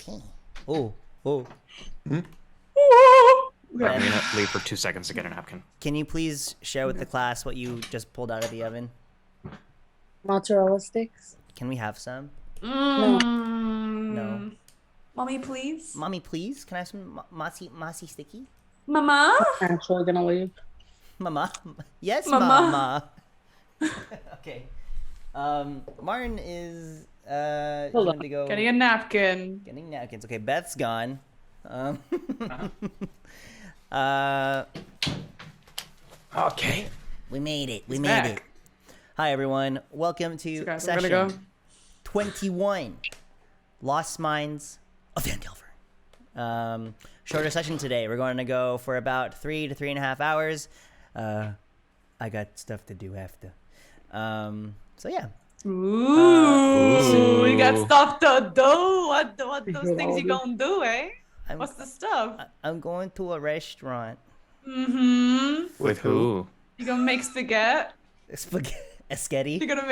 Okay. Oh. I'm gonna leave for 2 seconds to get a napkin. Can you please share with the class what you just pulled out of the oven? Mozzarella sticks. Can we have some? No. Mommy, please. Mommy, please. Can I have some mossy sticky? Mama? I'm actually gonna leave. Mama. Yes, Mama. Okay. Martin is Hold going on. to go Getting a napkin. getting napkins. Okay, Beth's gone. Okay. We made it. We He's made back. it. Hi everyone. Welcome to So guys, I'm session gonna go. 21. Lost Minds of Phandelver. Shorter session today. We're going to go for about 3 to 3.5 hours. I got stuff to do after. So yeah. Ooh, we got stuff to do. What those things you gonna do, eh? I'm- What's the stuff? I'm going to a restaurant. With who? You gonna make spaghetti? Spaghetti. You gonna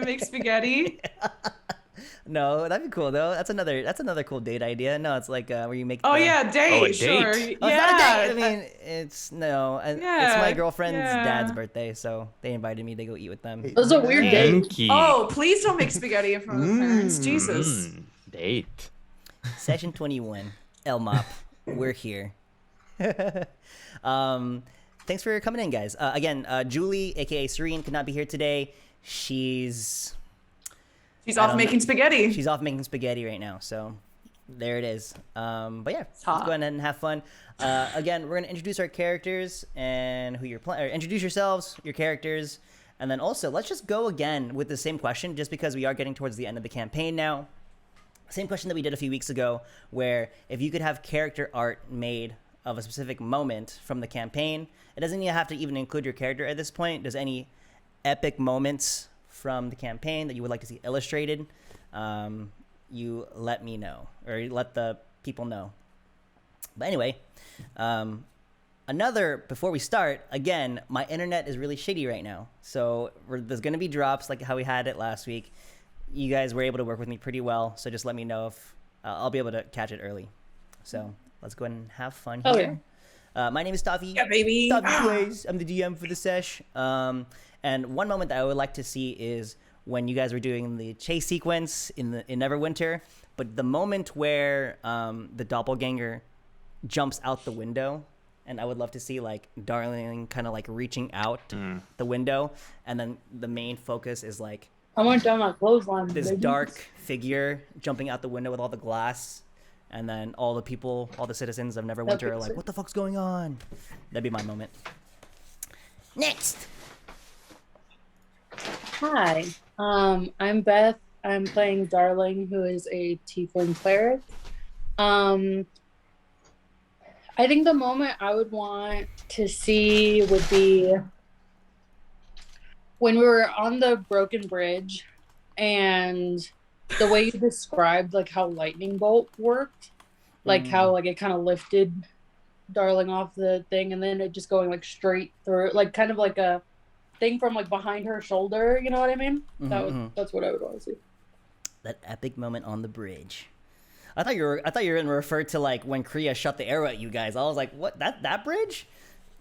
make spaghetti? No, that'd be cool though. That's another cool date idea. No, it's like where you make. Oh the- yeah, date. Oh, a Sure. date. Oh, it's Yeah. not a date. I mean, it's it's my Yeah, girlfriend's yeah. dad's birthday, so they invited me to go eat with them. It was a weird date. Yankee. Oh, please don't make spaghetti in front of the parents. Jesus. Date. Session 21. El Mop. We're here. Thanks for coming in, guys. Again, Julie, aka Serene, could not be here today. She's Off making spaghetti. She's off making spaghetti right now, so there it is. But yeah, let's go hot. ahead and have fun. Again, we're gonna introduce our characters and who you're playing. Introduce yourselves, your characters, and then also let's just go again with the same question, just because we are getting towards the end of the campaign now. Same question that we did a few weeks ago, where if you could have character art made of a specific moment from the campaign, it doesn't even have to even include your character at this point. There's any epic moments from the campaign that you would like to see illustrated, you let me know, or you let the people know. But anyway, before we start, again, my internet is really shitty right now, so there's going to be drops like how we had it last week. You guys were able to work with me pretty well, so just let me know if I'll be able to catch it early. So let's go ahead and have fun here. My name is Toffee. Yeah, baby. ToffeePlays. I'm the DM for the sesh. And one moment that I would like to see is when you guys were doing the chase sequence in Neverwinter, but the moment where the doppelganger jumps out the window, and I would love to see like Darling kind of like reaching out the window, and then the main focus is like I went down my clothesline. this baby. dark figure jumping out the window with all the glass, and then all the citizens of Neverwinter are like, what the fuck's going on? That'd be my moment. Next. Hi, I'm Beth. I'm playing Darling, who is a tiefling cleric. I think the moment I would want to see would be when we were on the broken bridge, and the way you described like how lightning bolt worked, like how like it kind of lifted Darling off the thing, and then it just going like straight through, like kind of like a thing from like behind her shoulder, you know what I mean? That's what I would want to see. That epic moment on the bridge. I thought you were gonna refer to like when Kriya shot the arrow at you guys. I was like, what, that bridge?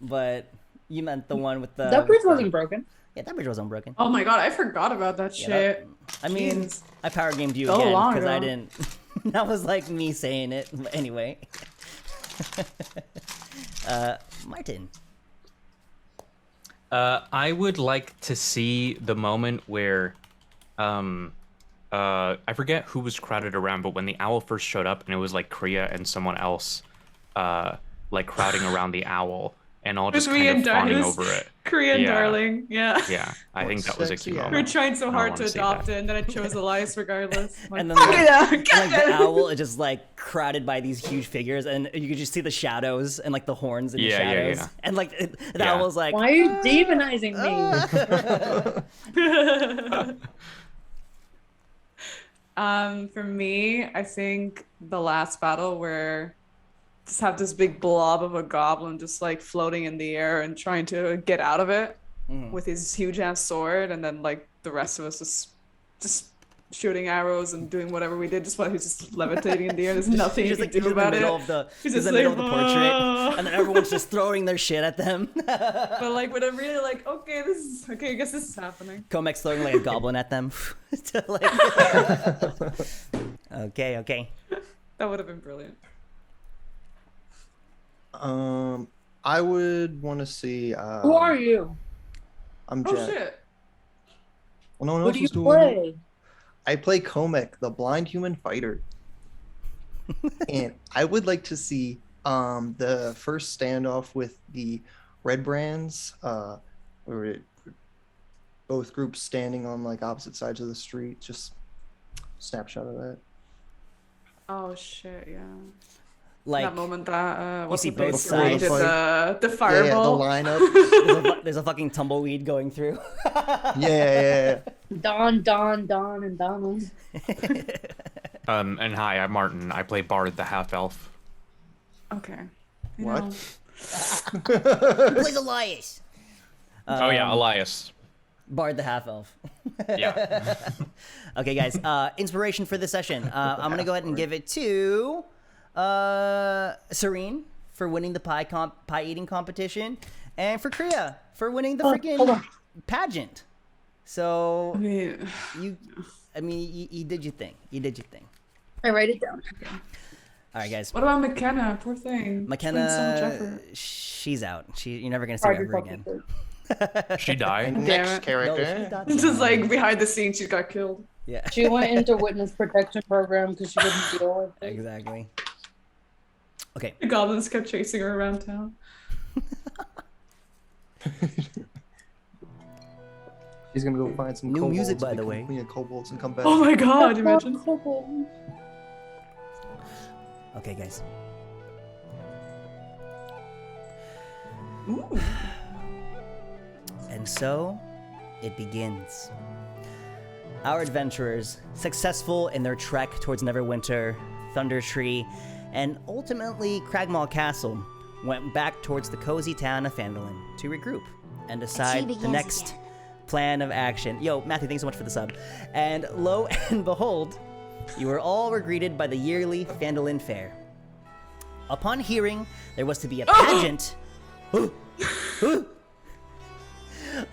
But you meant the one with the That bridge wasn't broken. Yeah, that bridge wasn't broken. Oh my god, I forgot about that Yeah, shit. I mean, Jeez. I power gamed you So again long because I ago. didn't. That was like me saying it. But anyway. Martin. I would like to see the moment where, I forget who was crowded around, but when the owl first showed up and it was like Kriya and someone else, like crowding around the owl and all just me kind and of fawning Darlis. over it. Korean Yeah. darling. Yeah. Yeah, I think that was a key sexy moment. We were trying so I hard wanna to see adopt that. it, and then I chose Elias regardless. I'm like, And then fuck like, it up, and, get like the it. owl is just like crowded by these huge figures, and you could just see the shadows and like the horns in the Yeah, yeah, shadows, yeah. and like the Yeah. owl's like, Why are you demonizing me? For me, I think the last battle where just have this big blob of a goblin just like floating in the air and trying to get out of it with his huge ass sword, and then like the rest of us just shooting arrows and doing whatever we did just while he's just levitating in the air. There's nothing you He's can like do he's in the about middle it. of the He's he's in just the middle of like, the portrait, and then everyone's just throwing their shit at them. But like when I'm really like, okay, I guess this is happening. Comek's throwing like a goblin at them. To, like... okay. That would have been brilliant. I would want to see. Who are you? I'm Oh Jack. shit. Well, no one Who else do you was doing play? it. I play Komek, the blind human fighter. And I would like to see the first standoff with the Red Brands, both groups standing on like opposite sides of the street. Just snapshot of that. Oh shit, yeah. Like That moment that what's see the both face sides. did the Yeah, fireball. the lineup. there's a fucking tumbleweed going through. yeah. Don, and Donald. And hi, I'm Martin. I play Bard the half elf. Okay. You What? know. Who plays Elias? Oh yeah, Elias. Bard the half elf. Yeah. Okay, guys. Inspiration for this session. I'm gonna go ahead and give it to Serene for winning the pie eating competition, and for Kriya for winning the hold freaking on. pageant. So I mean, you did your thing. You did your thing. I write it down. All right, guys. what about McKenna? Poor thing. She put in so much McKenna, effort. she's out. You're never gonna see her ever again. She died. Damn Next it. No, character. she's not It's just dead. like behind the scenes, she got killed. Yeah. She went into witness protection program because she couldn't deal with it. Exactly. Okay. The goblins kept chasing her around town. She's gonna go find some New kobolds music, and by the become way. Queen of kobolds and come back. Oh my god, imagine. Okay, guys. Ooh. And so, it begins. Our adventurers, successful in their trek towards Neverwinter, Thunder Tree, and ultimately Cragmaw Castle, went back towards the cozy town of Phandelver to regroup and decide the next plan of action. Yo, Matthew, thanks so much for the sub. And lo and behold, you were all greeted by the yearly Phandelver Fair. Upon hearing there was to be a pageant...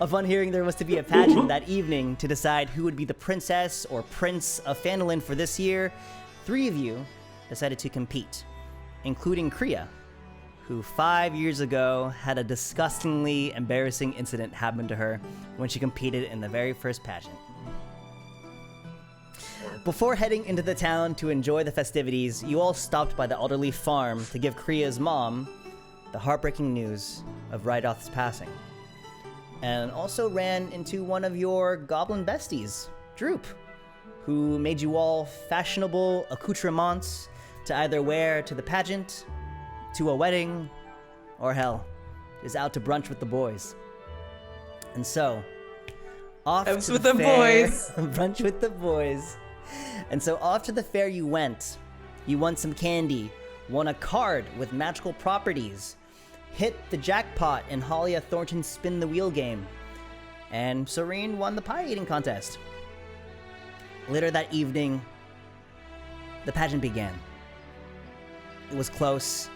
Upon hearing there was to be a pageant that evening to decide who would be the princess or prince of Phandelver for this year, 3 of you decided to compete, including Kriya, who 5 years ago had a disgustingly embarrassing incident happen to her when she competed in the very first pageant. Before heading into the town to enjoy the festivities, you all stopped by the elderly farm to give Kriya's mom the heartbreaking news of Rydoth's passing. And also ran into one of your goblin besties, Droop, who made you all fashionable accoutrements to either wear to the pageant, to a wedding, or hell, is out to brunch with the boys. And so, off Brunch to with the the fair, boys. brunch with the boys. And so off to the fair you went. You won some candy, won a card with magical properties, hit the jackpot in Halia Thornton's Spin the Wheel game, and Serene won the pie eating contest. Later that evening, the pageant began. It was close,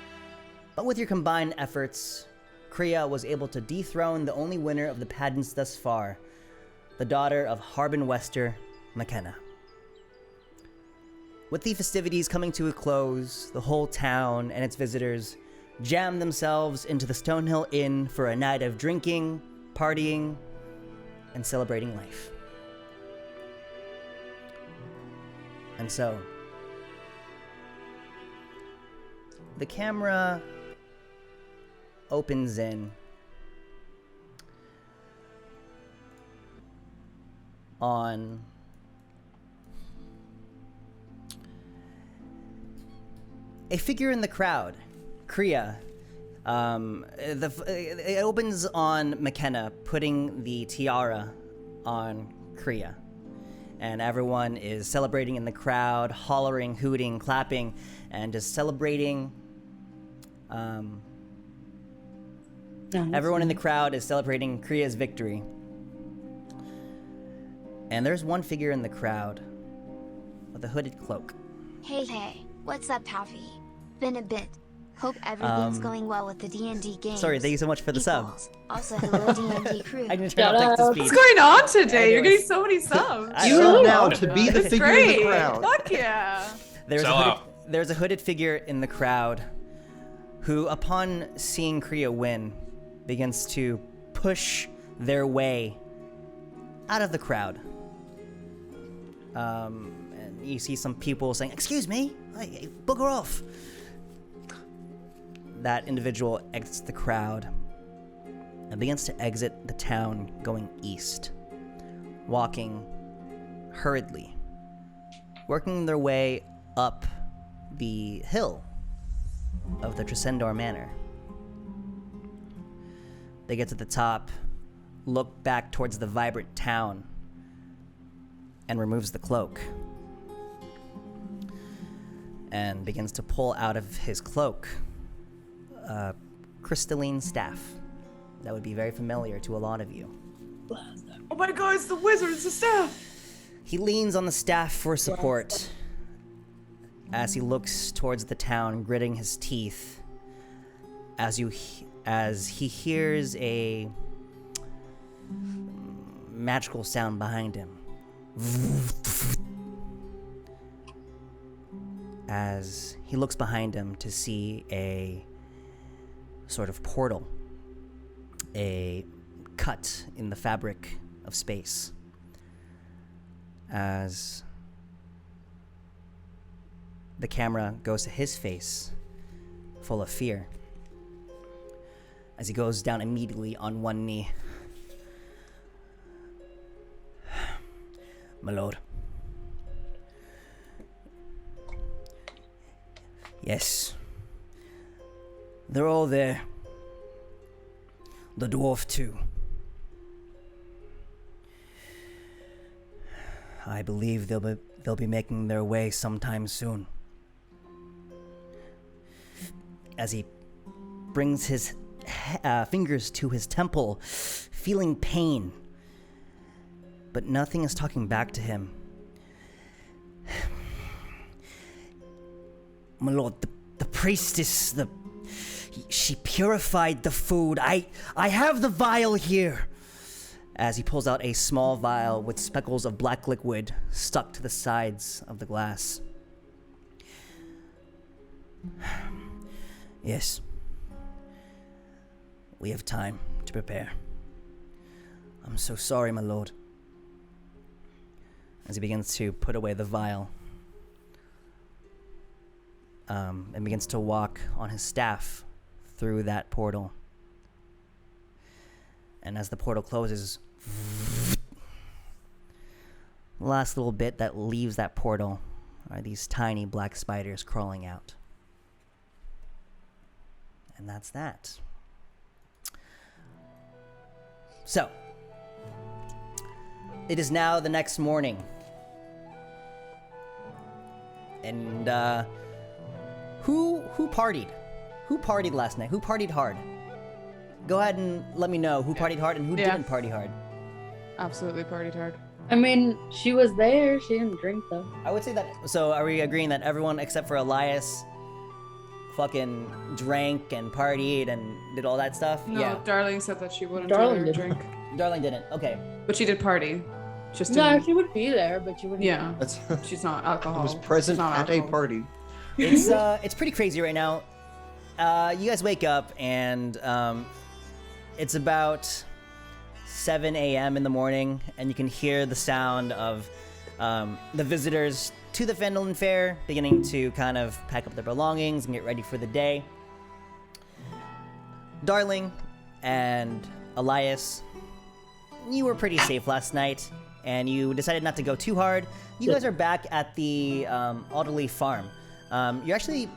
but with your combined efforts, Kriya was able to dethrone the only winner of the pageants thus far, the daughter of Harbin Wester, McKenna. With the festivities coming to a close, the whole town and its visitors jammed themselves into the Stonehill Inn for a night of drinking, partying, and celebrating life. And so, the camera opens in on a figure in the crowd, Kriya. It opens on McKenna putting the tiara on Kriya. And everyone is celebrating in the crowd, hollering, hooting, clapping, and just celebrating. Everyone in the crowd is celebrating Kriya's victory. And there's one figure in the crowd with a hooded cloak. Hey, what's up, Toffee? Been a bit. Hope everything's going well with the D&D game. Sorry, thank you so much for the sub. Also, hello, D&D crew. I can turn off text to speech. What's going on today? You're getting so many subs. I You know. are now to be the It's figure great. in the crowd. Fuck yeah. There's a hooded figure in the crowd who, upon seeing Kriya win, begins to push their way out of the crowd. And you see some people saying, "Excuse me, booger off." That individual exits the crowd and begins to exit the town going east, walking hurriedly, working their way up the hill of the Tresendor Manor. They get to the top, look back towards the vibrant town, and removes the cloak. And begins to pull out of his cloak a crystalline staff that would be very familiar to a lot of you. Oh my god, it's the wizard, it's the staff. He leans on the staff for support as he looks towards the town, gritting his teeth as he hears a magical sound behind him. As he looks behind him to see a sort of portal, a cut in the fabric of space. As the camera goes to his face, full of fear, as he goes down immediately on one knee. My lord. Yes. They're all there. The dwarf too. I believe they'll be making their way sometime soon. As he brings his fingers to his temple, feeling pain, but nothing is talking back to him. My lord, the priestess, she purified the food. I have the vial here. As he pulls out a small vial with speckles of black liquid stuck to the sides of the glass. Yes. We have time to prepare. I'm so sorry, my lord. As he begins to put away the vial. And begins to walk on his staff through that portal. And as the portal closes, the last little bit that leaves that portal are these tiny black spiders crawling out. And that's that. So, it is now the next morning. And, who partied? Who partied last night? Who partied hard? Go ahead and let me know who partied hard and who didn't party hard. Absolutely partied hard. I mean, she was there. She didn't drink though. I would say that. So, are we agreeing that everyone except for Elias fucking drank and partied and did all that stuff? No, Yeah. Darling said that she wouldn't Darling drink. didn't. Darling didn't. Okay. But she did party. Just No, didn't. she would be there, but she wouldn't. Yeah. That's She's not alcohol. I was present She's not at a alcohol. party. It's pretty crazy right now. You guys wake up and it's about 7 a.m. in the morning, and you can hear the sound of the visitors to the Phandelver Fair beginning to kind of pack up their belongings and get ready for the day. Darling and Elias, you were pretty safe last night, and you decided not to go too hard. You guys are back at the Alderley farm. You're actually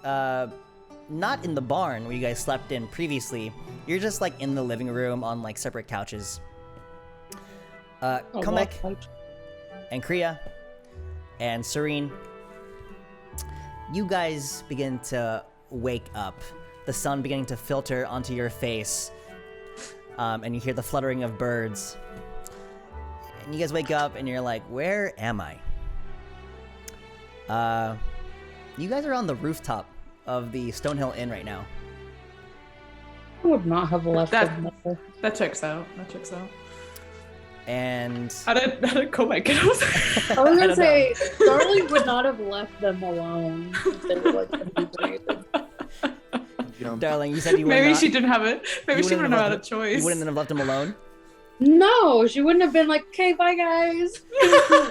not in the barn where you guys slept in previously. You're just like in the living room on like separate couches. Kamek and Kriya and Serene, you guys begin to wake up. The sun beginning to filter onto your face, and you hear the fluttering of birds. And you guys wake up and you're like, where am I? You guys are on the rooftop of the Stonehill Inn right now. I would not have left them there. That checks out. That checks out. And How did Komek get out there? I was gonna say, Darling would not have left them alone. If they were like inebriated. Darling, you said you would Maybe not, she didn't have it. Maybe she wouldn't have had a choice. You wouldn't have left him alone? No, she wouldn't have been like, okay, bye guys.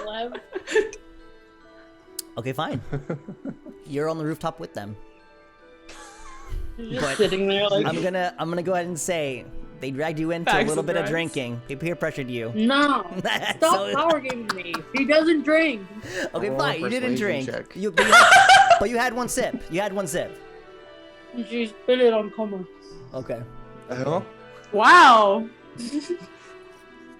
Left. Okay, fine. You're on the rooftop with them. Just But sitting there like, I'm gonna go ahead and say they dragged you into a Bags little of bit of drugs. drinking. They peer pressured you. no, So- stop power gaming me. He doesn't drink. Okay, Roll a fine. You didn't persuasion drink. check. But you had one sip. You had one sip. And she spit it on Coma. Okay. Hell? Wow.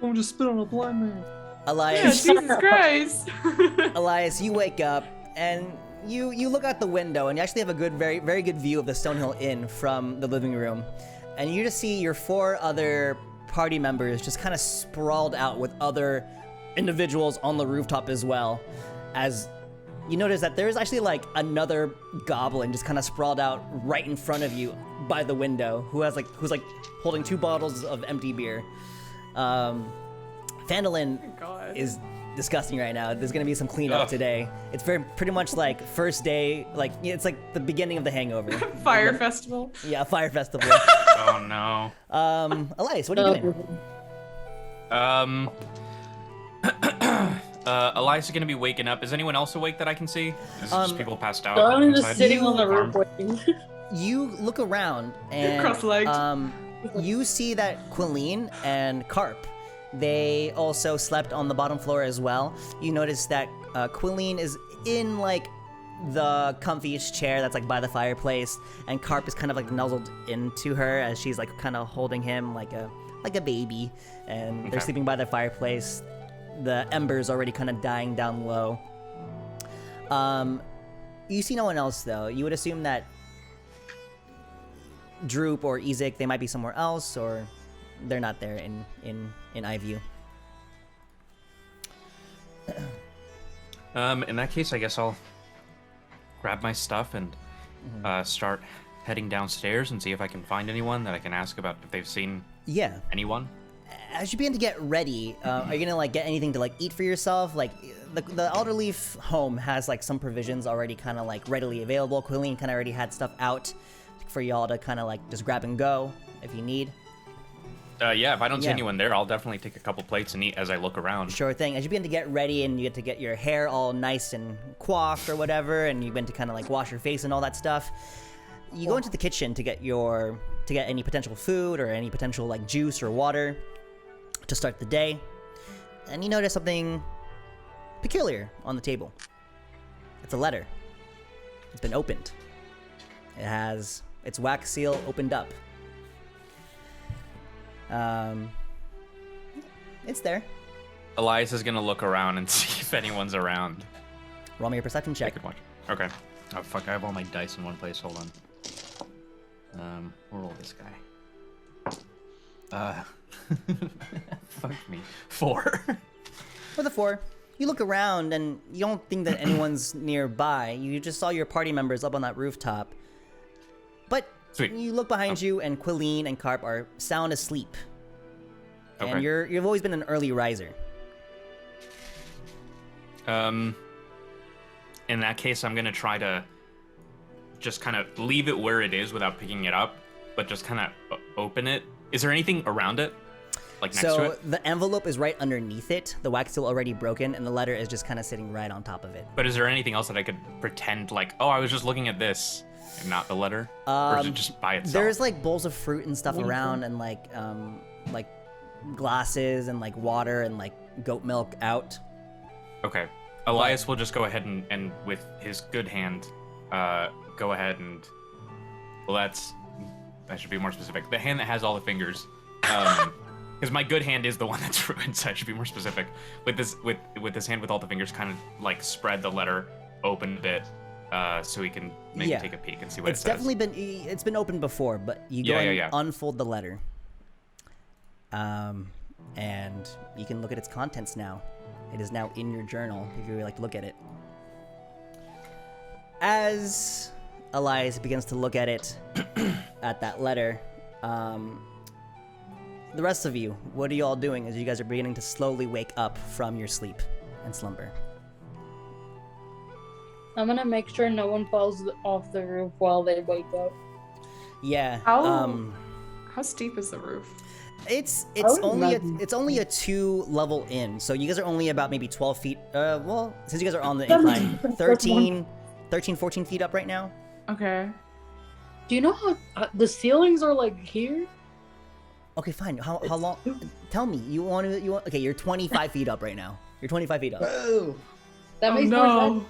I'm just spit on a blind man. Yeah, Elias, Jesus Christ. Elias, you wake up and you look out the window and you actually have a very good view of the Stonehill Inn from the living room, and you just see your 4 other party members just kind of sprawled out with other individuals on the rooftop as well. As you notice that there's actually like another goblin just kind of sprawled out right in front of you by the window, who's like holding 2 bottles of empty beer. Phandelver God. is disgusting right now. There's gonna be some cleanup today. It's pretty much like first day, like it's like the beginning of the hangover. Fire festival. Yeah, fire festival. Oh no. Elias, what are you doing? Elias is gonna be waking up. Is anyone else awake that I can see? Is it just people passed out? Darling inside? is sitting on the Farm? roof waiting. You look around and Cross-legged. You see that Quilleen and Carp, they also slept on the bottom floor as well. You notice that Quilleen is in like the comfiest chair that's like by the fireplace, and Carp is kind of like nuzzled into her as she's like kind of holding him like a baby, and they're Okay. sleeping by the fireplace. The embers already kind of dying down low. You see no one else though. You would assume that Droop or Ezek, they might be somewhere else, or they're not there in iView. In that case, I guess I'll grab my stuff and start heading downstairs and see if I can find anyone that I can ask about if they've seen Yeah. anyone. As you begin to get ready, are you gonna like get anything to like eat for yourself? Like the Alderleaf home has like some provisions already kind of like readily available. Quilleen kind of already had stuff out for y'all to kind of like just grab and go if you need. Yeah, if I don't see Yeah. anyone there, I'll definitely take a couple plates and eat as I look around. Sure thing. As you begin to get ready and you get to get your hair all nice and coiffed or whatever, and you begin to kind of like wash your face and all that stuff, you go into the kitchen to get any potential food or any potential like juice or water to start the day, and you notice something peculiar on the table. It's a letter. It's been opened. It has its wax seal opened up. It's there. Elias is gonna look around and see if anyone's around. Roll me a perception I check. could watch. Okay. Oh fuck! I have all my dice in one place. Hold on. We'll roll this guy. Fuck me. 4. For the 4, you look around and you don't think that anyone's nearby. You just saw your party members up on that rooftop. But Sweet. you look behind you and Quilleen and Carp are sound asleep. And Okay. you've always been an early riser. In that case, I'm gonna try to just kind of leave it where it is without picking it up, but just kind of open it. Is there anything around it, like next to So it? the envelope is right underneath it. The wax seal already broken, and the letter is just kind of sitting right on top of it. But is there anything else that I could pretend like, oh, I was just looking at this and not the letter, or is it just by itself? There's like bowls of fruit and stuff around, and like glasses and like water and like goat milk out. Okay. Elias will just go ahead and with his good hand, go ahead and, well, I should be more specific. The hand that has all the fingers, because my good hand is the one that's ruined, so I should be more specific. With this hand with all the fingers, kind of like spread the letter open a bit, so we can maybe take a peek and see what It's it says. definitely been opened before, but you go and unfold the letter. And you can look at its contents now. It is now in your journal if you would like to look at it. As Elias begins to look at it, at that letter, the rest of you, what are you all doing as you guys are beginning to slowly wake up from your sleep and slumber? I'm gonna make sure no one falls off the roof while they wake up. Yeah. How steep is the roof? It's would only imagine- it's only a 2-level inn, so you guys are only about maybe 12 feet. Well, since you guys are on the That incline, makes- 13, 14 feet up right now. Okay. Do you know how the ceilings are like here? Okay, fine. How long? Tell me. You want? Okay, you're 25 feet up right now. You're 25 feet up. Oh, That Oh makes more no.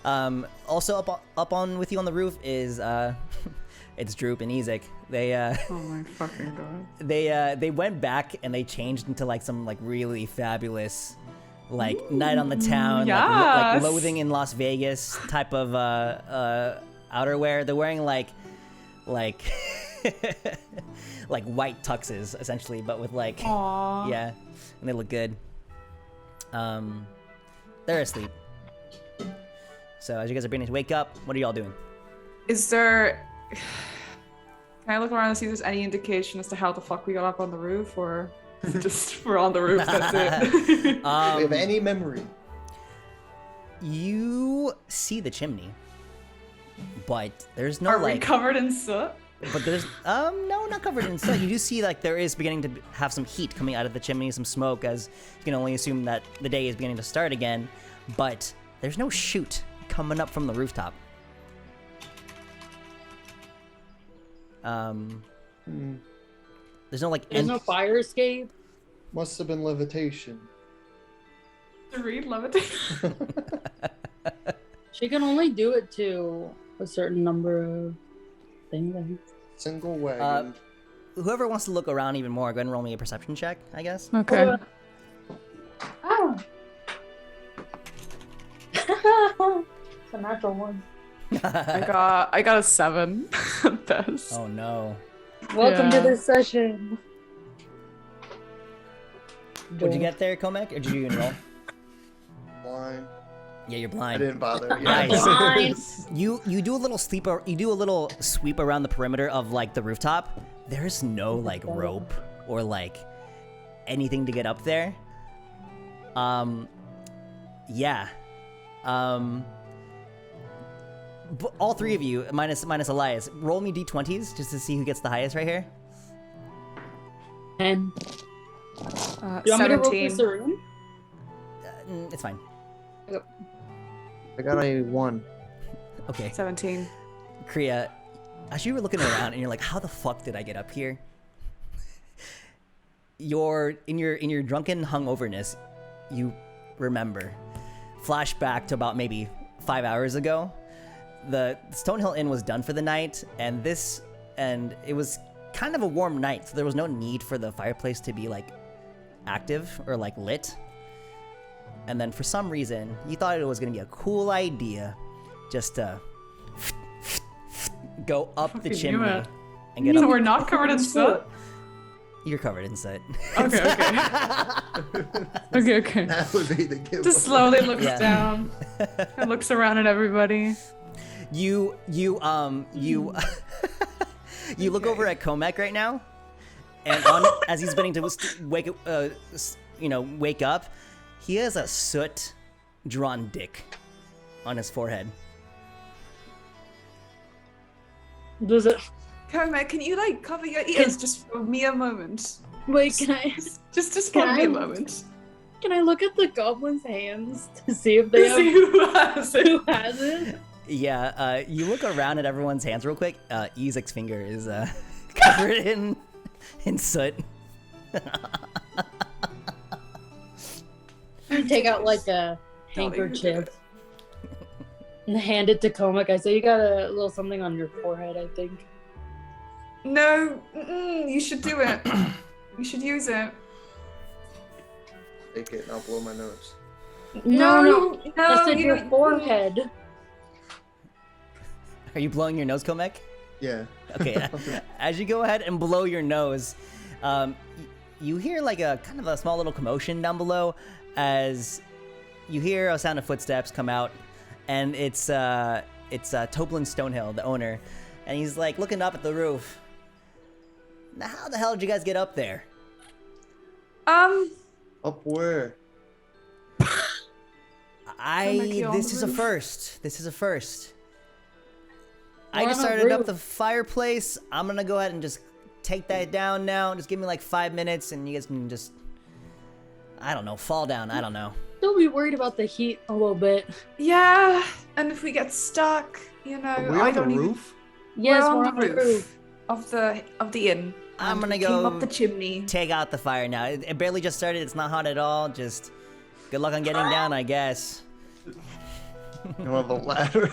sense. Also up on with you on the roof is it's Droop and Ezek. They Oh my fucking god. they went back and they changed into like some like really fabulous like night on the town, like yes. loathing in Las Vegas type of outerwear. They're wearing like like white tuxes essentially, but with like Aww. yeah, and they look good. They're asleep. So as you guys are beginning to wake up, what are y'all doing? Is there... Can I look around and see if there's any indication as to how the fuck we got up on the roof, or just we're on the roof, that's it? do you have any memory? You see the chimney, but there's no Are we like. covered in soot? But there's no, not covered in soot. You do see like there is beginning to have some heat coming out of the chimney, some smoke, as you can only assume that the day is beginning to start again. But there's no chute coming up from the rooftop. There's no like. There's no fire escape. Must have been levitation. To read levitation? She can only do it to a certain number of things. I think. Single wagon. Whoever wants to look around even more, go ahead and roll me a perception check, I guess. Okay. Oh. It's a natural one. I got a 7 at best. Oh no. Welcome to Yeah. this session. What'd you get there, Komek? Or did you even roll? Blind. Yeah, you're I blind. didn't bother. Nice. Blind. You do a little sweep around the perimeter of like the rooftop. There's no like rope or like anything to get up there. Yeah. But all three of you, minus Elias, roll me d20s just to see who gets the highest right here. And you want me to roll for 17. Serene? It's fine. I got a 1. Okay. 17. Kriya, as you were looking around and you're like, how the fuck did I get up here? You're in your drunken hungoverness, you remember. Flashback to about maybe 5 hours ago. The Stonehill Inn was done for the night, and it was kind of a warm night, so there was no need for the fireplace to be like active or like lit. And then for some reason, you thought it was gonna be a cool idea just to go up the Fucking knew chimney it. and get So up. we're not covered in soot? You're covered in soot. Okay, okay. Okay. That would be the giveaway. Just slowly looks Yeah. down and looks around at everybody. You you look over at Komek right now, and as he's beginning to wake up, he has a soot drawn dick on his forehead. Does it? Carmen, can you like cover your ears just for me a moment? Wait, can I? Just Can for me I- a moment. Can I look at the goblin's hands to see if they To see have who has it. who has it? Yeah, you look around at everyone's hands real quick. Ezek's finger is covered in soot. I take out like a handkerchief and hand it to Comic. I say, "You got a little something on your forehead, I think." No, you should do it. You should use it. Take it and I'll blow my nose. No, no, I said you your don't- forehead. Are you blowing your nose, Komek? Yeah. Okay. As you go ahead and blow your nose, you hear like a kind of a small little commotion down below as you hear a sound of footsteps come out, and it's Toplin Stonehill, the owner, and he's like looking up at the roof. Now, how the hell did you guys get up there? Up where? This is a first. This is a first. I We're just on a started up roof. the fireplace. I'm gonna go ahead and just take that down now. Just give me like 5 minutes, and you guys can just, I don't know, fall down. I don't know. Don't be worried about the heat a little bit. Yeah, and if we get stuck, you know, Are we I on the don't even. roof? Yes, we're we're on the roof of the inn. I'm and gonna we came go up the chimney. Take out the fire now. It barely just started. It's not hot at all. Just good luck on getting down, I guess. You have a ladder.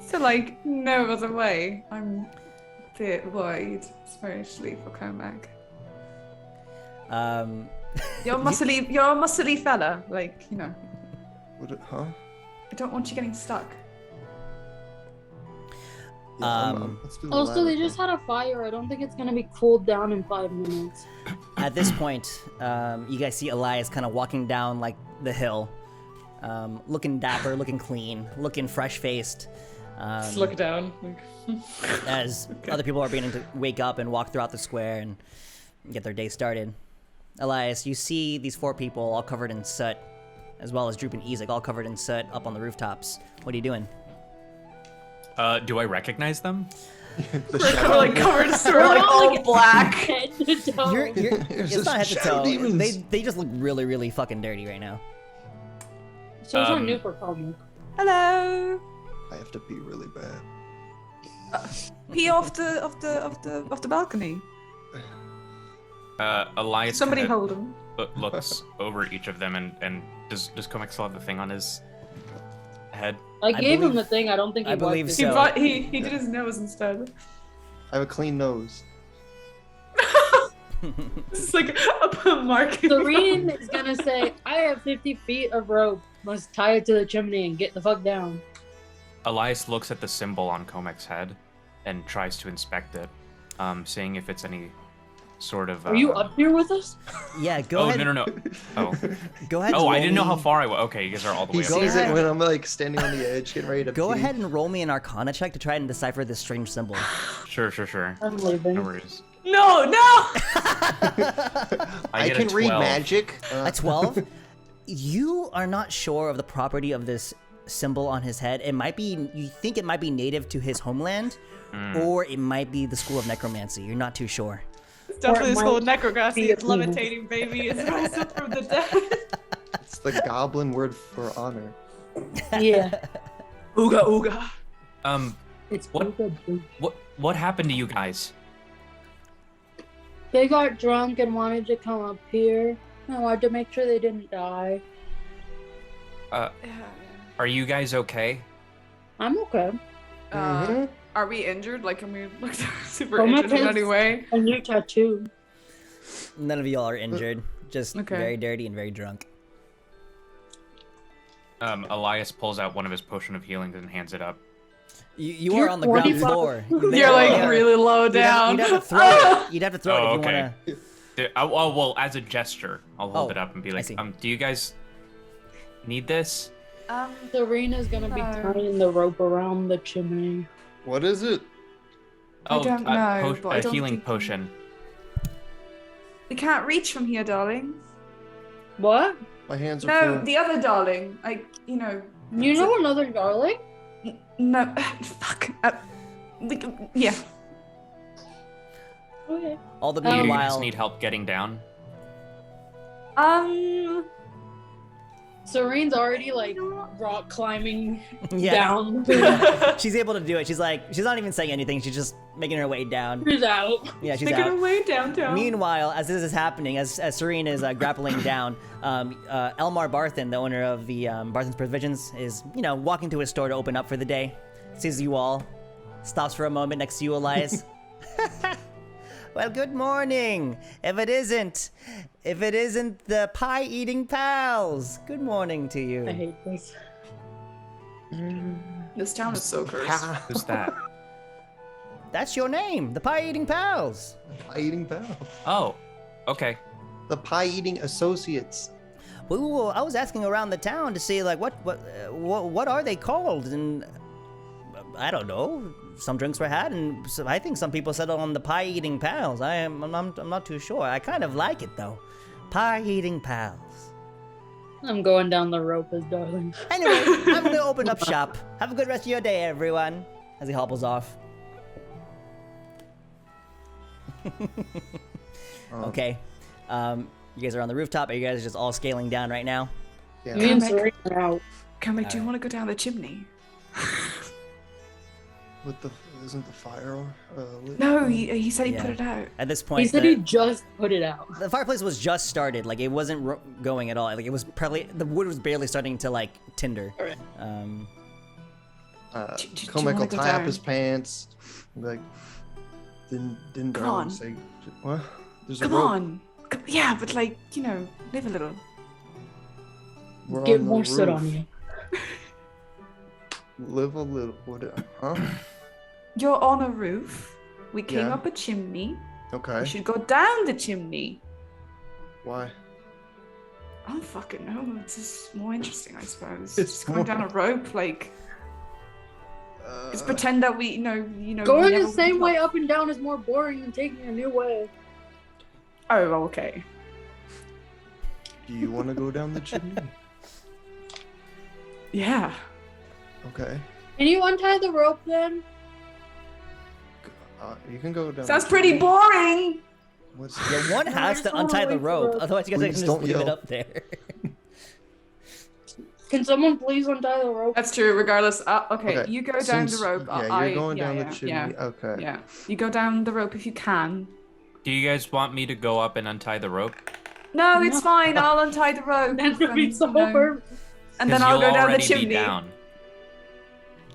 So like, no other way. I'm a bit worried, especially for Comac. You're a muscly fella. Like, you know, Huh? I don't want you getting stuck. Yeah, let's do the Also, ladder they just thing. had a fire. I don't think it's gonna be cooled down in 5 minutes. At this point, you guys see Elias kind of walking down like the hill, looking dapper, looking clean, looking fresh-faced. Just look down. As other people are beginning to wake up and walk throughout the square and get their day started. Elias, you see these 4 people all covered in soot, as well as Droop and Ezek all covered in soot up on the rooftops. What are you doing? Do I recognize them? The We're shadow like covered in sort of like all black. Head to toe. There's It's not head just to toe. shadow demons. They just look really, really fucking dirty right now. So it's not new for comic. Hello. I have to pee really bad. Pee off the balcony. Elias Somebody kinda hold him. looks over each of them and does Comic still have the thing on his head? I gave him believe- the thing. I don't think he I believe wiped so. it. He did his nose instead. I have a clean nose. It's like a mark. Serene is gonna say, "I have 50 feet of rope. Must tie it to the chimney and get the fuck down." Elias looks at the symbol on Comic's head and tries to inspect it, seeing if it's any sort of. Are you up here with us? Yeah, go Oh ahead. no! Oh, Go ahead. oh! I roll didn't know how me- far I was. Okay, you guys are all the He way up. sees ahead. it when I'm like standing on the edge, getting ready to Go pee. ahead and roll me an Arcana check to try and decipher this strange symbol. Sure. I'm No leaving. worries. No. I get a can read 12. magic. A 12? You are not sure of the property of this symbol on his head. It might be, you think it might be native to his homeland, or it might be the school of necromancy. You're not too sure. It's definitely Or this it whole might necromancy. be a It's levitating, baby. It's rise up from the dead. It's the goblin word for honor. Yeah, Ooga ooga. it's What? good. What happened to you guys? They got drunk and wanted to come up here. I wanted to make sure they didn't die. Are you guys okay? I'm okay. Are we injured? Like, can we look super Oh, my injured in pants- any way? A new tattoo. None of y'all are injured. Just Okay. very dirty and very drunk. Elias pulls out one of his potion of healing and hands it up. You You're are on the ground 45 floor. You're like really low down. You'd have to throw it. You'd have to throw Oh, it if you okay. want to. Oh well, as a gesture, I'll hold Oh, it up and be I like, see. do you guys need this? Serena's gonna be No. tying the rope around the chimney. What is it? I don't know, but I a don't healing think- potion. We can't reach from here, darling. What? My hands are No, full. the other darling. Like, you know. You know another darling? No. Fuck. Yeah. Okay. All the Do you meanwhile, guys need help getting down? Serene's already like rock climbing yeah, down. she's able to do it. She's not even saying anything. She's just making her way down. She's out. Yeah, she's Making out. her way downtown. Meanwhile, as this is happening, as Serene is grappling down, Elmar Barthen, the owner of the Barthen's Provisions, is walking to his store to open up for the day. Sees you all, stops for a moment next to you, Elias. Well, good morning. If it isn't the pie-eating pals, good morning to I you. hate this. This town is so cursed. Who's that? That's your name, the pie-eating pals. Pie eating pal. Oh, okay. The pie eating associates. Well, I was asking around the town to see like what are they called, and I don't know. Some drinks were had, and I think some people settled on the pie-eating pals. I'm not too sure. I kind of like it though, pie-eating pals. I'm going down the rope as Darling. Anyway, I'm gonna open up shop. Have a good rest of your day, everyone. As he hobbles off. Okay. You guys are on the rooftop. Are you guys just all scaling down right now? Yeah. Me and Serena are out. Kamek, do you want to go down the chimney? Isn't the fire lit? No, he said he Yeah. put it out. At this point, He said he just put it out. the fireplace was just started. Like it wasn't going at all. Like it was probably the wood was barely starting to like tinder. Alright. Do you Comic will wanna go tie up down? his pants. Like, didn't Come Darling on. say what? There's a Come rope. on. Yeah, but like, live a little. We're Get on the more soot on roof. you. Live a little. What? Huh? You're on a roof. We came Yeah. up a chimney. Okay. We should go down the chimney. Why? I don't fucking know. It's just more interesting, I suppose. It's Just going down a rope, like, just pretend that we, Going we the never same went way up and down is more boring than taking a new way. Oh, okay. Do you want to go down the chimney? Yeah. Okay. Can you untie the rope then? You can go down. Sounds the pretty chimney. boring. What's Yeah, one No, I has just to wanna untie the wait for rope. the- Otherwise, you guys Please can just don't leave it yell. up there. Can someone please untie the rope? That's true, regardless. Okay, Okay, you go down the since- rope. Yeah, you're going down yeah, the chimney. Okay. Yeah. You go down the rope if you can. Do you guys want me to go up and untie the rope? No, it's No. fine. I'll untie the rope. Then it'll be and, so you know, over. and then 'Cause I'll you'll go down the already be chimney. down.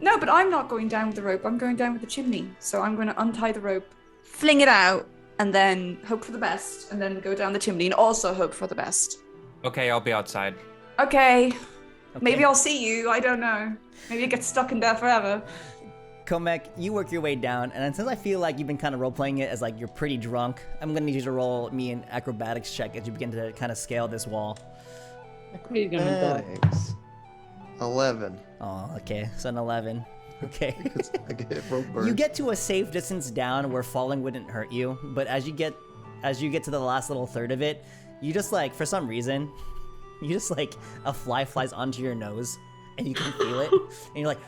No, but I'm not going down with the rope. I'm going down with the chimney. So I'm going to untie the rope, fling it out, and then hope for the best, and then go down the chimney and also hope for the best. Okay, I'll be outside. Okay. Maybe Okay. I'll see you. I don't know. Maybe it gets stuck in there forever. Komek, you work your way down, and since I feel like you've been kind of role-playing it as like you're pretty drunk, I'm gonna need you to roll me an acrobatics check as you begin to kind of scale this wall. He's gonna die. Thanks. 11. Oh, okay, so an 11. Okay. Because I get rope burn. You get to a safe distance down where falling wouldn't hurt you, but as you get to the last little third of it, you just like, for some reason, you just like a fly flies onto your nose, and you can feel it, and you're like.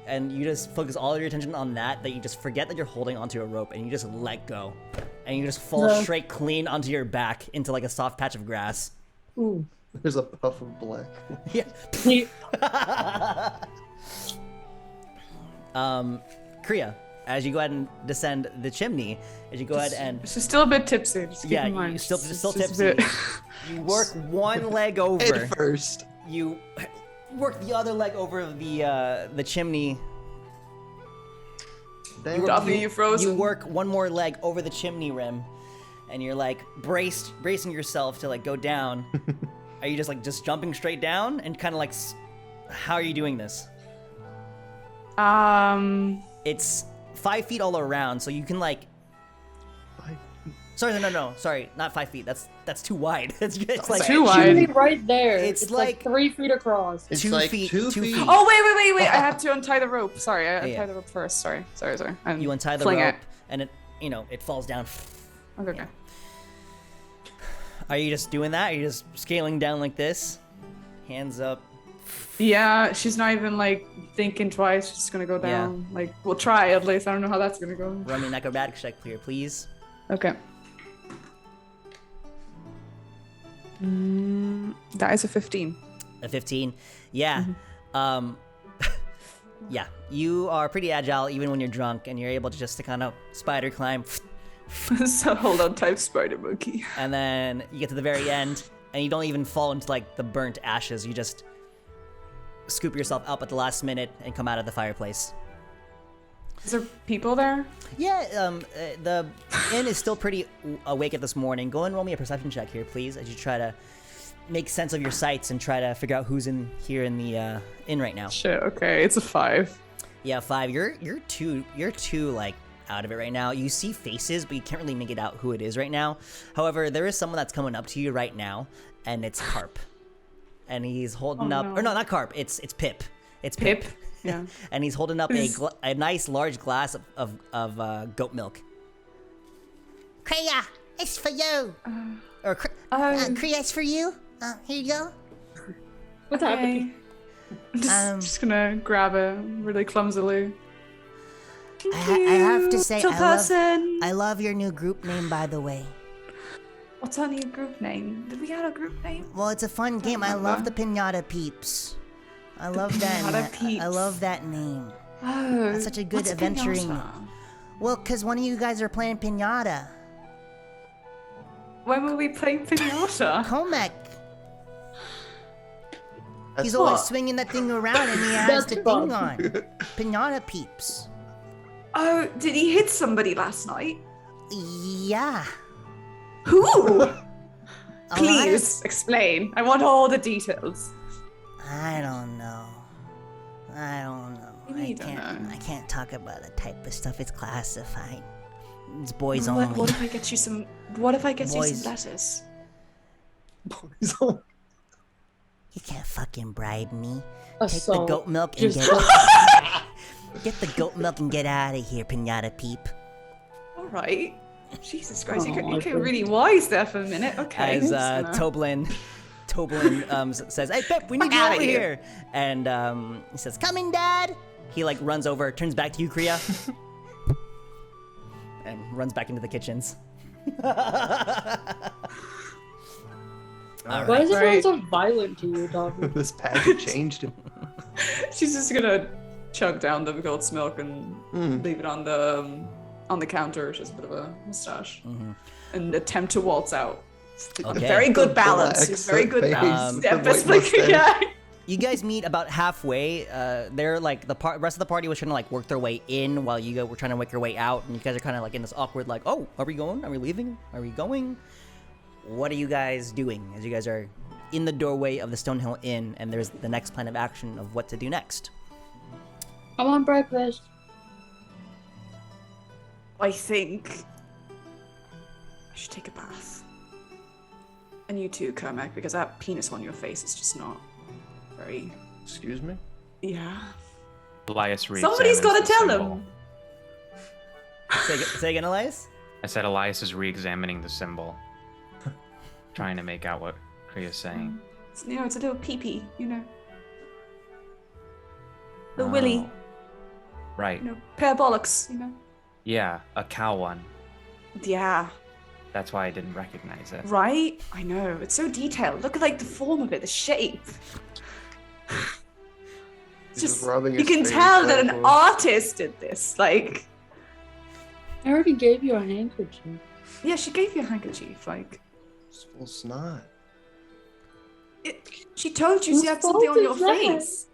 And you just focus all of your attention on that you just forget that you're holding onto a rope, and you just let go, and you just fall No. straight clean onto your back into like a soft patch of grass. Ooh. There's a puff of black. Yeah. He- Kriya, as you go ahead and descend the chimney, as you go ahead and She's still a bit tipsy. Just keep yeah, in mind. you're still She's still just a tipsy. bit- You work one leg over. Head first. You work the other leg over the chimney. Then Toffee, you frozen. You work one more leg over the chimney rim, and you're like bracing yourself to like go down. Are you just jumping straight down and kind of like? How are you doing this? It's 5 feet all around, so you can like. Sorry, no, sorry, not 5 feet. That's too wide. It's like too Chimney wide. right there. It's It's, like- like 3 feet across. It's 2 like feet. 2 2 feet. feet. Oh wait! I had to untie the rope. Sorry, I Yeah. untie the rope first. Sorry. And You untie the fling rope, it. and it falls down. Okay. Are you just doing that? Are you just scaling down like this? Hands up. Yeah, she's not even like thinking twice. She's just gonna go down. Like, we'll try at least. I don't know how that's gonna go. Run me an acrobatics check here, please. Okay. That is a 15. A 15. Yeah. Yeah. You are pretty agile even when you're drunk, and you're able to just to kind of spider climb, So hold on, type spider monkey. and then you get to the very end, and you don't even fall into like the burnt ashes. You just scoop yourself up at the last minute and come out of the fireplace. Is there people there? Yeah, the inn is still pretty awake at this morning. Go and roll me a perception check here, please, as you try to make sense of your sights and try to figure out who's in here in the inn right now. Shit. Okay, it's a 5. Yeah, 5. You're too like out of it right now. You see faces, but you can't really make it out who it is right now. However, there is someone that's coming up to you right now, and it's Carp, and he's holding Oh, up, no. or no, not Carp. It's Pip. It's Pip. Pip. Yeah. And he's holding up Who's- a nice large glass of goat milk. Kriya, it's for you. Kriya, it's for you. Here you go. What's happening? I'm just gonna grab it really clumsily. I have to say, Little person. I love your new group name, by the way. What's our new group name? Did we have a group name? Well, it's a fun game. I love the Pinata Peeps. I love that. Pinata Peeps. I love that name. Oh, That's such a good what's adventuring. pinata? Well, cause one of you guys are playing Pinata. When were we playing pinata? Comac. That's He's always what? swinging that thing around and he has That's the fun. thing on. Pinata Peeps. Oh, did he hit somebody last night? Yeah. Who? A lot of- Please explain. I want all the details. I don't know. I don't know. You don't know. I can't talk about the type of stuff. It's classified. It's boys What, only. what if I get you some? What if I get you Boys. some lettuce? You can't fucking bribe me. A Take salt. the goat milk and Just get the goat milk and get out of here, Pinata Peep. All right. Jesus Christ, you Oh, got I really wise there for a minute. Okay. As just gonna- Toblin says, "Hey Pip, we need you outta over here." here." And he says, "Coming, Dad." He like runs over, turns back to you, Kriya, and runs back into the kitchens. All Why is everyone Right. so violent to you, dog? This package changed him. She's just gonna chug down the goat's milk and leave it on the counter. She has a bit of a mustache, and attempt to waltz out. Okay. Very good The balance. black She's very good face balance. with Yeah, the best white looking mustache. guy. You guys meet about halfway. They're like the rest of the party was trying to like work their way in while you were trying to work your way out, and you guys are kind of like in this awkward like, "Oh, are we going? Are we leaving? Are we going?" What are you guys doing as you guys are in the doorway of the Stonehill Inn, and there's the next plan of action of what to do next? I want breakfast. I think I should take a bath. And you too, Kermac, because that penis on your face is just not very. Excuse me? Yeah. Elias reads. Somebody's gotta tell him. Say again, Elias. I said Elias is re-examining the symbol, trying to make out what Kriya's saying. It's, it's a little pee-pee, The willy, Oh, right. pair of bollocks, Yeah, a cow one. Yeah, That's why I didn't recognize it. right? I know, it's so detailed. Look at like the form of it, the shape. It's He's just rubbing you his can face tell that an carefully. artist did this. Like, I already gave you a handkerchief. yeah, she gave you a handkerchief. Like, It's full snot. she told you Whose she had fault something on is your that? face.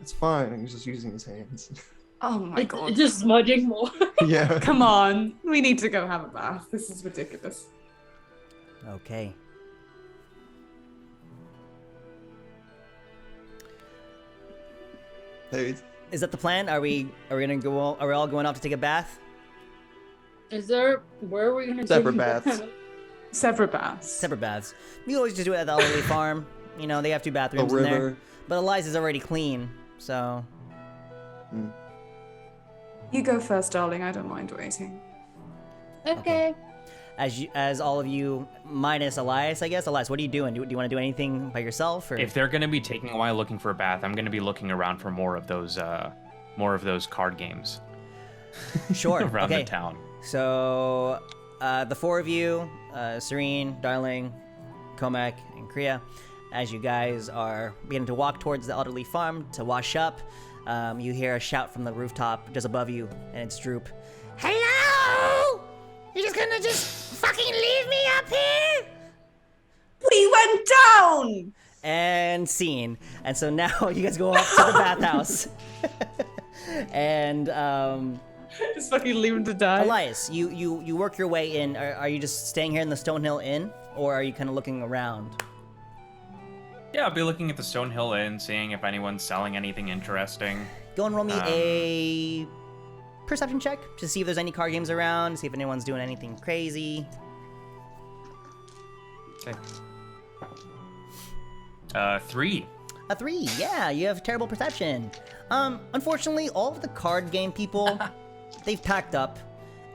It's fine. He's just using his hands. Oh my It's god. just smudging more. Yeah. Come on, we need to go have a bath. This is ridiculous. Okay. Hey, Is that the plan? Are we gonna go? Are we all going off to take a bath? Where are we gonna Separate take baths. Separate baths. Separate baths. You always just do it at the elderly farm. They have 2 bathrooms A in there. river. But Eliza's already clean, so You go first, darling. I don't mind waiting. Okay. as all of you minus Elias, I guess. Elias, what are you doing? Do you want to do anything by yourself, or If they're gonna be taking a while looking for a bath, I'm gonna be looking around for more of those card games sure? around Okay. the town. So, the 4 of you, Serene, Darling, Comac, and Kriya, as you guys are beginning to walk towards the elderly farm to wash up, you hear a shout from the rooftop just above you, and it's Droop. Hello! You're just gonna fucking leave me up here? We went down! And scene. And so now you guys go off to the bathhouse. And Just fucking leave him to die. Elias, you work your way in. Are you just staying here in the Stonehill Inn, or are you kind of looking around? Yeah, I'll be looking at the Stonehill Inn, seeing if anyone's selling anything interesting. Go and roll me a perception check to see if there's any card games around, see if anyone's doing anything crazy. Okay. 3. A 3, yeah, you have terrible perception. Unfortunately, all of the card game people, they've packed up.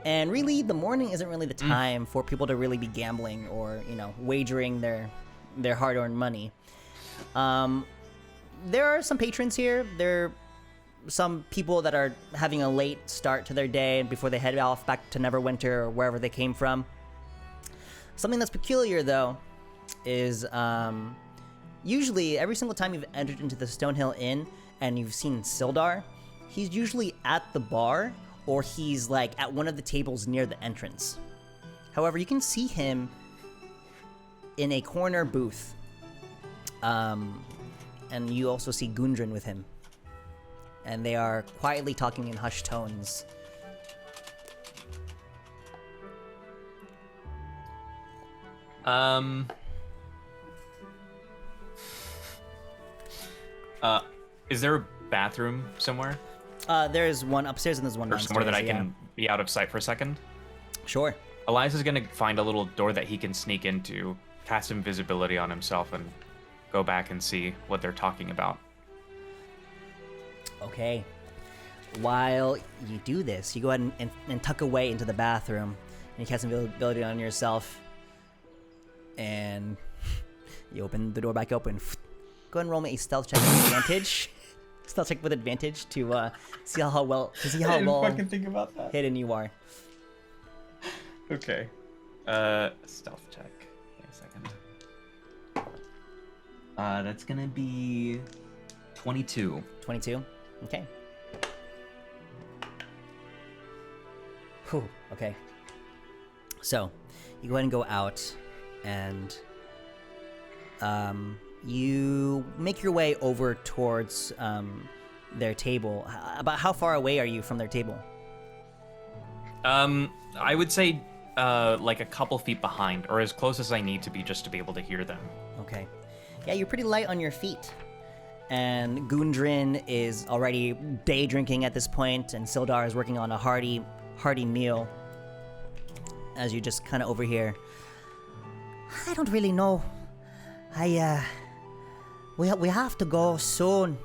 And really, the morning isn't really the time for people to really be gambling or, wagering their hard-earned money. There are some patrons here. There are some people that are having a late start to their day before they head off back to Neverwinter or wherever they came from. Something that's peculiar, though, is usually every single time you've entered into the Stonehill Inn and you've seen Sildar, he's usually at the bar or he's like at one of the tables near the entrance. However, you can see him in a corner booth. And you also see Gundren with him. And they are quietly talking in hushed tones. Is there a bathroom somewhere? There's one upstairs and there's one Or downstairs. somewhere that I can be out of sight for a second? Sure. Elias is gonna find a little door that he can sneak into, cast invisibility on himself, and go back and see what they're talking about. Okay. While you do this, you go ahead and tuck away into the bathroom, and you cast invisibility on yourself, and you open the door back open. Go ahead and roll me a stealth check with advantage. Stealth check with advantage to see how well fucking think about that. hidden you are. Okay. Stealth check. Wait a second. That's gonna be 22. 22. Okay. Whew. Okay. So, you go ahead and go out, and you make your way over towards their table. About how far away are you from their table? I would say like a couple feet behind, or as close as I need to be just to be able to hear them. Okay. Yeah, you're pretty light on your feet. And Gundren is already day drinking at this point, and Sildar is working on a hearty meal. As you just kind of overhear, I don't really know. We have to go soon.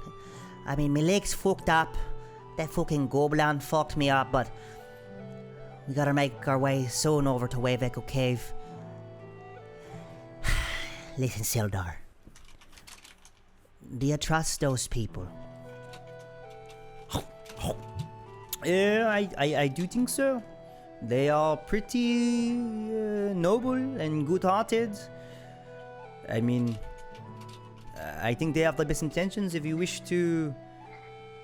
I mean, my leg's fucked up. That fucking Goblin fucked me up, but we gotta make our way soon over to Wayveco Cave. Listen, Sildar. Do you trust those people? Yeah, I do think so. They are pretty noble and good-hearted. I mean, I think they have the best intentions. If you wish to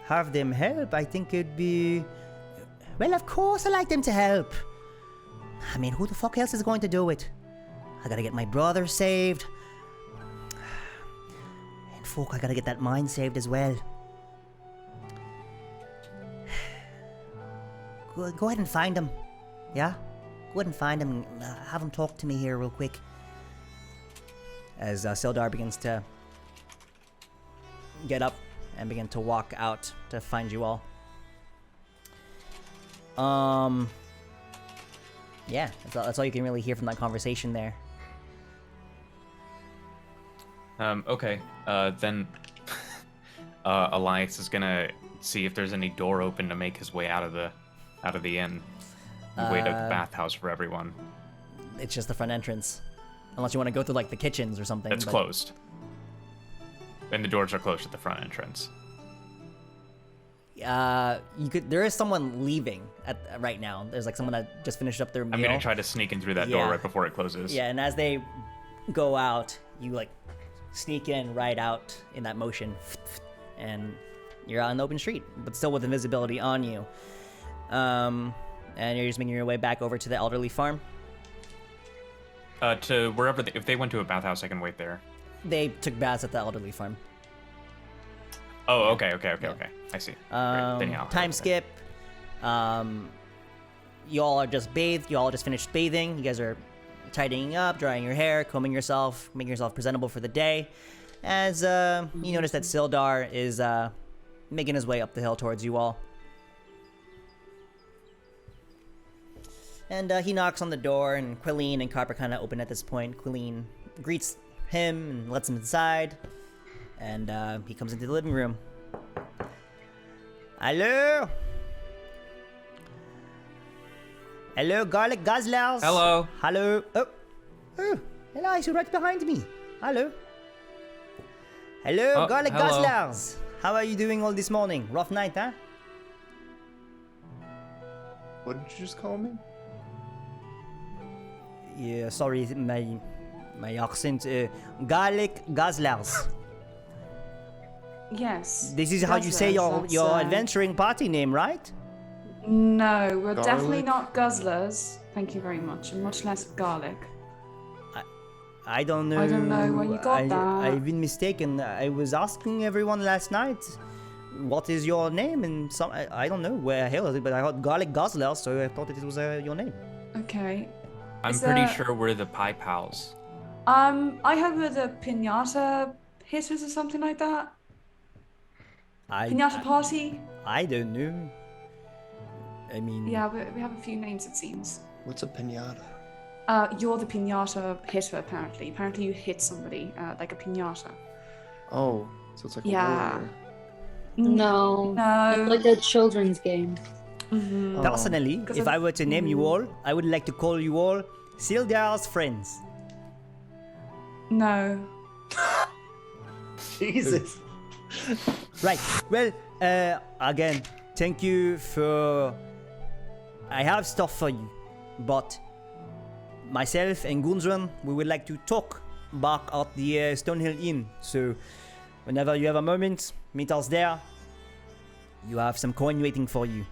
have them help, I think it'd be... Well, of course I like them to help. I mean, who the fuck else is going to do it? I gotta get my brother saved. And fuck, I gotta get that mine saved as well. Go ahead and find him. Yeah? Go ahead and find him and have him talk to me here real quick. As Sildar begins to get up and begin to walk out to find you all. Yeah, that's all you can really hear from that conversation there. Okay. Then Elias is gonna see if there's any door open to make his way out of the inn. Way to the bathhouse for everyone. It's just the front entrance. Unless you want to go through like the kitchens or something. It's closed. And the doors are closed at the front entrance. There is someone leaving right now. There's like someone that just finished up their meal. I'm gonna try to sneak in through that door Yeah. right before it closes. Yeah, and as they go out, you like sneak in right out in that motion, and you're out on the open street, but still with invisibility on you. And you're just making your way back over to the elderly farm. To wherever if they went to a bathhouse, I can wait there. They took baths at the elderly farm. Oh, okay. I see. Great. Then yeah, Time skip. You all are just bathed. You all just finished bathing. You guys are tidying up, drying your hair, combing yourself, making yourself presentable for the day. As you notice that Sildar is making his way up the hill towards you all. And he knocks on the door, and Quilleen and Carp are kind of open at this point. Quilleen, greets him and lets him inside. And he comes into the living room. Hello? Hello, garlic guzzlers. Hello. Hello. Oh, hello, he's right behind me. Hello. Hello, Oh, garlic hello. guzzlers. How are you doing all this morning? Rough night, huh? What did you just call me? Yeah, sorry, my accent. Garlic guzzlers. Yes. This is how you say Guzzlers, your that's, adventuring party name, right? No, we're definitely Garlic? not guzzlers. Thank you very much, and much less garlic. I don't know. I don't know where you got that. I've been mistaken. I was asking everyone last night, what is your name? And I don't know where the hell is it, but I heard garlic guzzler, so I thought it was your name. Okay. I'm Is pretty there- sure we're the Pie Pals. I have the pinata hitters or something like that. Pinata party. I don't know. I mean, Yeah, we have a few names it seems. What's a pinata? You're the pinata hitter apparently. Apparently you hit somebody like a pinata. Oh, so it's like a Yeah. warrior. No. No. It's like a children's game. Mhm. personally, 'Cause if of- I were to name you all, I would like to call you all Sildar's friends. No. Jesus. Right. Well, again, thank you for. I have stuff for you, but myself and Gundren, we would like to talk back at the Stonehill Inn. So, whenever you have a moment, meet us there. You have some coin waiting for you.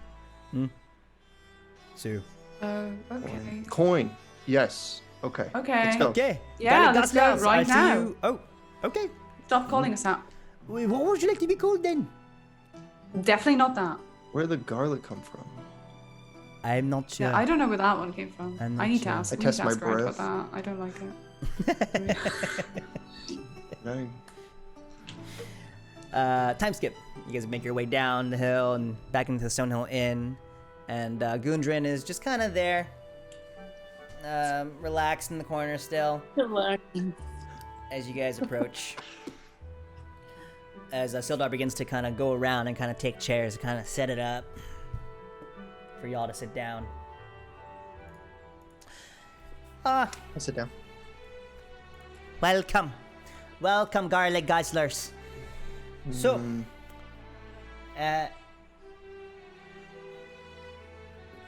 So, Oh, okay. Coin. Yes. Okay. Okay. Let's go. okay. Yeah, Garlic let's go Guzzlers, right I'll see now. you- Oh, okay. Stop calling us that. Wait, what would you like to be called then? Definitely not that. Where'd the garlic come from? I'm not sure. Yeah, I don't know where that one came from. I'm not I need to sure. ask. I we need test to my ask around breath. about that. I don't like it. Dang. Time skip. You guys make your way down the hill and back into the Stonehill Inn, and Gundren is just kind of there, relaxed in the corner still Relaxing. as you guys approach. As Sildar begins to kind of go around and kind of take chairs and kind of set it up for y'all to sit down. I'll sit down. Welcome, garlic guzzlers. So,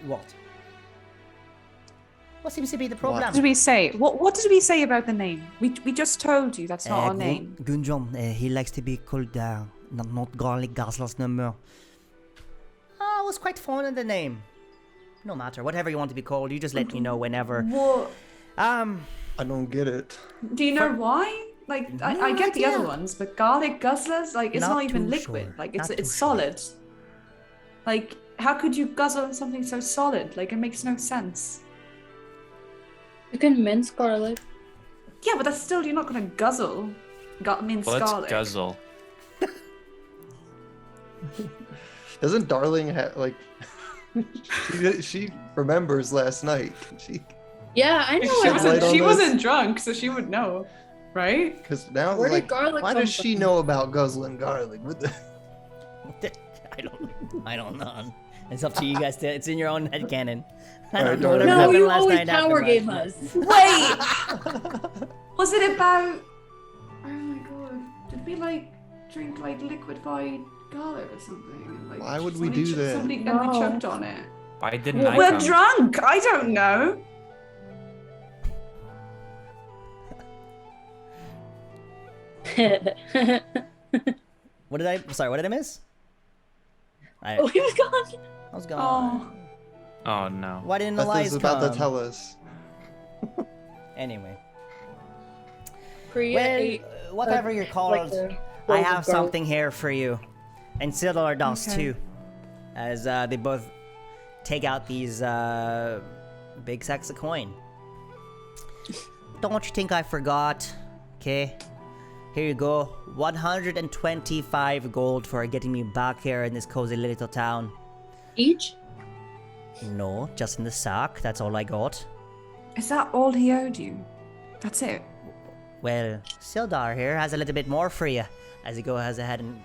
what? What seems to be the problem? What did we say? What did we say about the name? We just told you that's not our name. Gundren, he likes to be called not garlic guzzlers no more. I was quite fond of the name. No matter, whatever you want to be called, you just let me know whenever. What? I don't get it. Do you know why? Like, I get the other ones, but garlic guzzlers, like, it's Not not even too liquid. sure. Like, Not it's too solid. Like, how could you guzzle on something so solid? Like, it makes no sense. You can mince garlic. Yeah, but that's still, you're not gonna guzzle minced Let's garlic. guzzle. Doesn't Darling have like? she remembers last night. Yeah, I know. She I wasn't- was- she wasn't drunk, so she would know, right? Because now, Where did like, garlic why come does she from? know about guzzling garlic? What the? I don't know. It's up to you guys to. It's in your own headcanon. I Alright, don't know whatever Darling. No, happened you last always night power happened game last us. Wait! Was it about... Oh my god. Did we, like, drink, like, liquefied garlic or something? And, like, Why would we somebody do that? and we No. choked on it. Why didn't I We're come? drunk! I don't know! What did I? Sorry, what did I miss? Oh, he was gone. I was gone. Oh. Oh no. Why didn't Beth Elias is about come? to tell us. Anyway, Create well, whatever you're called, like a I bowl of have garlic. something here for you, and Sildar does Okay. too. As they both take out these big sacks of coin. Don't you think I forgot? Okay, here you go. 125 gold for getting me back here in this cozy little town. Each? No, just in the sack. That's all I got. Is that all he owed you? That's it? Well, Sildar here has a little bit more for you, as he goes ahead and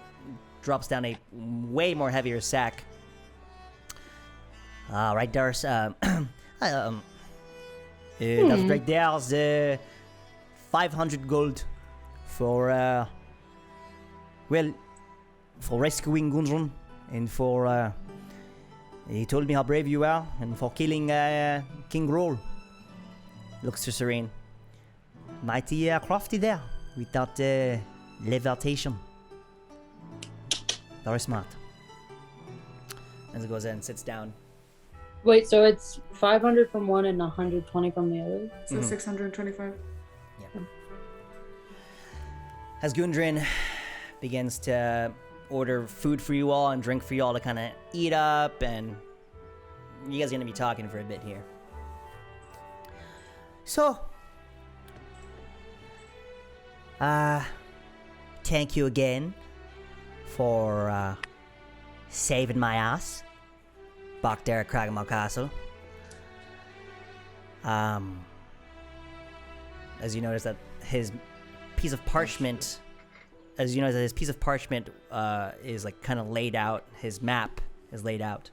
drops down a way more heavier sack. Right there's that right there's 500 gold for for rescuing Gundren and for he told me how brave you are and for killing King Groll. Looks to Serene. Mighty crafty there with that levitation. Very smart. As he goes in and sits down. Wait, so it's 500 from one and 120 from the other? So 625. Yeah. As Gundren begins to order food for you all and drink for you all to kind of eat up, and you guys are going to be talking for a bit here. So, thank you again for saving my ass back there at Cragmore Castle. As you notice that his piece of parchment, is like kind of laid out. His map is laid out.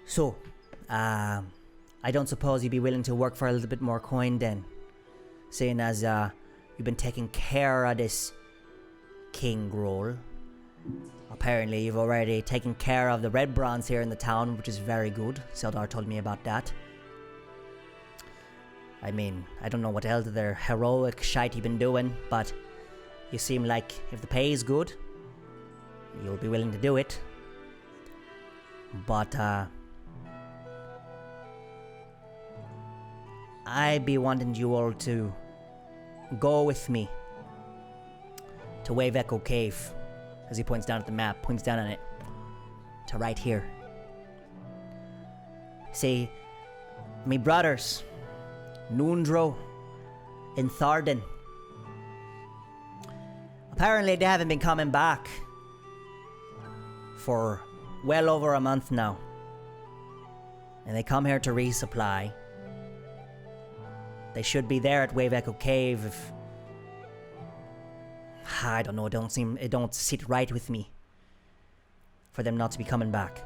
So, I don't suppose you'd be willing to work for a little bit more coin then, seeing as you've been taking care of this King Groll. Apparently, you've already taken care of the red bronze here in the town, which is very good. Sildar told me about that. I mean, I don't know what else their heroic shite you've been doing, but you seem like if the pay is good, you'll be willing to do it. But, I'd be wanting you all to go with me to Wave Echo Cave, as he points down at the map, points down on it, to right here. See, me brothers, Nundro and Tharden, apparently they haven't been coming back for well over a month now. And they come here to resupply. They should be there at Wave Echo Cave if... I don't know, it don't sit right with me for them not to be coming back.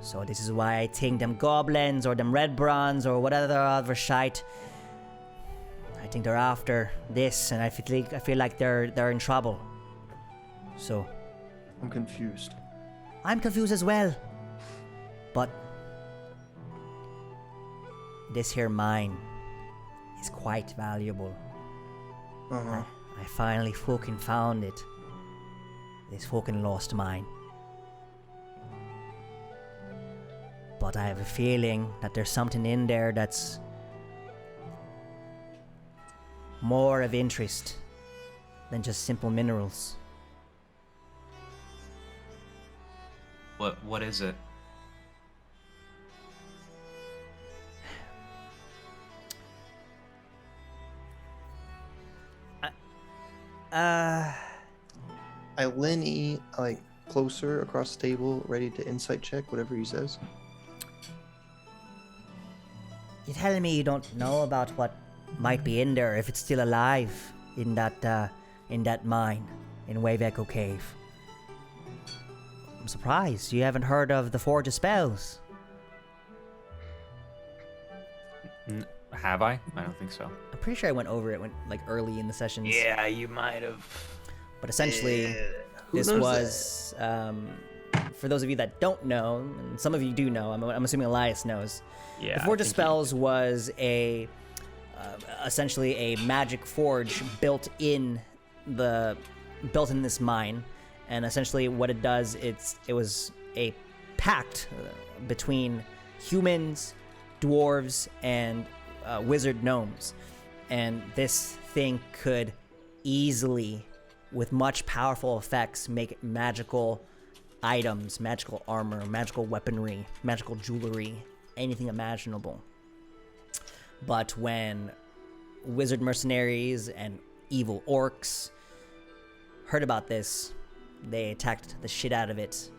So this is why I think them goblins or them red bronze or whatever other shite, I think they're after this, and I feel like they're in trouble. So I'm confused. I'm confused as well. But this here mine is quite valuable. Uh-huh. I finally fucking found it. This fucking lost mine. But I have a feeling that there's something in there that's more of interest than just simple minerals. What is it? I Lenny like closer across the table, ready to insight check whatever he says. You're telling me you don't know about what might be in there, if it's still alive in that mine in Wave Echo Cave? I'm surprised you haven't heard of the Forge of Spells. Have I? I don't think so. I'm pretty sure I went over it like early in the sessions. Yeah, you might have. But essentially, Who this knows was for those of you that don't know, and some of you do know. I'm assuming Elias knows. Yeah. The Forge I of think Spells was essentially a magic forge built in this mine, and essentially what it does, it was a pact between humans, dwarves, and wizard gnomes, and this thing could easily, with much powerful effects, make magical items, magical armor, magical weaponry, magical jewelry, anything imaginable. But when wizard mercenaries and evil orcs heard about this, they attacked the shit out of it,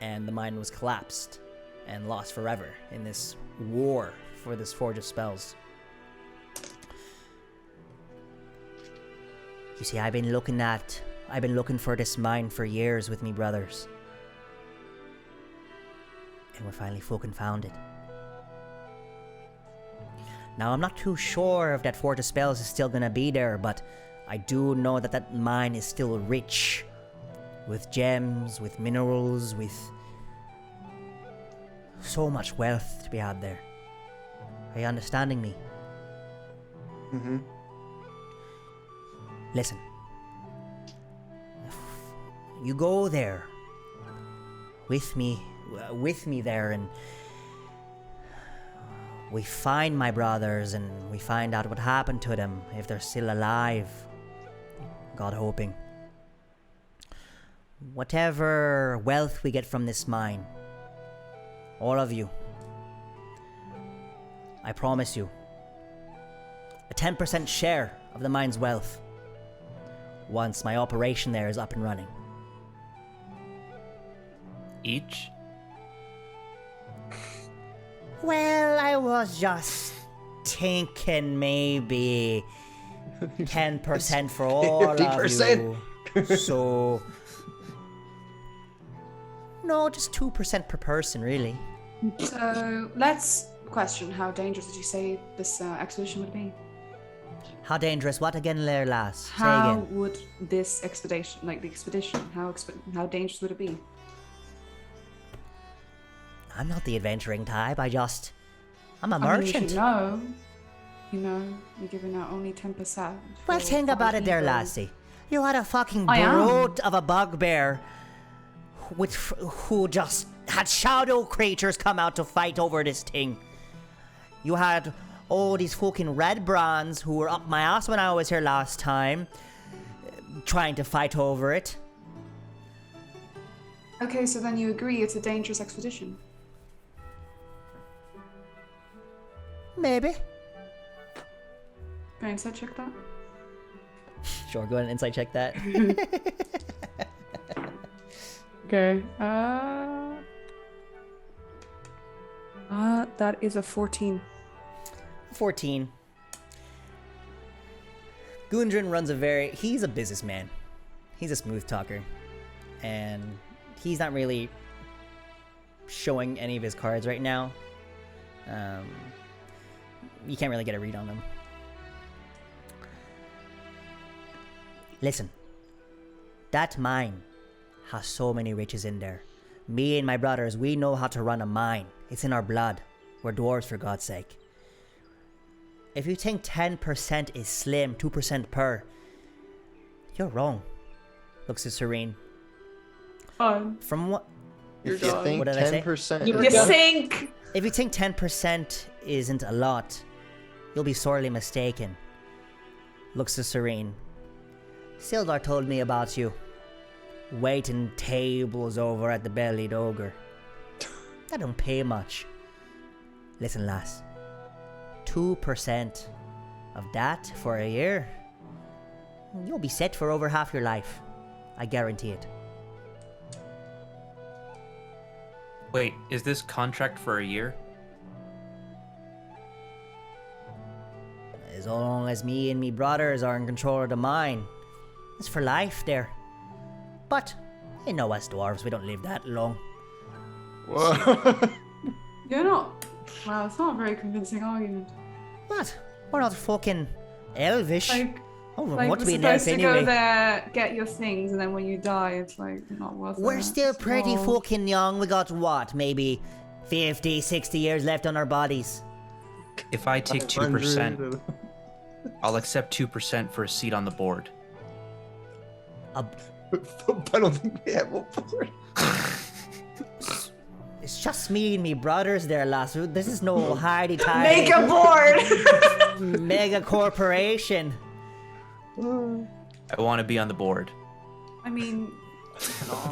and the mine was collapsed and lost forever in this war for this Forge of Spells. You see, I've been looking for this mine for years with me brothers. And we finally fucking found it. Now, I'm not too sure if that Fort of Spells is still gonna be there, but I do know that that mine is still rich. With gems, with minerals, with so much wealth to be had there. Are you understanding me? Mm-hmm. Listen. You go there. With me there, and we find my brothers and we find out what happened to them, if they're still alive. God hoping. Whatever wealth we get from this mine, all of you, I promise you, a 10% share of the mine's wealth once my operation there is up and running. Each? Well, I was just thinking maybe 10% for all of 50%. you. So, no, just 2% per person, really. So let's question: how dangerous did you say this expedition would be? How dangerous? What again, there, lass? Say How again. would this expedition, how dangerous would it be? I'm not the adventuring type. I'm a I mean, merchant. you should know. You know, you're giving out only 10%. Well, for think about it there, people. lassie. You had a fucking I am. brute of a bugbear who just had shadow creatures come out to fight over this thing. You had all these fucking red brands who were up my ass when I was here last time, trying to fight over it. Okay, so then you agree it's a dangerous expedition. Maybe. Can I insight check that? Sure, go ahead and insight check that. Okay. That is a 14. 14. Gundren runs he's a businessman. He's a smooth talker. And he's not really showing any of his cards right now. You can't really get a read on them. Listen. That mine has so many riches in there. Me and my brothers, we know how to run a mine. It's in our blood. We're dwarves, for God's sake. If you think 10% is slim, 2% per, you're wrong. Looks at Serene. From what? If you think What did I say? 10%. You think! If you think 10% isn't a lot, you'll be sorely mistaken. Looks to Serene. Sildar told me about you. Waiting tables over at the Bellied Ogre. That don't pay much. Listen, lass. 2% of that for a year, you'll be set for over half your life. I guarantee it. Wait, is this contract for a year? As long as me and me brothers are in control of the mine, it's for life there. But, you know us dwarves, we don't live that long. Whoa. You're not. Wow, it's not a very convincing argument. What? We're not fucking elvish. Like, Oh, like what we're we an elf supposed to anyway? go there, get your things, and then when you die, it's like not worth it. We're still pretty No. fucking young. We got what? Maybe 50, 60 years left on our bodies. If I take 2%, I'll accept 2% for a seat on the board. A, I don't think we have a board. it's just me and me brothers there, lass. This is no hidey-tidy Make a board! mega corporation. I want to be on the board. I mean,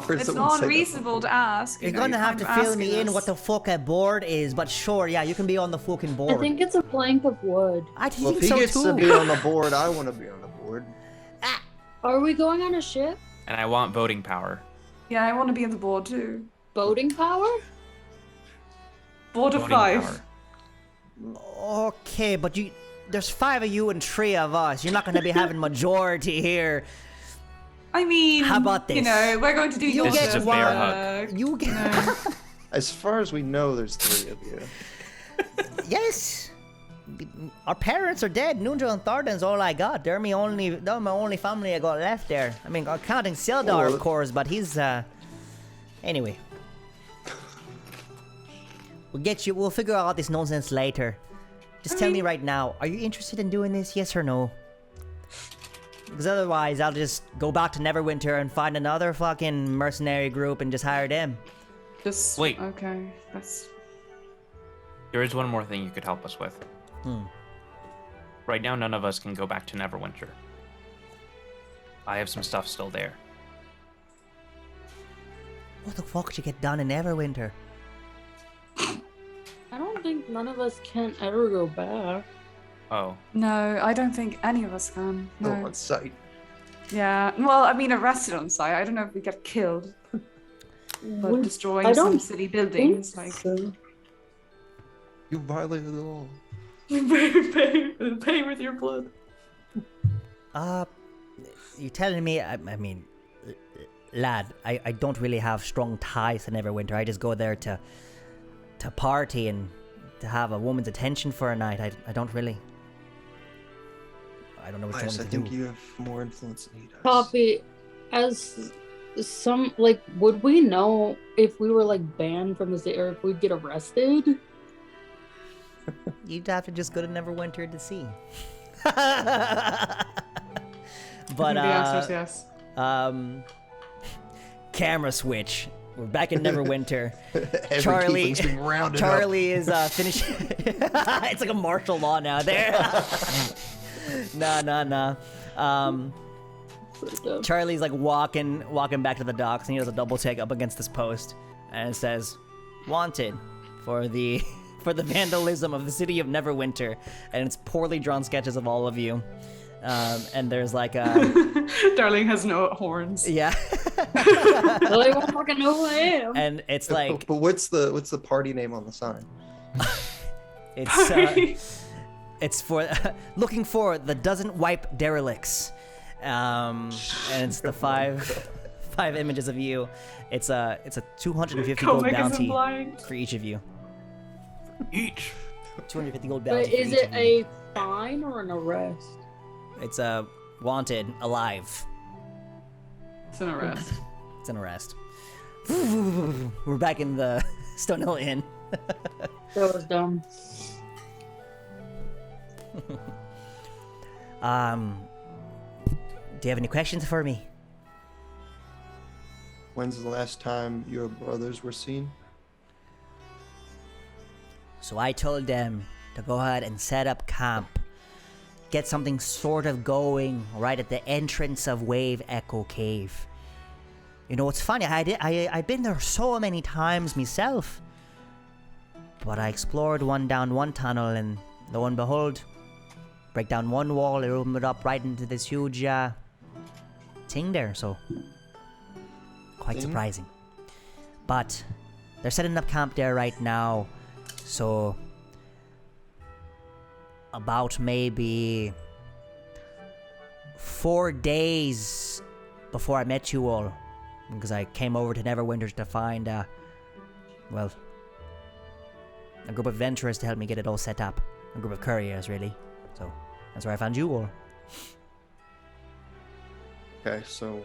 For it's someone not to say that. unreasonable to ask. You're gonna have to fill me in what the fuck a board is, but sure, yeah, you can be on the fucking board. I think it's a plank of wood. I Well, think if he so gets too. to be on the board, I want to be on the board. Are we going on a ship? And I want voting power. Yeah, I want to be on the board too. Boating power? Board of Voting 5. power. Okay, but there's 5 of you and 3 of us. You're not going to be having majority here. I mean, How about this? You know, we're going to do You your This is a get bear one. hug. You get. As far as we know, there's 3 of you. Yes. Our parents are dead. Nunja and Thardan's all I got. They're my only family I got left there. I mean, counting Sildar, Oh, of course, but he's anyway. We'll figure out this nonsense later. Just tell me right now, are you interested in doing this, yes or no? Because otherwise, I'll just go back to Neverwinter and find another fucking mercenary group and just hire them. Just Wait. Okay, that's. There is one more thing you could help us with. Right now, none of us can go back to Neverwinter. I have some stuff still there. What the fuck did you get done in Neverwinter? I don't think none of us can ever go back. Oh. No, I don't think any of us can. No, No. on sight. Yeah. Well, I mean, arrested on site. I don't know if we get killed. But destroying I some don't city buildings, like. So. You violated the law. pay with your blood. You're telling me, I mean, lad, I don't really have strong ties to Neverwinter. I just go there to party and to have a woman's attention for a night. I don't really. I don't know what you Bias, want I me to think do. you have more influence than he does. Toffee, as some, like, would we know if we were, like, banned from the city or if we'd get arrested? You'd have to just go to Neverwinter to see. But The answer is yes. camera switch. We're back in Neverwinter. Every Charlie- tiefling's been rounded Charlie is finishing. It's like a martial law now. There. Nah. Charlie's like walking back to the docks, and he does a double take up against this post, and it says, "Wanted for the vandalism of the city of Neverwinter," and it's poorly drawn sketches of all of you. And there's like a Darling has no horns. yeah, Well, they won't fucking know who I am. and it's up. like But what's the party name on the sign? it's for looking for the doesn't wipe derelicts, and it's the five images of you. It's a 250 gold Comic isn't bounty blind. for each of you. Each. 250 gold bounty. But for is each it of you. a fine or an arrest? It's a wanted alive. It's an arrest. It's an arrest. We're back in the Stonehill Inn. That was dumb. Do you have any questions for me? When's the last time your brothers were seen? So I told them to go ahead and set up camp. Get something sort of going right at the entrance of Wave Echo Cave. You know, it's funny, I've been there so many times myself. But I explored down one tunnel, and lo and behold, break down one wall, it opened up right into this huge thing there, so quite Thing? surprising. But they're setting up camp there right now, so about maybe 4 days before I met you all, because I came over to Neverwinter to find well, a group of adventurers to help me get it all set up. A group of couriers, really. So that's where I found you all. Okay, so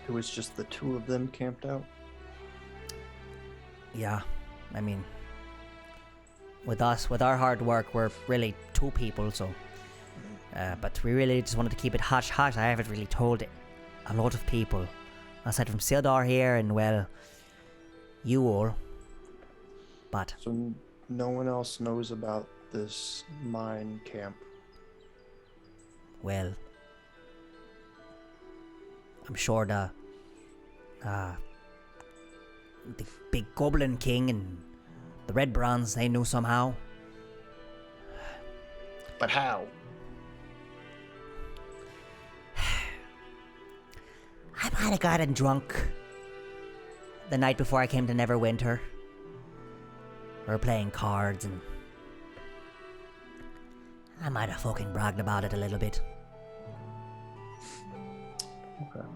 it was just the 2 of them camped out? Yeah, I mean, with our hard work, we're really 2 people, so. But we really just wanted to keep it hush-hush. I haven't really told a lot of people, aside from Sildar here and, well, you all. But So no one else knows about this mine camp? well, I'm sure the big Goblin King and the Red Bronze, they knew somehow. But how? I might have gotten drunk the night before I came to Neverwinter. We were playing cards and I might have fucking bragged about it a little bit. Okay.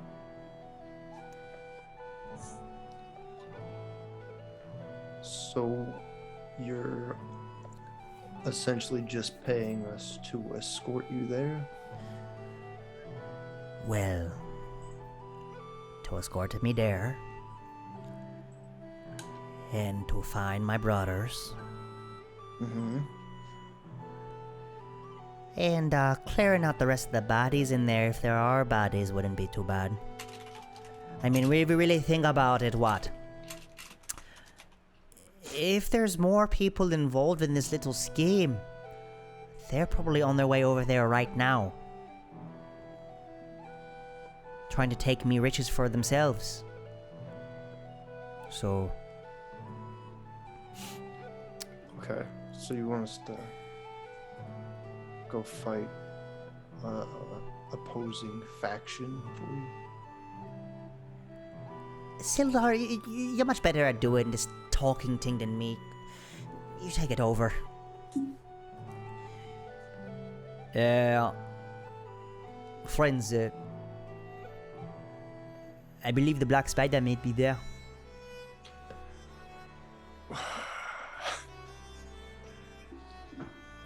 So you're essentially just paying us to escort you there? Well, to escort me there, and to find my brothers, Mm-hmm. and clearing out the rest of the bodies in there. If there are bodies, wouldn't be too bad. I mean, if we really think about it, what? If there's more people involved in this little scheme, they're probably on their way over there right now. Trying to take me riches for themselves. So... Okay. So you want us to go fight opposing faction for you? Sildar, you're much better at doing this talking thing than me. You take it over. Friends, I believe the Black Spider may be there.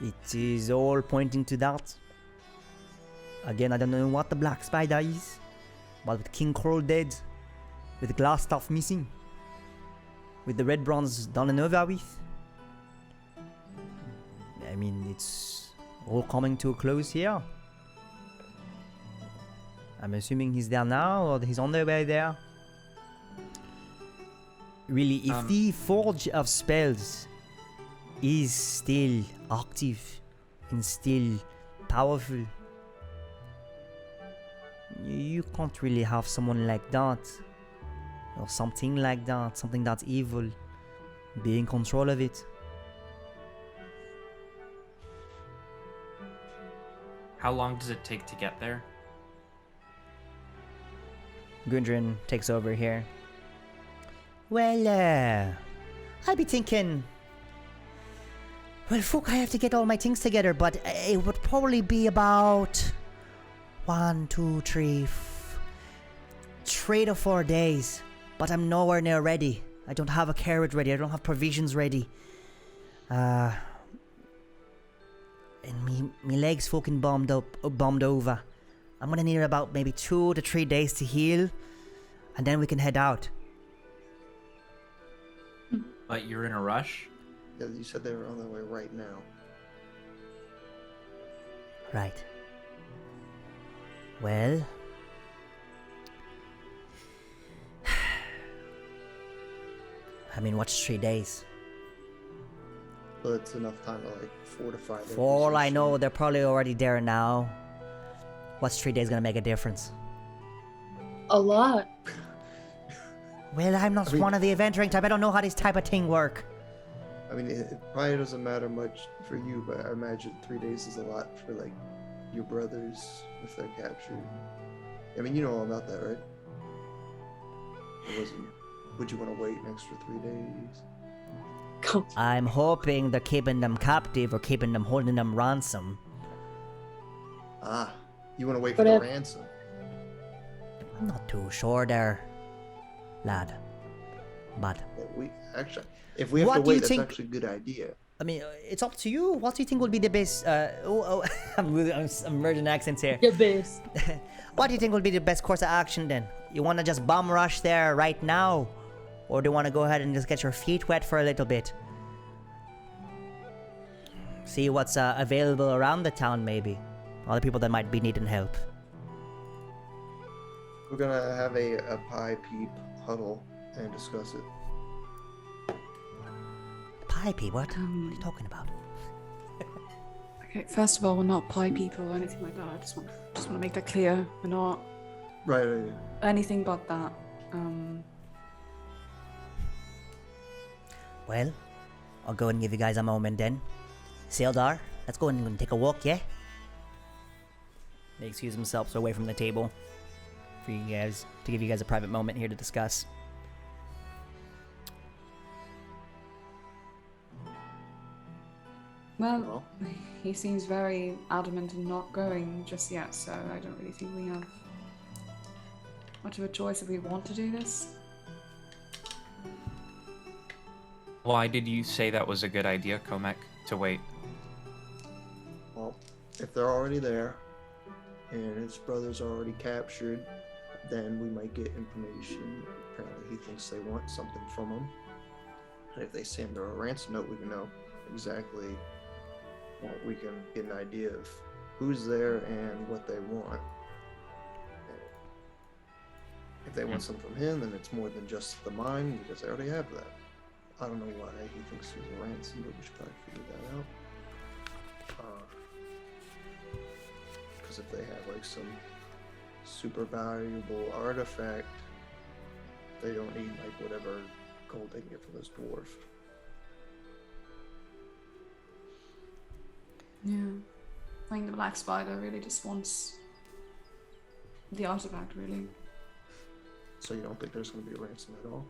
It is all pointing to that. Again, I don't know what the Black Spider is, but with King Kroll dead, with glass stuff missing, with the red bronze done and over with, I mean, it's all coming to a close here. I'm assuming he's there now, or he's on their way there. Really, if the Forge of Spells is still active and still powerful, you can't really have someone like that, or something like that, something that's evil, be in control of it. How long does it take to get there? Gundren takes over here. Well, I'd be thinking... Well, fuck, I have to get all my things together, but it would probably be about 3 to 4 days. But I'm nowhere near ready. I don't have a carriage ready. I don't have provisions ready. And me legs fucking bombed over. I'm gonna need about maybe 2 to 3 days to heal, and then we can head out. But you're in a rush? Yeah, you said they were on their way right now. Right. Well... I mean, what's 3 days? But it's enough time to like fortify their For all I position. know, they're probably already there now. What's 3 days gonna make a difference? A lot. Well, I'm not I mean- one of the adventuring type. I don't know how this type of thing work. I mean, it probably doesn't matter much for you, but I imagine 3 days is a lot for like your brothers if they're captured. I mean, you know all about that, right? It wasn't. Would you want to wait an extra 3 days? I'm hoping they're keeping them captive or keeping them holding them ransom. Ah, you want to wait But for the if- ransom? I'm not too sure there, lad. But Yeah, if we have What to do you wait, that's think- actually a good idea. I mean, it's up to you. What do you think would be the best? I'm merging accents here. Your best. What do you think would be the best course of action then? You want to just bomb rush there right now, or do you want to go ahead and just get your feet wet for a little bit? See what's available around the town, maybe. Other people that might be needing help. We're gonna have a pie peep huddle and discuss it. Pipey, what? What are you talking about? Okay, first of all, we're not pie people or anything like that. I just want to make that clear. We're not Right. anything but that. Well, I'll go and give you guys a moment then. Sildar, let's go and take a walk, yeah? They excuse themselves away from the table for you guys, to give you guys a private moment here to discuss. Well, Well, he seems very adamant in not going just yet, so I don't really think we have much of a choice if we want to do this. Why did you say that was a good idea, Komek, to wait? Well, if they're already there and his brother's already captured, then we might get information. Apparently he thinks they want something from him. And if they send her a ransom note, we can know exactly, well, we can get an idea of who's there and what they want. And if they want something from him, then it's more than just the mine, because they already have that. I don't know why he thinks there's a ransom, but we should probably figure that out. Because if they have like some super valuable artifact, they don't need like whatever gold they can get from this dwarf. Yeah. I think the Black Spider really just wants the artifact, really. So you don't think there's going to be a ransom at all?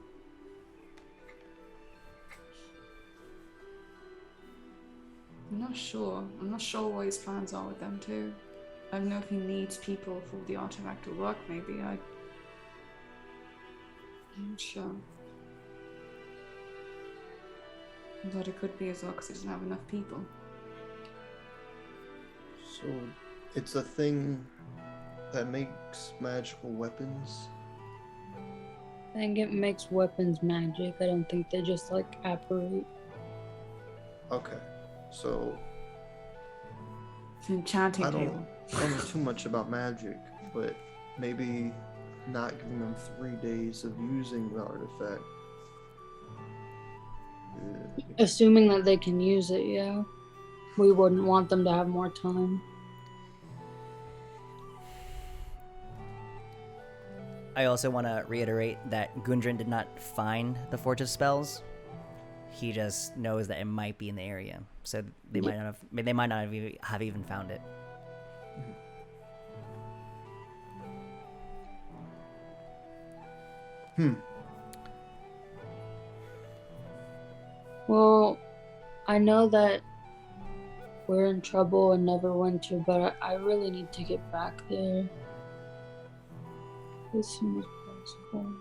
I'm not sure. I'm not sure what his plans are with them too. I don't know if he needs people for the artifact to work, maybe. I'm not sure. I thought it could be as well because he doesn't have enough people. So it's a thing that makes magical weapons? I think it makes weapons magic. I don't think they just like apparate. Okay, so It's an enchanting I table. don't know too much about magic, but maybe not giving them 3 days of using the artifact. Assuming that they can use it, yeah. We wouldn't want them to have more time. I also want to reiterate that Gundren did not find the Forge of Spells. He just knows that it might be in the area, so they might not have even found it. Well, I know that we're in trouble in Neverwinter, but I really need to get back there as soon as possible.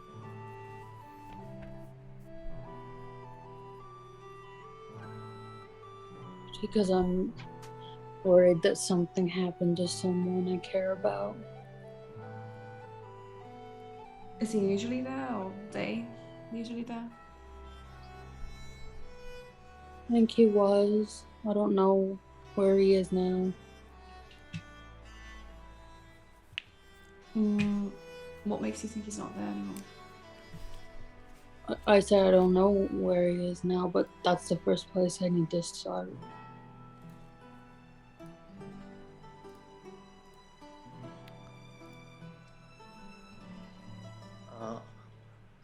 Because I'm worried that something happened to someone I care about. Is he usually there, or they usually there? I think he was. I don't know where he is now. What makes you think he's not there anymore? I said I don't know where he is now, but that's the first place I need to start.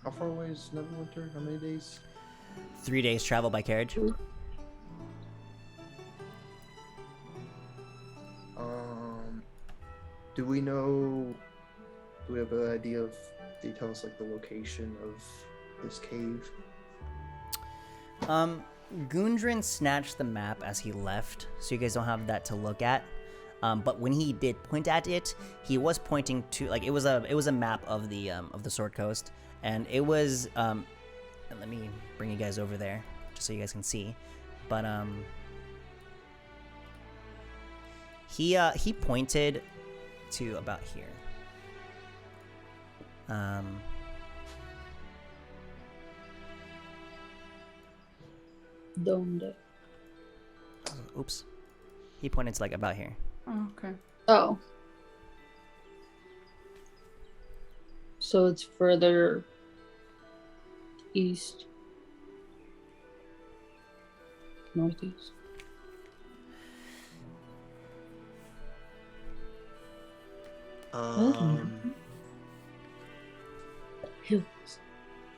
How far away is Neverwinter? How many days? 3 days travel by carriage. Do we have an idea of, do you tell us like the location of this cave? Gundren snatched the map as he left, so you guys don't have that to look at. But when he did point at it, he was pointing to, like, it was a map of the Sword Coast, and it was let me bring you guys over there just so you guys can see. But he pointed to about here. Donde? Oops. He pointed to like about here. Oh, okay. Oh. So it's further east. Northeast. Hills.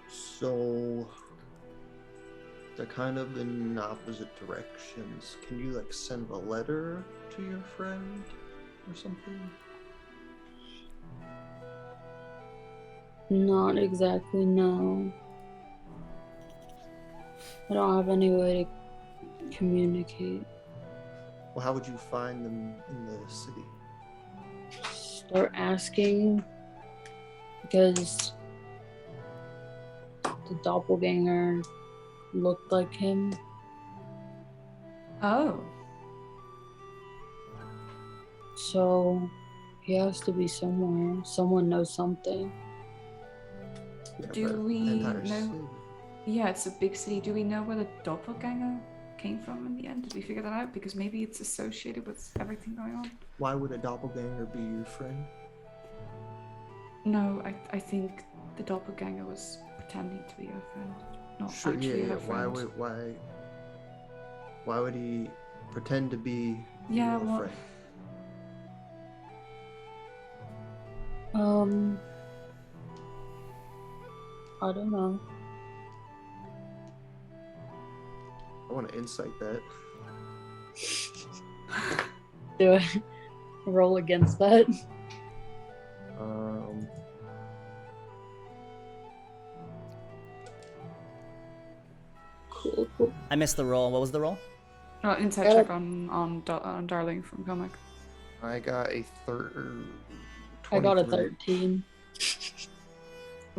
So they're kind of in opposite directions. Can you like send a letter to your friend or something? Not exactly, no. I don't have any way to communicate. Well, how would you find them in the city? Start asking, because the doppelganger looked like him. Oh. So he has to be somewhere. Someone knows something. Yeah, Do but we the entire know- city. Yeah, it's a big city. Do we know where the doppelganger came from in the end? Did we figure that out? Because maybe it's associated with everything going on. Why would a doppelganger be your friend? No, I think the doppelganger was pretending to be her friend, not Sure, actually yeah. her friend. Why would he pretend to be Yeah, your well, friend? I don't know. I want to insight that. Do I roll against that? Cool. I missed the roll. What was the roll? Insight check on Darling from comic. I got a I got a 23. 13.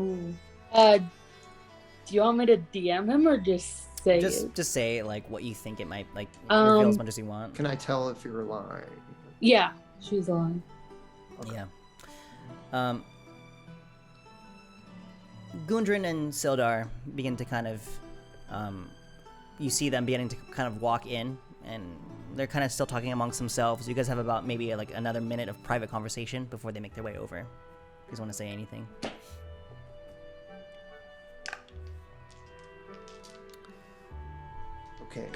Ooh. Do you want me to DM him or just say it? Just say like what you think it might like. Reveal as much as you want. Can I tell if you're lying? Yeah, she's lying. Yeah. Gundren and Sildar begin to kind of, you see them beginning to kind of walk in, and they're kind of still talking amongst themselves. You guys have about maybe like another minute of private conversation before they make their way over. If you guys want to say anything. Okay.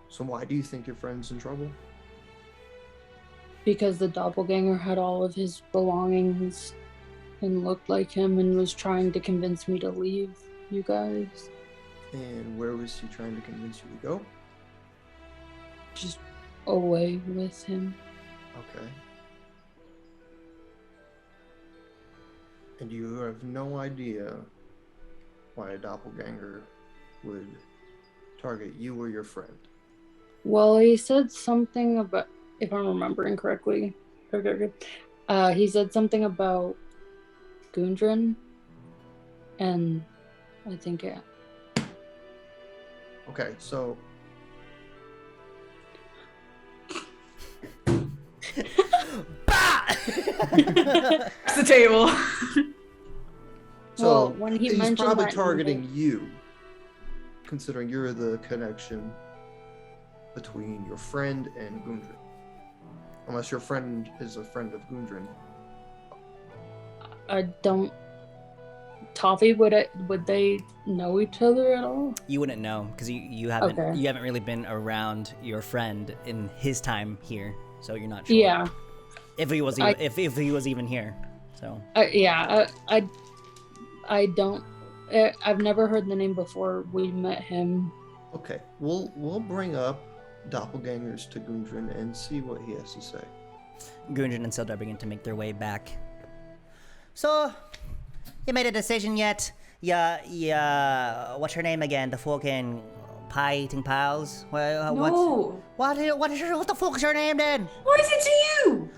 So why do you think your friend's in trouble? Because the doppelganger had all of his belongings and looked like him and was trying to convince me to leave you guys. And where was he trying to convince you to go? Just away with him. Okay. And you have no idea why a doppelganger would target you or your friend? Well, he said something about, if I'm remembering correctly, he said something about Gundren, and I think, yeah. Okay, so... It's the table. So Well, when he he's mentioned probably that targeting you, considering you're the connection between your friend and Gundren. Unless your friend is a friend of Gundren. I don't. Toffee, would they know each other at all? You wouldn't know because you haven't really been around your friend in his time here, so you're not sure. Yeah. If he was if he was even here, so. I don't. I've never heard the name before we met him. Okay, we'll bring up doppelgangers to Gundren and see what he has to say. Gundren and Sildar begin to make their way back. So, you made a decision yet? Yeah. What's her name again? The fucking pie-eating pals? Well, No. What the fuck is her name then? What is it to you?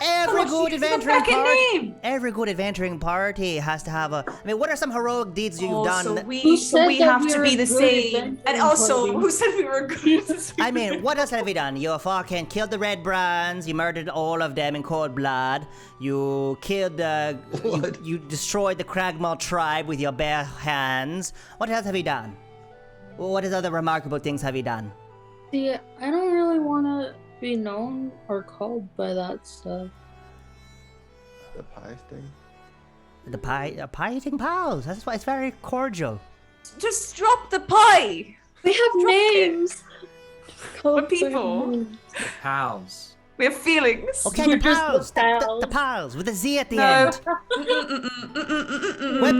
Every good adventuring party. name. Every good adventuring party has to have a. I mean, what are some heroic deeds you've done? So that- we Who said that have we to were be the good same. adventuring And also, party? who said we were good? I mean, what else have you done? You fucking killed the Red Brands. You murdered all of them in cold blood. You killed the. You destroyed the Cragmaw tribe with your bare hands. What else have you done? What other remarkable things have you done? See, I don't really want to be known or called by that stuff. The pie thing? The pie-eating pals. That's why it's very cordial. Just drop the pie. We have names. We're people. Pals. We have feelings. Okay, We're the just pals. the pals. The pals with a Z at the No. end.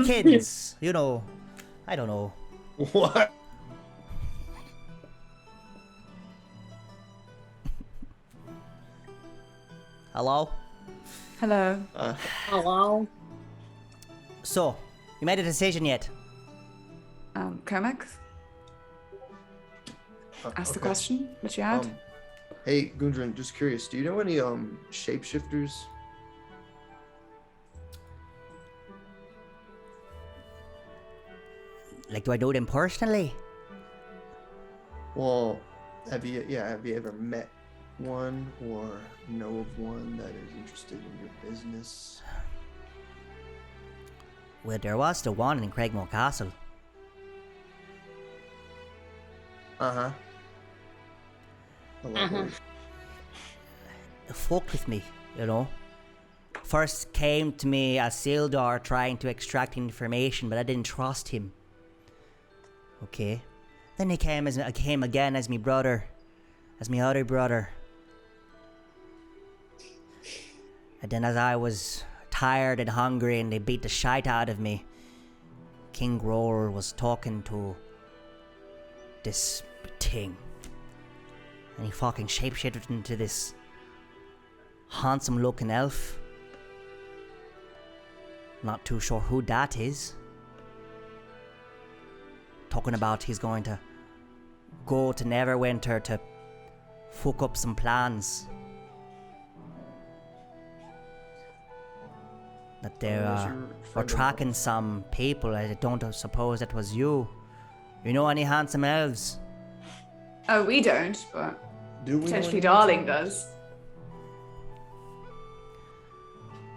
Webkins. You know. I don't know. What? Hello? Hello. Hello. So, you made a decision yet? Cormac, ask the question that you had. Hey, Gundren, just curious, do you know any shapeshifters? Like, do I know them personally? Well, have you ever met one or know of one that is interested in your business? Well, there was the one in Craigmore Castle. Uh-huh. Elaborate. He fucked with me, you know. First came to me as Sildar trying to extract information, but I didn't trust him. Okay. Then he came again as me brother. As me other brother. And then as I was tired and hungry and they beat the shite out of me, King Grower was talking to this thing. And he fucking shapeshifted into this handsome looking elf. Not too sure who that is. Talking about he's going to go to Neverwinter to fuck up some plans. That they were tracking some people. I don't suppose that was you. You know any handsome elves? Oh, we don't, but Do we potentially know Darling any? does.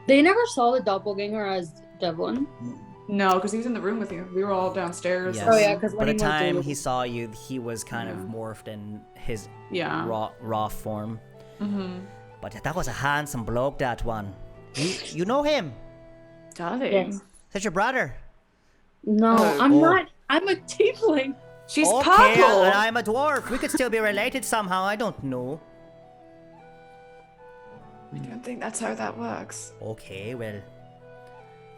They never saw the doppelganger as Devlin. No, because he was in the room with you. We were all downstairs. Yes. Oh, yeah, 'cause by when the he went time through- he saw you, he was kind of Yeah. morphed in his Yeah. raw form. Mm-hmm. But that was a handsome bloke, that one. You know him? Darling. Yes. That's your brother. No, Oh. I'm Oh. not. I'm a tiefling. She's Okay, purple. and I'm a dwarf. We could still be related somehow. I don't know. I don't think that's how that works. Okay, well,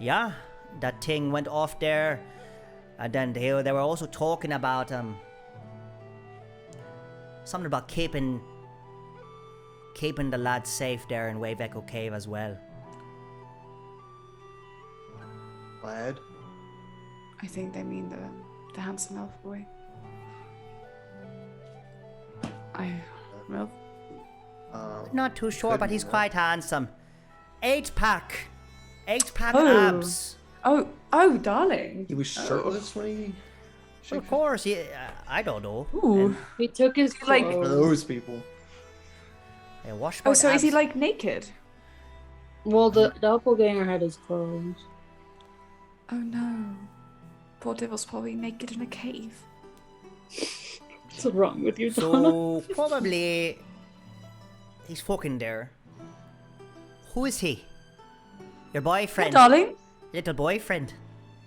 yeah, that thing went off there, and then they were also talking about something about keeping the lads safe there in Wave Echo Cave as well. Lad? I think they mean the handsome elf boy. Well, Not too sure, Could but be he's that. quite handsome. 8-pack Oh. abs. oh, darling. He was shirtless when he... Of course, I don't know. Ooh. He took his Like- For clothes. those people. Wash Oh, so is he like naked? Well, the doppelganger had his clothes. Oh no. Poor devil's probably naked in a cave. What's wrong with you, Donna? So probably he's fucking there. Who is he? Your Yeah, boyfriend? darling. Little boyfriend?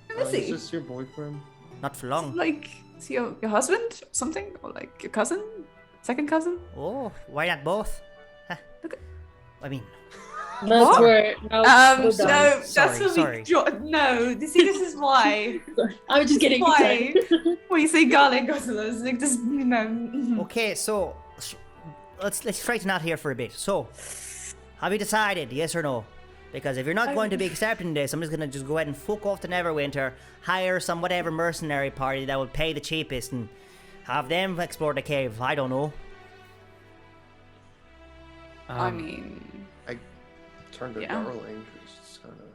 Who is Is he? this your boyfriend? Not for long. Like, is he your husband or something? Or like your cousin? Second cousin? Oh, why not both? Huh. Look at- I mean, That's What? where. No, No, we're done. that's Sorry, what sorry. we. No, this is why. I was just getting Why? excited. When you say garlic, goes to those, like just, you know. okay, so let's straighten out here for a bit. So, have you decided, yes or no? Because if you're not going to be accepting this, I'm just gonna go ahead and fuck off to Neverwinter, hire some whatever mercenary party that will pay the cheapest, and have them explore the cave. I don't know. I mean, Turned to Yeah. darling, 'cause it's kind of...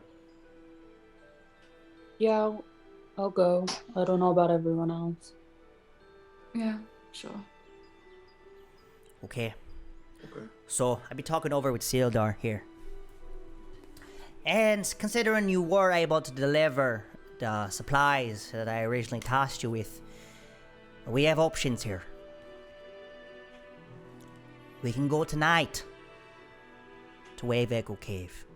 Yeah, I'll go. I don't know about everyone else. yeah, sure. Okay. Okay. So, I'll be talking over with Sildar here. And considering you were able to deliver the supplies that I originally tasked you with, we have options here. We can go tonight to Wave Echo Cave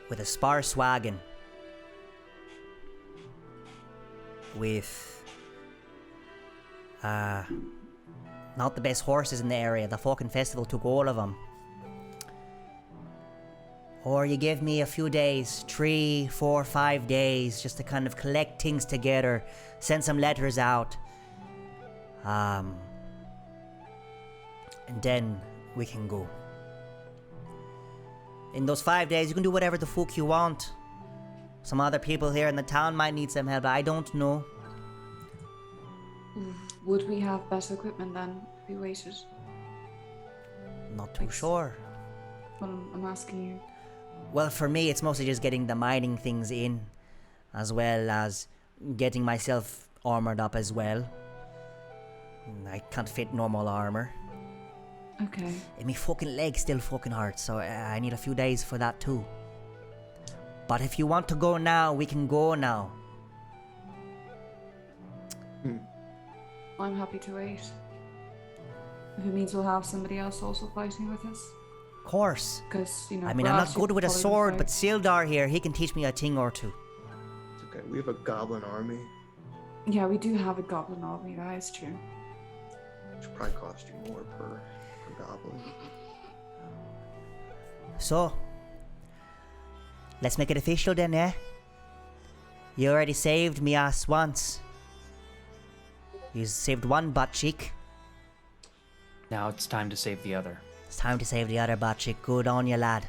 with a sparse wagon with not the best horses in the area. The fucking festival took all of them. Or you give me a few days, 3, 4, 5 days, just to kind of collect things together, send some letters out. And then we can go. In those 5 days, you can do whatever the fuck you want. Some other people here in the town might need some help, I don't know. Would we have better equipment then if we waited? Not too sure. Well, I'm asking you. Well, for me, it's mostly just getting the mining things in, as well as getting myself armored up as well. I can't fit normal armor. Okay. And my fucking leg still fucking hurts, so I need a few days for that too. But if you want to go now, we can go now. I'm happy to wait. If it means we'll have somebody else also fighting with us. Of course. Because, you know, I mean, I'm not good with a sword, but Sildar here, he can teach me a thing or two. It's okay. We have a goblin army. Yeah, we do have a goblin army, that is true. Which probably cost you more per goblin. So, let's make it official then, eh? You already saved me ass once. You saved one butt cheek. Now it's time to save the other. It's time to save the other butt cheek. Good on you, lad.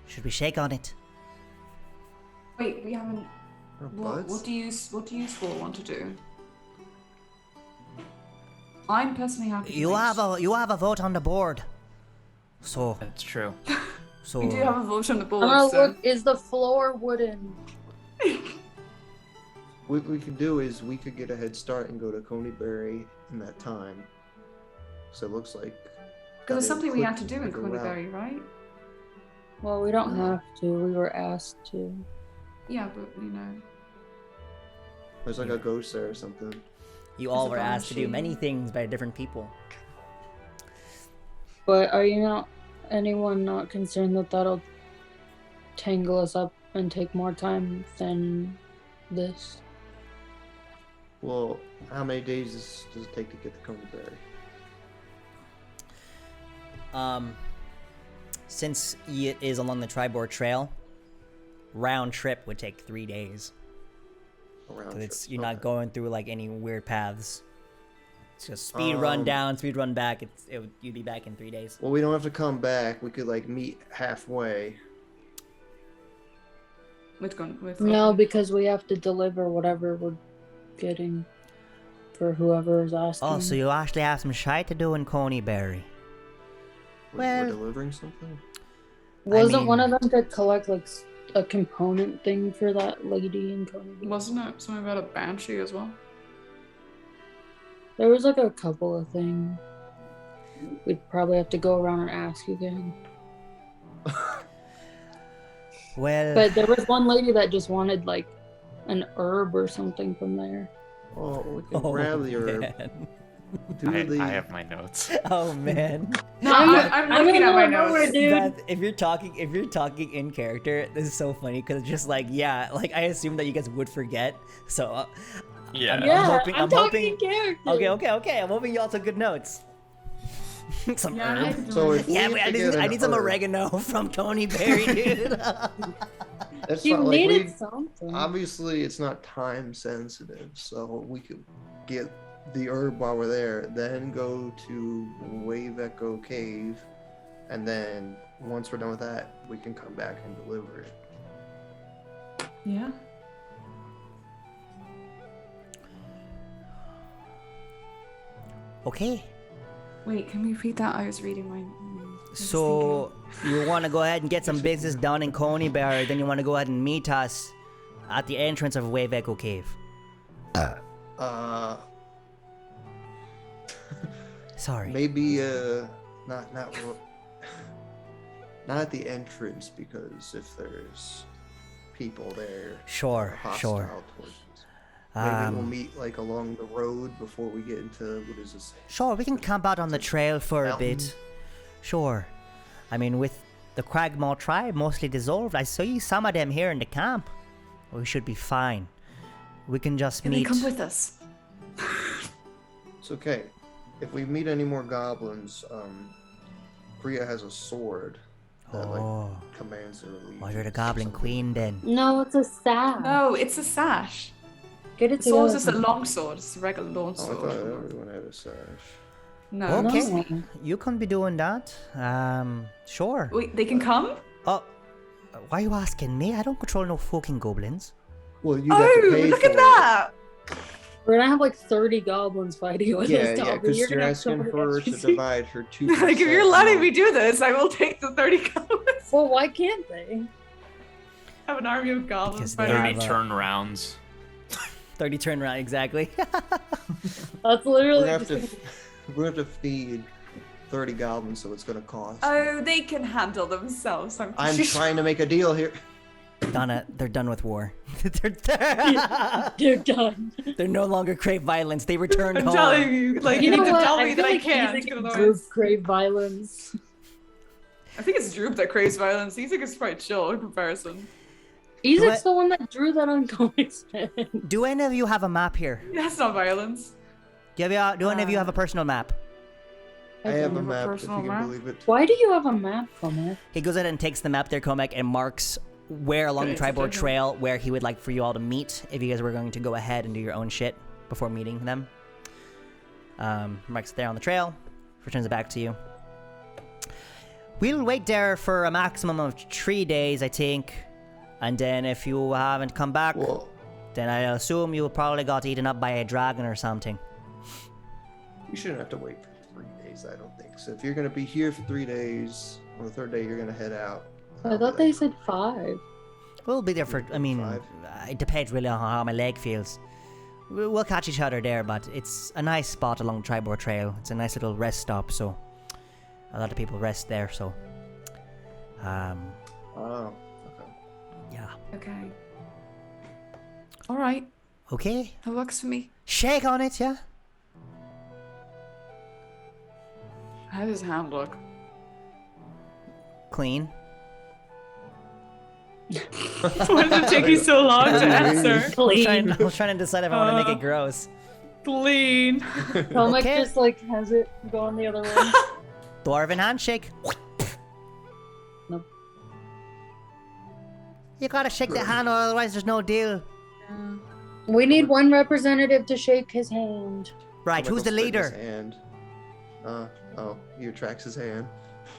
Should we shake on it? Wait, we haven't. What Buds? do you four want to do? I'm personally happy. You have a vote on the board. So That's true. We do have a vote on the board. I'm gonna So. look. Is the floor wooden? What we could do is we could get a head start and go to Coneyberry in that time. So it looks like. Because there's something we quick- had to do in quicker route. Coneyberry, right? Well, we don't have to. We were asked to. Yeah, but you know. There's like a ghost there or something. you all It's a were asked to do banshee. many things by different people. But are you not concerned that that'll tangle us up and take more time than this? Well, how many days does it take to get to Coneyberry? Since it is along the Tribord Trail, round trip would take 3 days. Around 'Cause it's trips, you're not okay. going through like any weird paths. It's just speed run down, speed run back. You'd be back in 3 days. Well, we don't have to come back. We could like meet halfway. With No, because we have to deliver whatever we're getting for whoever is asking. Oh, so you actually have some shite to do in Coneyberry. Well- We're delivering something. Wasn't one mean- of them to collect like a component thing for that lady in Coney? Wasn't it something about a banshee as well? There was like a couple of things. We'd probably have to go around and ask again. Well, But there was one lady that just wanted like an herb or something from there. Oh, we can grab the herb. man. I have my notes. Oh man. No, I'm looking at my notes. dude. Beth, if you're talking in character, this is so funny because it's just like I assume that you guys would forget. So Yeah. I'm talking character. Okay. I'm hoping y'all took good notes. Some Yeah, herb. I could do So it. if we Yeah, have I to get need an some herb, oregano from Coneyberry, dude. That's You not like needed we. something. Obviously, it's not time sensitive, so we could get the herb while we're there, then go to Wave Echo Cave, and then once we're done with that, we can come back and deliver it. Yeah. Okay. Wait, can we repeat that? I was reading my. So you want to go ahead and get some business done in Coneyberry, then you want to go ahead and meet us at the entrance of Wave Echo Cave. Sorry. Maybe not at the entrance, because if there's people there Sure. hostile towards us. Maybe we'll meet like along the road before we get into what is this? Sure, we can camp out on the trail for a Mountain. bit. Sure. I mean, with the Cragmaw tribe mostly dissolved, I see some of them here in the camp. We should be fine. We can just Can they meet. come with us? It's okay. If we meet any more goblins, Priya has a sword that Oh. like commands their allegiance. Well, you're the or Goblin something. Queen then. No, it's a staff. No, it's a sash. Get it The sword's together. just a long sword. It's a regular long Oh, I sword. thought everyone had a sash. No. Okay, No. you can be doing that. Sure. Wait, they can come? Oh, why are you asking me? I don't control no fucking goblins. Well, you got to pay look for at that! We're gonna have like 30 goblins fighting with Yeah, us, yeah, Toffee. because You're you're gonna have asking so many her to extras. divide her 2%. Like, if you're letting me amount. do this, I will take the 30 goblins. Well, why can't they? Have an army of goblins Because they fighting. 30 have, turn rounds. 30 turn round, exactly. That's We're literally gonna have just to, we're gonna have to feed 30 goblins, so it's gonna cost. Oh, they can handle themselves. I'm trying to make a deal here. Donna, they're done with war. they're done. They're no longer crave violence. They returned I'm home. telling you, like, you You know need to what? tell I me feel that I like can't. Isaac and otherwise- Droop crave violence. I think it's Droop that craves violence. Isaac is quite chill in comparison. Isaac's the one that drew that on comics. Do any of you have a map here? That's not violence. Do any of you have a personal map? I have a have a map, if you personal can map. believe it. Why do you have a map from it? He goes in and takes the map there, Comac, and marks where along the Great, Triboard okay. Trail where he would like for you all to meet if you guys were going to go ahead and do your own shit before meeting them. Marks it there on the trail, returns it back to you. We'll wait there for a maximum of 3 days, I think. And then if you haven't come back, Well, then I assume you probably got eaten up by a dragon or something. you shouldn't have to wait for 3 days, I don't think. So if you're gonna be here for 3 days, on the third day you're gonna head out. I thought they said 5. We'll be there for, I mean, 5. it depends really on how my leg feels. We'll catch each other there, but it's a nice spot along the Triboard Trail. It's a nice little rest stop, so a lot of people rest there, so. Oh, okay. Yeah. Okay. Alright, Okay. that works for me. Shake on it, yeah? How does his hand look? Clean. Why does it take you so long to answer? I Clean. was trying to decide if I want to make it gross. Clean. Comic Okay. just like has it going the other way. Dwarven handshake. Nope. You gotta shake the hand, or otherwise there's no deal. We need one representative to shake his hand. Right, who's the Michael's spit in his leader? hand. He retracts his hand.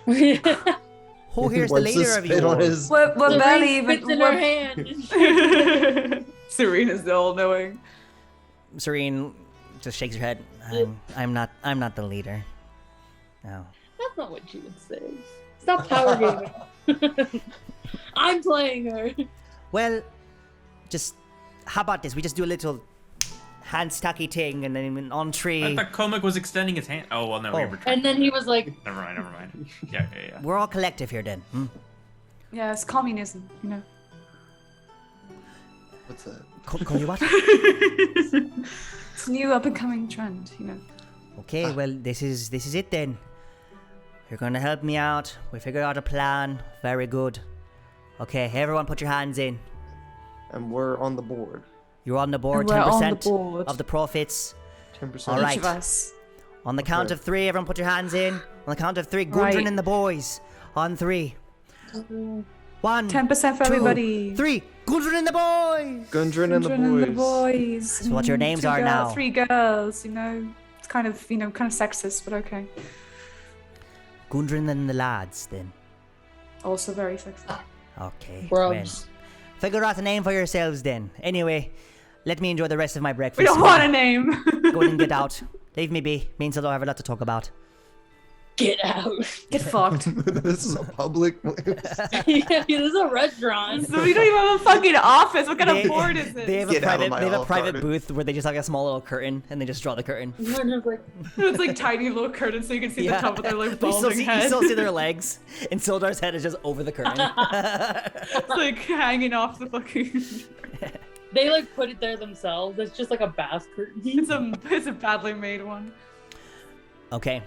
Who here's the Wipes leader of you? spit on all? his- We're barely Serene even. spits in her hand. Serena's the all-knowing. Serene just shakes her head. I'm not the leader. No. That's not what you would say. Stop power gaming. I'm playing her. Well, just how about this? We just do a little hand stacky thing, and then on I tree. thought Comic was extending his hand. Oh, well, no, we Oh. retract. And then he was like, Never mind. Yeah. We're all collective here, then. Hmm? Yeah, it's communism, you know. What's that? Call you what? It's a new up-and-coming trend, you know. Okay, well, this is it then. You're gonna help me out. We figured out a plan. Very good. Okay, everyone, put your hands in. And we're on the board. You're on the board. And we're on 10% the board. of the profits. 10%. All right. Each of us. On the count Okay. of 3, everyone, put your hands in. On the count of 3, Gundren Right. and the boys. On 3. 1, 10% for 2, everybody. 3. Gundren and the boys. Gundren and the Children boys. and the boys. So what your names Two are now? 3 girls, you know. It's kind of, kind of sexist, but okay. Gundren and the lads, then. Also very sexist. Okay. Grubs. Well, figure out a name for yourselves then. Anyway, let me enjoy the rest of my breakfast. We don't want a name. Go in and get out. Leave me be. Me and Silo have a lot to talk about. get out. Get fucked. This is a public Yeah, this is a restaurant. So we don't even have a fucking office. What kind They- of board is this? They have Get out of my they have a Olive private Garden. booth where they just have a small little curtain and they just draw the curtain. And it's like, It's like tiny little curtains so you can see the top of their like you, still balding see, head. you still see their legs, and Sildar's head is just over the curtain. It's like hanging off the fucking. they like put it there themselves. It's just like a bath curtain. It's a badly made one. Okay,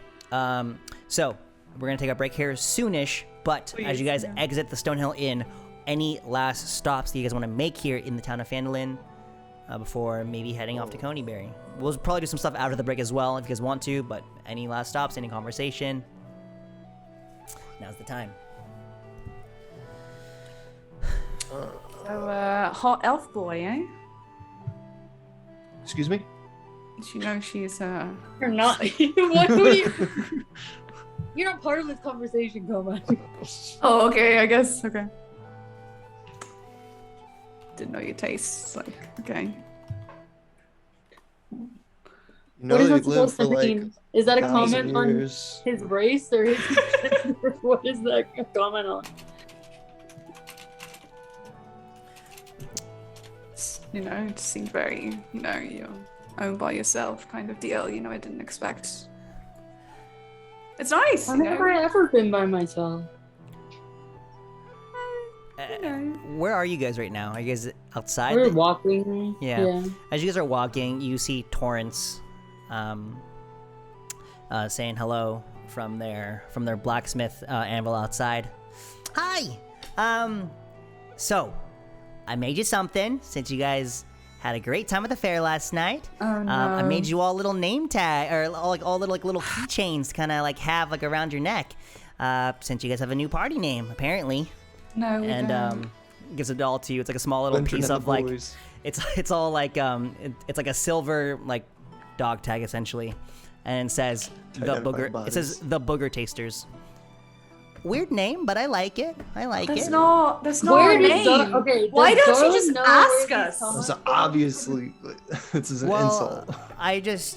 so we're gonna take a break here soonish. But as you Please, guys yeah. exit the Stonehill Inn, any last stops that you guys want to make here in the town of Phandelver before maybe heading off to Coneyberry? We'll probably do some stuff out of the break as well if you guys want to. But any last stops, any conversation? Now's the time. So, hot elf boy, eh? Excuse me? She knows she's You're not. What are you? You're not part of this conversation, Coma. Oh, okay, I guess. Okay. Didn't know your tastes. Like, okay. You know What is they that live supposed for to like mean? Is that a 1,000 comment on years. his race or his what is that a comment on? You know, it seemed very, you're owned by yourself kind of deal. You know, I didn't expect. It's nice. I've never ever been by myself. Where are you guys right now? Are you guys outside? We're walking. Yeah. As you guys are walking, you see Torrance saying hello from their blacksmith anvil outside. Hi. So I made you something since you guys had a great time at the fair last night. Oh no. I made you all little name tag or all little keychains to kind of like have like around your neck. Since you guys have a new party name apparently. No, we And don't. gives it all to you. It's like a small little Benjamin piece and of the like boys. it's all like it's like a silver like dog tag essentially, and it says the Identify booger. It says bodies. the Booger Tasters. Weird name, but I like it. That's it. not our Where name. does Why does don't you Darwin just know ask where us? these comments It's come obviously this is an insult.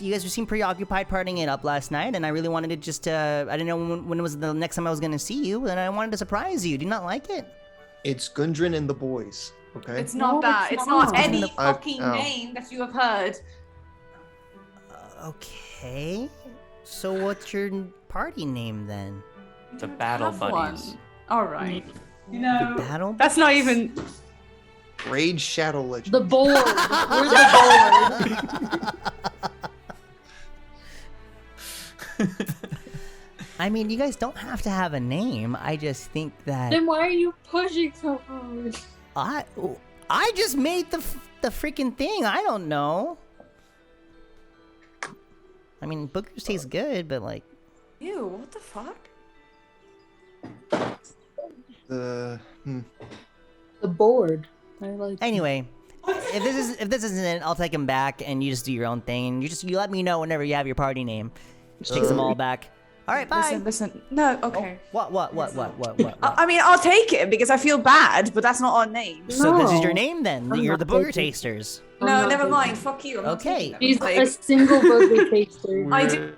you guys seemed preoccupied partying it up last night, and I really wanted to just I didn't know when it was the next time I was gonna see you, and I wanted to surprise you. Do you not like it? It's Gundren and the boys. Okay. It's not No, that. it's It's not not. any I- fucking oh. name that you have heard. Okay. So what's your party name then? The Battle Have Buddies. one. All right. You know, Battle. that's not even. Rage Shadow Legend. The board. We're the board. I mean, you guys don't have to have a name. I just think that Then why are you pushing so hard? I just made the freaking thing. I don't know. I mean, boogers taste good, but like, Ew, what the fuck? The The board. I like. anyway, if this isn't it, I'll take them back, and you just do your own thing. You let me know whenever you have your party name. Just takes them all back. All right, bye. Listen. No, okay. What? I mean, I'll take it because I feel bad, but that's not our name. So this is your No. name then? I'm You're not the Booger taking it. Tasters. I'm No, not never taking mind. it. Fuck you. I'm not Okay. taking them. He's Like, a single burger taster. I do.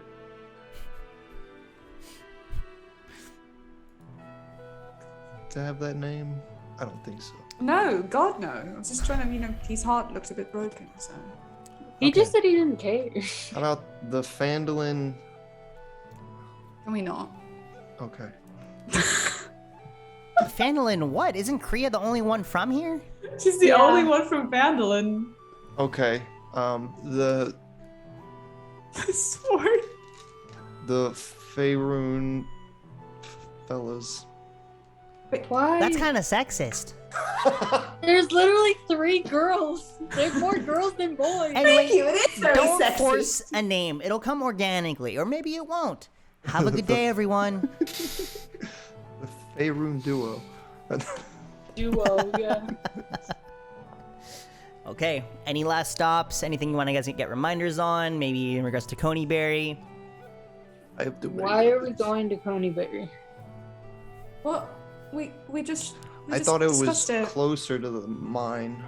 to have that name? I don't think so. No, God no. I was just trying to, his heart looks a bit broken, so. He just said he didn't care. How about the Phandelver? Can we not? Okay. Phandelver, what? Isn't Kriya the only one from here? She's the Yeah. only one from Phandelver. Okay. The Sword. the Faerun fellas. Why? That's kind of sexist. There's literally 3 girls. There's more girls than boys. Anyway, you, it is very don't sexy. force a name. It'll come organically, or maybe it won't. Have a good day, everyone. The Faerun duo. Duo, yeah. Okay, any last stops? Anything you want to guys get reminders on? Maybe in regards to Coneyberry? I have to Why are we going to Coneyberry? Well, we just. I thought it was discussed it. closer to the mine.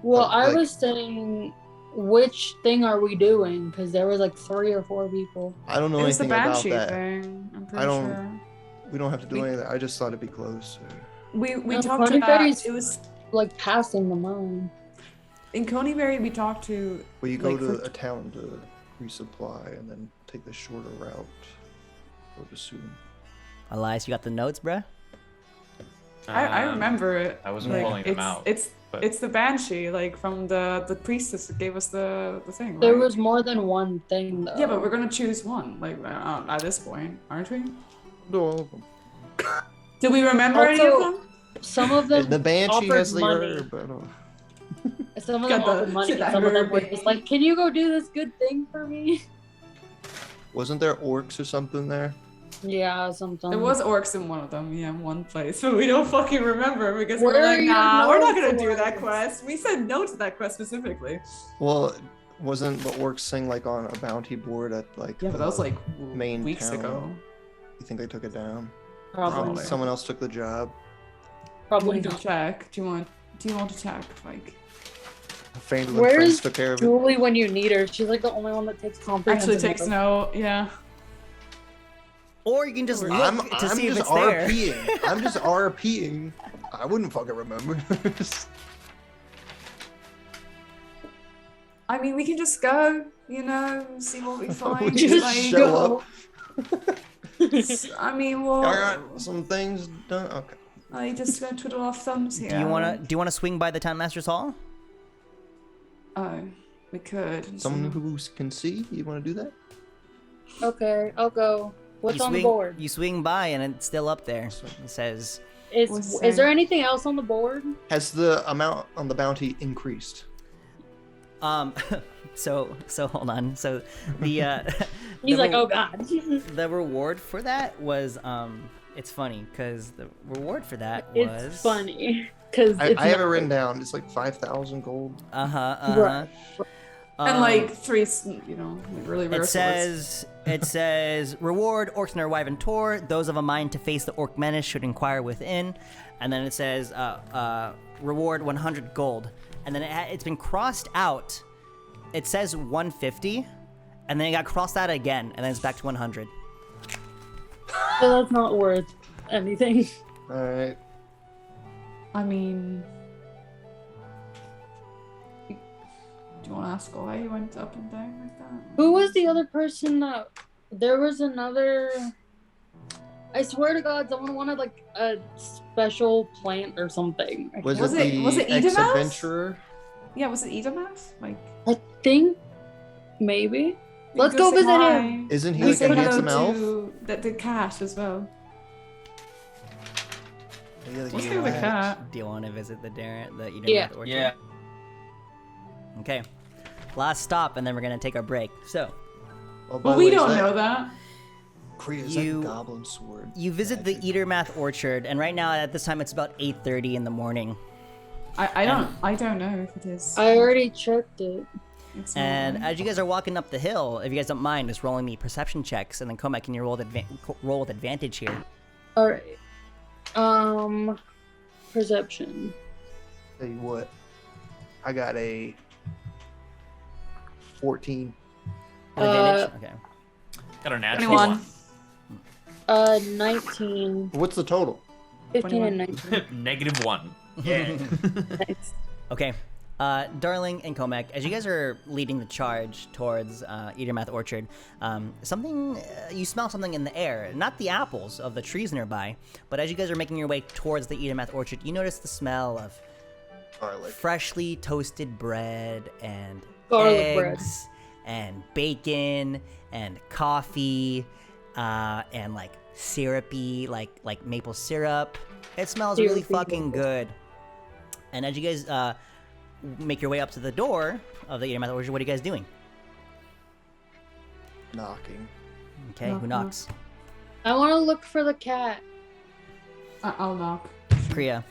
Well, But, I like- was saying, which thing are we doing? Because there was like 3 or 4 people. I don't know It was the anything about Banshee that. thing. I'm pretty I don't- sure. We don't have to do We- any of that. I just thought it'd be closer. We No, talked about Coneyberry's- it was Like passing the mine. in Coneyberry. We talked to Well, you go Like, to for- a town to resupply and then take the shorter route. I would assume. Elias, you got the notes, bruh? I remember it. I wasn't Like, pulling them it's, out. It's but- it's the Banshee, like from the priestess that gave us the thing. Right? There was more than one thing though. Yeah, but we're gonna choose one, like at this point, aren't we? Do all of them. Do we remember any of Also- them? some of them The Banshee offered has the money. herb. I don't... Some of them Got the- offered money. shit, I Some of them heard were it. just like, "Can you go do this good thing for me?" Wasn't there orcs or something there? Yeah, sometimes. There was orcs in one of them, yeah, in one place, but we don't fucking remember because Where we're are like, your nah, we're not notes gonna do for that us? quest. We said no to that quest specifically. Well, Wasn't the orcs sing like on a bounty board at like Yeah, but that was like main weeks town? ago. You think they took it down? Probably. Someone else took the job. Probably We can not. check. Do you want to check? Like, Phandelver Where's friends took care of it. Julie when you need her? She's like the only one that takes comprehensive actually takes notes. note. Yeah. Or you can just look I'm to see if just it's there. RPing. I'm just RPing. I wouldn't fucking remember. I mean, we can just go. See what we find. Just like, show up. I mean, well, I got some things done. Okay. I just gonna twiddle off thumbs here. Do you wanna swing by the Town Master's Hall? Oh, we could. Someone who can see. You want to do that? Okay, I'll go. What's you on swing, the board? You swing by and it's still up there. It says, Is there anything else on the board? Has the amount on the bounty increased? so hold on. So the He's the like, re- oh god. the reward for that was it's funny because the reward for that was It's funny because I have it written down. It's like 5,000 gold. Right. And like three, like really rare It swords. says reward orcs in their wyvern tour. Those of a mind to face the orc menace should inquire within, and then it says reward 100 gold, and then it's been crossed out. It says 150, and then it got crossed out again, and then it's back to 100. So that's not worth anything. All right. I mean, do you want to ask why you went up and down like that? Who was the other person that? There was another. I swear to God, someone wanted like a special plant or something. Was Was it it- the was it Edomouse? ex-adventurer? Yeah, was it Edomouse? Like, I think maybe. Let's go go say visit hi. him. Isn't he And like say a hello handsome elf? to the cat as well. Yeah, Let's go to the cat. Do you want to visit the Edenmath Yeah. Orchard? Yeah. Okay. Last stop, and then we're gonna take our break. So by Well, the we way, is don't that- know that. Kriya, is You- that goblin sword? you visit the Magic. Edenmath Orchard, and right now at this time it's about 8:30 in the morning. I don't know if it is. I already checked it. It's not. And as you guys are walking up the hill, if you guys don't mind, just rolling me perception checks, and then Comac, can you roll with advantage here? All right. Perception. Tell you what, I got a 14. With advantage? Okay. Got a natural 21. 19, What's the total? 15, and 19. -1. Yeah. Nice. Okay. Darling and Comac, as you guys are leading the charge towards Edenmath Orchard, you smell something in the air. Not the apples of the trees nearby, but as you guys are making your way towards the Edenmath Orchard, you notice the smell of Garlic. freshly toasted bread and Garlic bread. eggs and bacon and coffee and like syrupy, like maple syrup. It smells really Syrupy fucking maple. good. And as you guys make your way up to the door of the Edenmath Orchard, what are you guys doing? Knocking. Okay, Knock, who knock. knocks? I want to look for the cat. I'll knock. Kriya.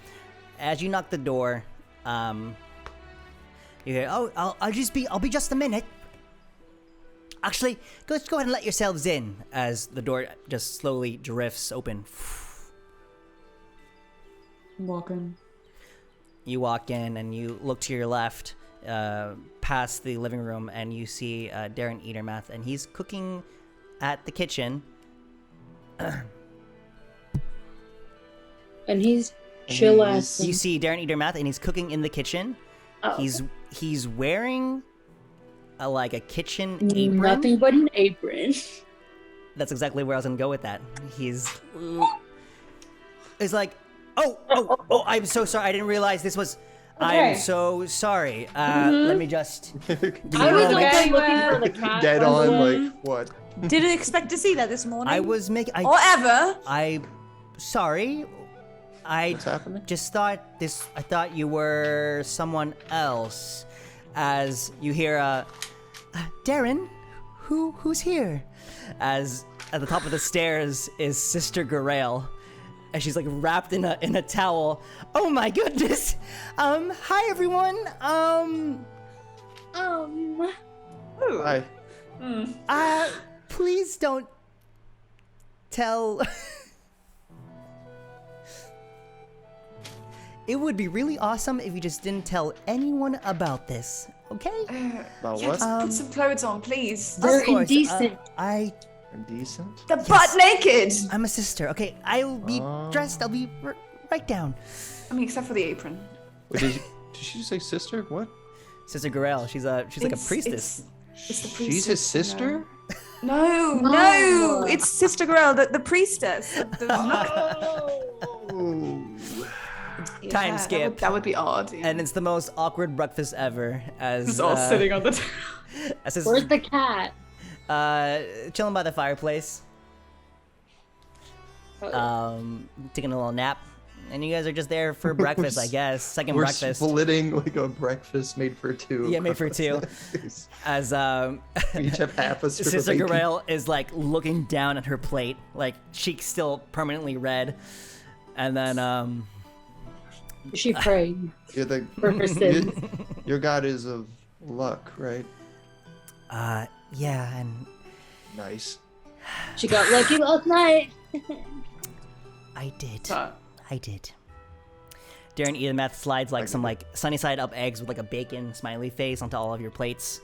As you knock the door, you hear, "Oh, I'll be just a minute." Actually, go ahead and let yourselves in. As the door just slowly drifts open. Walking. You walk in and you look to your left, past the living room, and you see Darren Edenmath, and he's cooking at the kitchen. And he's chill ass. You see Darren Edenmath, and he's cooking in the kitchen. Oh. He's wearing like a kitchen apron. Nothing but an apron. That's exactly where I was gonna go with that. He's like, oh, I'm so sorry. I didn't realize this was. Okay. I'm so sorry. Let me just. I was Okay, also looking well, for the cat. Dead by the on, way. like, what? Didn't expect to see that this morning. I was making. Or ever. Sorry. I What's happening? just thought this. I thought you were someone else. As you hear, Darren, who's here? As at the top of the stairs is Sister Garael, and she's like wrapped in a towel. Oh my goodness! Hi everyone. Ooh. Hi. Please don't tell. It would be really awesome if you just didn't tell anyone about this, okay? About Yeah, what? just put some clothes on, please. They're Of course, indecent. Indecent? The butt naked! I'm a sister, okay? I'll be dressed, I'll be right down. I mean, except for the apron. Wait, did she say sister? What? Sister Gorel, she's like a priestess. It's the priestess. She's his sister? No, it's Sister Girl, the priestess. Oh. Time skip. That would be odd. Yeah. And it's the most awkward breakfast ever as It's all sitting on the table. as his, Where's the cat? chilling by the fireplace. Taking a little nap. And you guys are just there for breakfast, I guess. Second We're breakfast. splitting like a breakfast made for two. Yeah, made for two. As We each have half a strip Sister of bacon. Gorel is like looking down at her plate, like cheeks still permanently red. And then Is she praying You're the, for her sins? your god is of luck, right? yeah, and Nice. She got lucky last night. I did. But I did. Darren Edamath slides like some like sunny side up eggs with like a bacon smiley face onto all of your plates.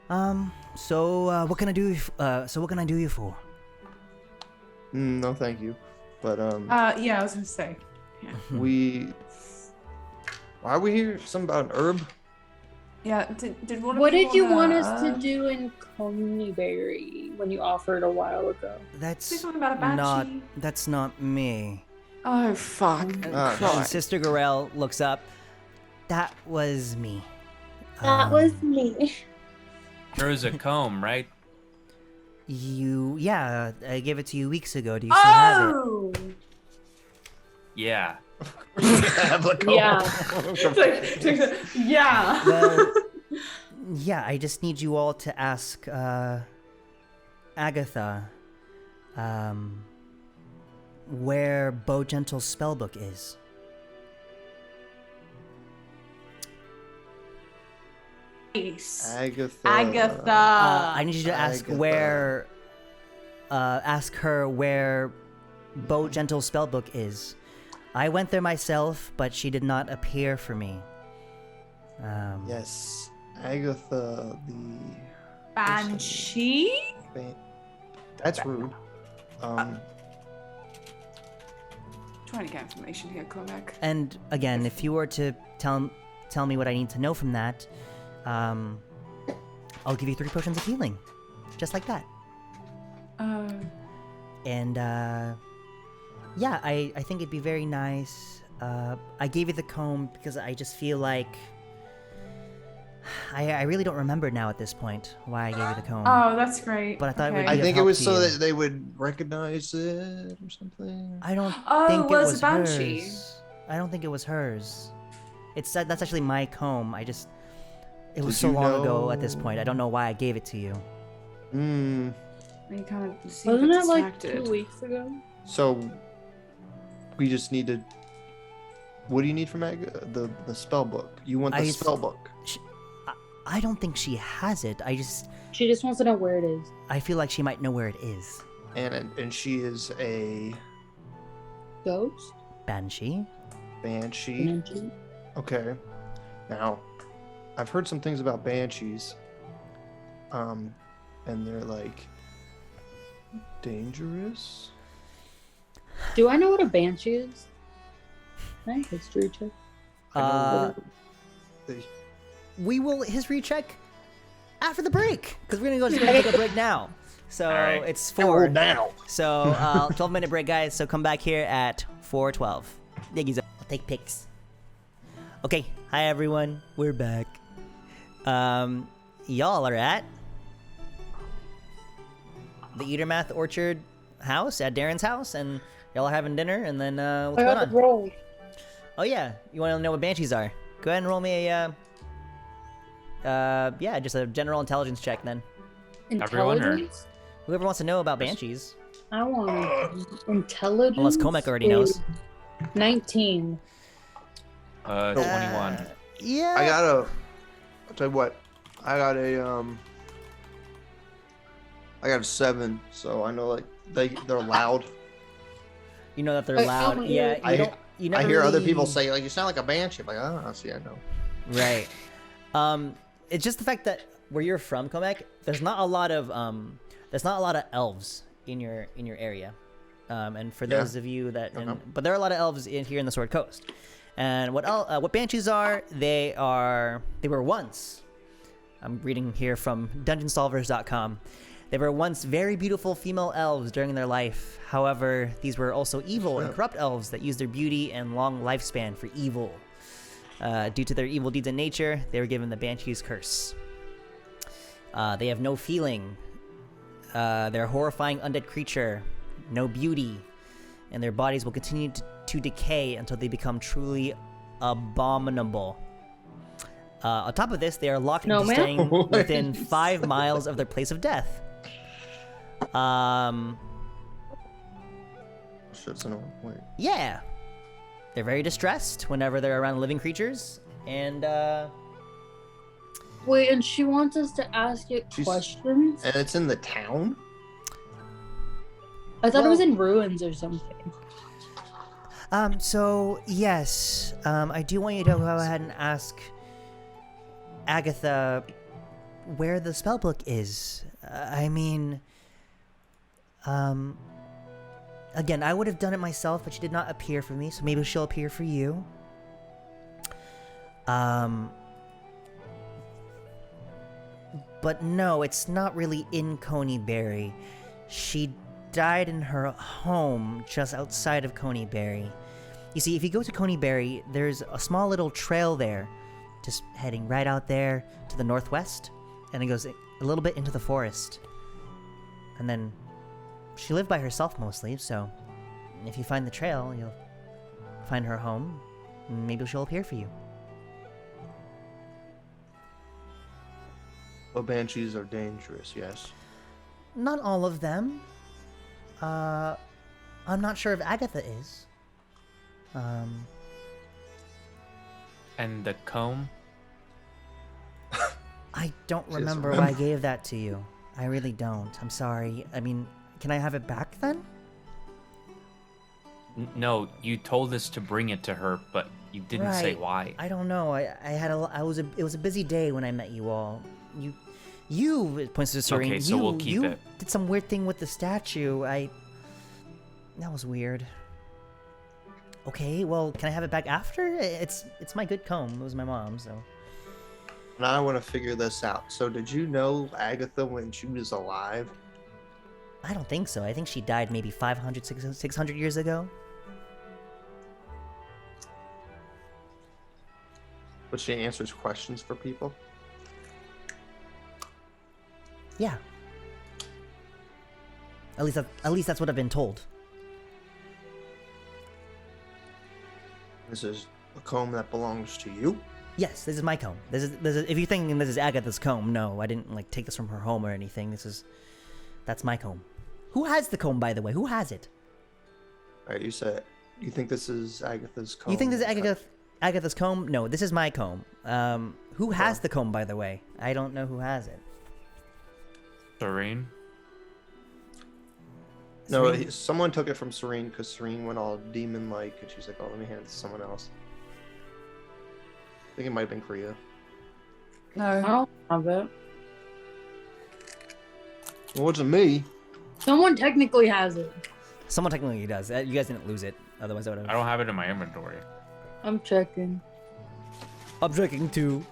So what can I do? What can I do you for? No, thank you. But yeah, I was gonna say. Yeah. we. Why are we here? Something about an herb? Yeah. Did one of What you did you want wanna- us to do in Coneyberry when you offered a while ago? That's Say something about a not. banshee. That's not me. Oh fuck. Ah, And Sister Gorel looks up. That was me. That was me. There was a comb, right? Yeah, I gave it to you weeks ago. Do you still have it? Oh. Yeah. Yeah. Yeah. Well, yeah, I just need you all to ask Agatha where Bo Gentle's spellbook is. Agatha. I need you to ask Agatha. ask her where Bo Gentle's spellbook is. I went there myself, but she did not appear for me. Yes, Agatha the. Banshee? That's rude. Trying to get information here, Cormac. And again, if you were to tell me what I need to know from that, I'll give you 3 potions of healing, just like that. And yeah, I think it'd be very nice. I gave you the comb because I just feel like I really don't remember now at this point why I gave you the comb. Oh, that's great. But I thought it would Okay. be I think it help was to so you. that they would recognize it or something. I don't Oh, think it was was a banshee. hers. I don't think it was hers. That's actually my comb. It was Did so you long ago at this know- point. I don't know why I gave it to you. Hmm. You kind of seem a Wasn't bit it like distracted. 2 weeks ago? So we just need to. What do you need from the spell book? You want the I- spell book? I don't think she has it. She just wants to know where it is. I feel like she might know where it is. And she is a Ghost? Banshee? banshee. Banshee? Okay. Now, I've heard some things about banshees. And they're like dangerous. Do I know what a banshee is? Can I history check? I know they, We will history check after the break because we're gonna take a break now. So right. it's we're 4 now. So 12-minute break, guys. So come back here at 4:12. Diggies, I'll take pics. Okay, hi everyone. We're back. Y'all are at the Eatermath Orchard house at Darren's house, and y'all are having dinner. And then what's I going got the on? roll. Oh yeah, you want to know what banshees are? Go ahead and roll me a yeah, just a general intelligence check then. Everyone, or- Intelligence? Whoever wants to know about banshees. I want intelligence. Unless Comac already knows. 19. 21. Yeah. I'll tell you what. I got a 7, so I know like they're loud. You know that they're Wait, loud. how Yeah, many- you I never hear other really- people say like you sound like a banshee. I'm like, oh, see, I know. Right. It's just the fact that where you're from, Komek, there's not a lot of elves in your area. And for Yeah. those of you that, Okay. but there are a lot of elves here in the Sword Coast. And what banshees are? They were once. I'm reading here from DungeonSolvers.com. They were once very beautiful female elves during their life. However, these were also evil and corrupt elves that used their beauty and long lifespan for evil. Due to their evil deeds in nature, they were given the Banshee's curse. They have no feeling. They're a horrifying undead creature, no beauty, and their bodies will continue to decay until they become truly abominable. On top of this, they are locked into staying within 5 miles of their place of death. Shit's annoying. Wait. Yeah. They're very distressed whenever they're around living creatures, and Wait, and she wants us to ask it questions? And it's in the town? I thought it was in ruins or something. So yes, I do want you to go ahead and ask Agatha where the spellbook is. Again, I would have done it myself, but she did not appear for me, so maybe she'll appear for you. But no, it's not really in Coneyberry. She died in her home just outside of Coneyberry. You see, if you go to Coneyberry, there's a small little trail there, just heading right out there to the northwest, and it goes a little bit into the forest. And then she lived by herself mostly, so if you find the trail, you'll find her home, and maybe she'll appear for you. Well, banshees are dangerous, yes. Not all of them. I'm not sure if Agatha is. And the comb? I don't Just remember why I gave that to you. I really don't. I'm sorry. I mean, can I have it back then? No, you told us to bring it to her, but you didn't say Right. why. I don't know. It was a busy day when I met you all. You it points to Serene. Okay, so we'll keep you it. did some weird thing with the statue. That was weird. Okay, well, can I have it back after? It's my good comb. It was my mom's, so. Now I want to figure this out. So did you know Agatha when she was alive? I don't think so. I think she died maybe 500, 600 years ago. But she answers questions for people? Yeah. At least that's what I've been told. This is a comb that belongs to you? Yes, this is my comb. This is if you're thinking this is Agatha's comb, no, I didn't like take this from her home or anything. That's my comb. Who has the comb, by the way? Who has it? Alright, you said you think this is Agatha's comb? You think this is Agatha's comb? No, this is my comb. Who has the comb, by the way? I don't know who has it. Serene? No, Serene? someone took it from Serene because Serene went all demon-like, and she's like, "Oh, let me hand it to someone else." I think it might have been Kriya. I No. don't have it. Well, it wasn't me. Someone technically has it. Someone technically does. You guys didn't lose it. Otherwise, I would I have. don't have it in my inventory. I'm checking. I'm drinking too.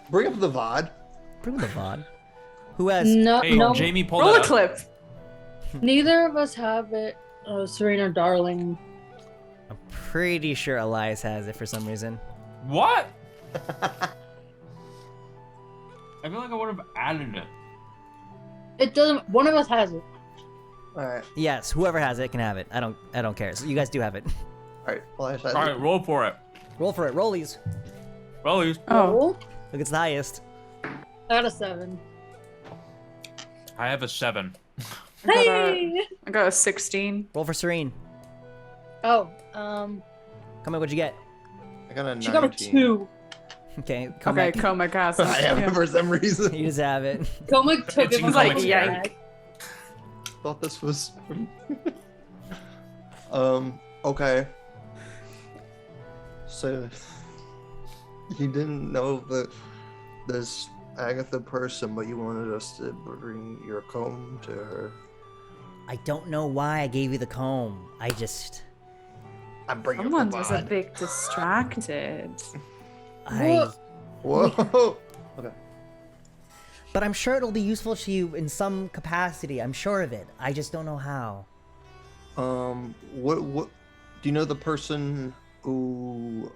Bring up the VOD. Bring the VOD. Who has? No, Hey, no. Jamie, pull Roll a that up. clip. Neither of us have it. Serena, darling. I'm pretty sure Elias has it for some reason. What? I feel like I would have added it. It doesn't. One of us has it. Alright, Yes, whoever has it can have it. I don't care. So you guys do have it. alright. Well, All right, roll for it. Roll for it. Rollies. Rollies. Oh. Look, it's the highest. I got a 7. I have a 7. Hey. I got a 16. Roll for Serene. Oh. Come on, what'd you get? I got a 19. She got a 2. Okay, Okay, Comac. Comac has it. I have it for some reason. You just have it. Comic took it Itching was like, Comic's yank. hair. Thought this was. Okay. So you didn't know that this Agatha person, but you wanted us to bring your comb to her. I don't know why I gave you the comb. I'm bringing Someone was a bit distracted. Whoa. Okay. But I'm sure it'll be useful to you in some capacity. I'm sure of it. I just don't know how. What do you know the person who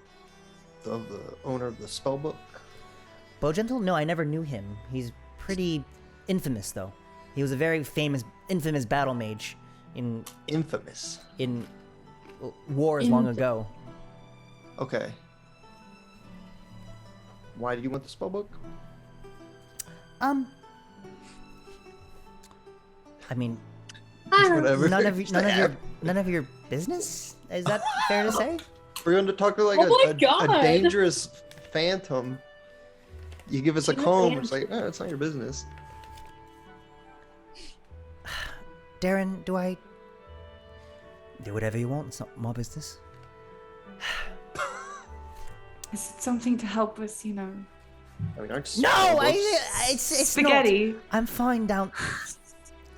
the owner of the spellbook? Bogentle? No, I never knew him. He's pretty infamous, though. He was a very infamous battle mage in Infamous. wars long ago. Okay. Why do you want the spellbook? I mean, Whatever. none of your business. Is that fair to say? We're going to talk to like Oh my a God. dangerous phantom. You give us a She's a comb. phantom. It's like, oh, it's not your business. Darren, do I do whatever you want? It's not my business. Is it something to help with, I mean, aren't No, spellbooks- it's spaghetti? Not. I'm fine down.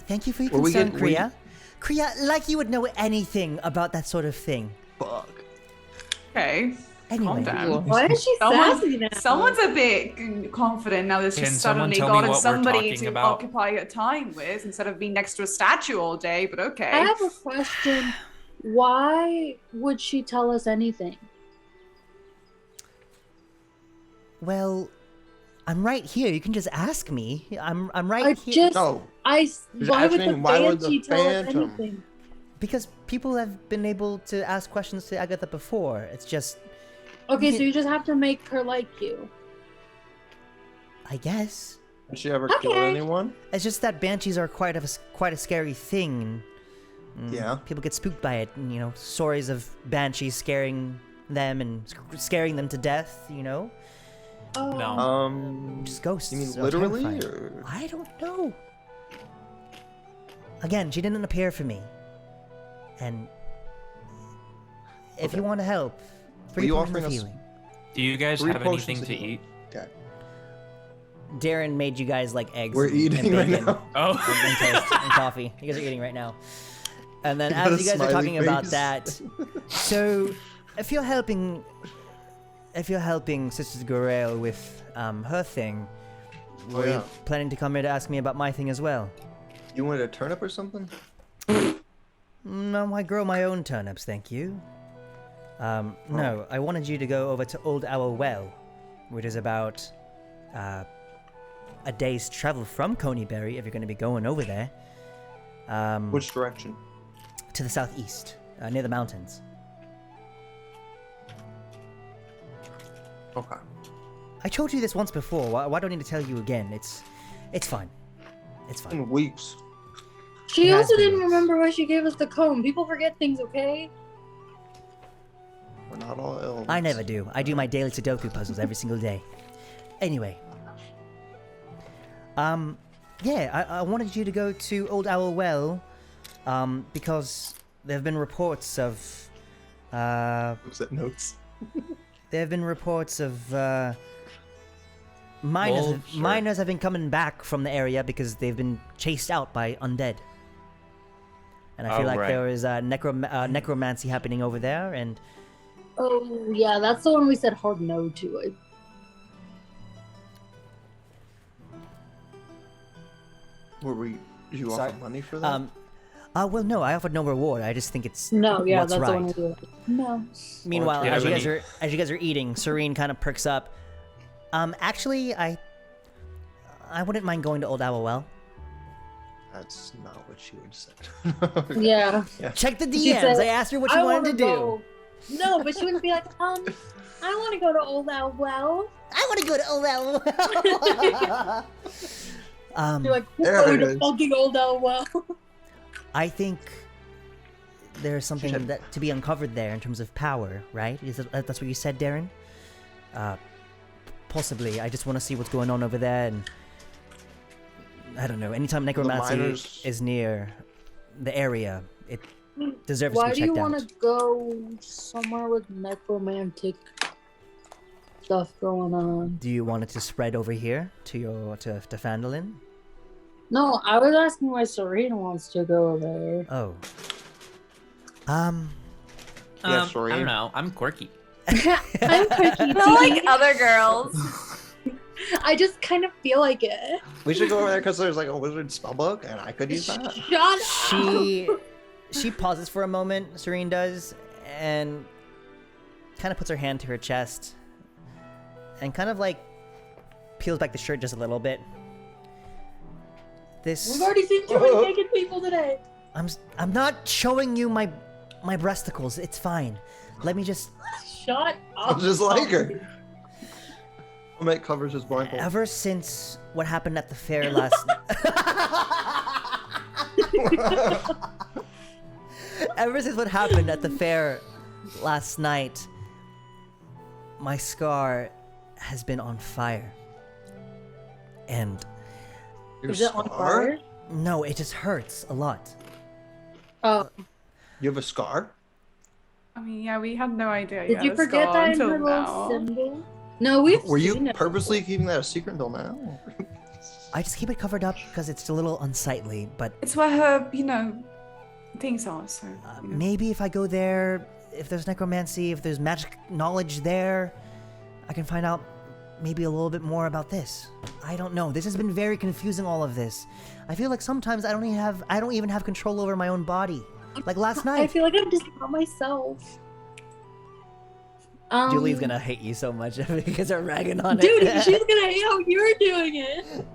Thank you for your Well, we concern, get- Kriya. Kriya, like you would know anything about that sort of thing. Fuck. Okay. Anyway, Calm down. Why is she sassy now? Someone's a bit confident now that she's Can someone suddenly tell me gotten what we're somebody talking to about? occupy her time with instead of being next to a statue all day, but okay. I have a question. Why would she tell us anything? well, I'm right here. You can just ask me. I'm right I here. just, No. why would the asking, why would the Banshee tell us Phantom? anything? Because people have been able to ask questions to Agatha before. It's just, Okay, so you just have to make her like you. I guess. Did she ever kill Okay. anyone? It's just that banshees are quite a scary thing. Yeah. People get spooked by it, and stories of banshees scaring them and scaring them to death. Oh. No. Just ghosts. You mean are literally? terrifying. Or... I don't know. Again, she didn't appear for me, and if Okay. you want to help, Were you 3 potions offering of us- healing. Do you guys 3 have potions anything of to healing. eat? Okay. Darren made you guys like eggs. We're and eating right bacon now. Oh. and toast and coffee. You guys are eating right now. And then You got as a you guys are smiley talking about face. that, so if you're helping Sister Gorel with her thing, were yeah. you planning to come here to ask me about my thing as well? You wanted a turnip or something? No, I grow my own turnips, thank you. No, I wanted you to go over to Old Owl Well, which is about a day's travel from Coneyberry if you're going to be going over there. Which direction? To the southeast, near the mountains. Okay. I told you this once before. Why do I need to tell you again? It's fine. It's fine. In weeks. She It has also been didn't weeks. remember why she gave us the comb. People forget things, okay? We're not all ill. I never do. I do my daily Sudoku puzzles every single day. Anyway. Yeah, I wanted you to go to Old Owl Well, because there have been reports of, Looks at notes. there have been reports of, Wolves, or- miners have been coming back from the area because they've been chased out by undead. And I feel Oh, like right. there is necromancy happening over there, and Oh, yeah, that's the one we said hard no to. Did you Sorry. offer money for that? well, no, I offered no reward. I just think it's No, yeah, what's that's the one right. we did. No. Meanwhile, Do you as have you guys are eating, Serene kind of perks up. Actually, I wouldn't mind going to Old Owl Well. That's not what she would have said. Yeah. Check the She DMs. said, I asked her what she I wanted wanna to do. go. No, but she wouldn't be like, I want to go to Old Owl Well. I want to go to Old Owl Well. You're like, There go it to is. fucking Old Owl Well. I think there's something that to be uncovered there in terms of power, right? That's what you said, Darren? possibly. I just want to see what's going on over there, and I don't know. Anytime necromancy miners- is near the area, it deserves Why to do be you checked want out. to go somewhere with necromantic stuff going on? Do you want it to spread over here to Phandelver? No, I was asking why Serena wants to go there. Oh. Yeah, I sorry. don't know. I'm quirky. I'm quirky Not like other girls. I just kind of feel like it. We should go over there because there's like a wizard spellbook, and I could use that. Shut up. She pauses for a moment, Serene does, and kind of puts her hand to her chest and kind of like peels back the shirt just a little bit. This We've already seen too many naked people today. I'm not showing you my breasticles. It's fine. Let me just Shut up. Just like her. I'll make covers his blindfold. ever since what happened at the fair last ever since what happened at the fair last night, my scar has been on fire. And Your Is it on scar? fire? no, it just hurts a lot. Oh, You have a scar? I mean, yeah, we had no idea. did you forget that in until her little now. symbol? No, we've Were seen you it. purposely keeping that a secret until now? I just keep it covered up because it's a little unsightly, but It's where her, things are. So maybe if I go there, if there's necromancy, if there's magic knowledge there, I can find out maybe a little bit more about this. I don't know. This has been very confusing, all of this. I feel like sometimes I don't even have control over my own body. Like last I night. feel like I'm just not myself. Julie's gonna hate you so much because you're ragging on it. Dude, she's gonna hate how you're doing it.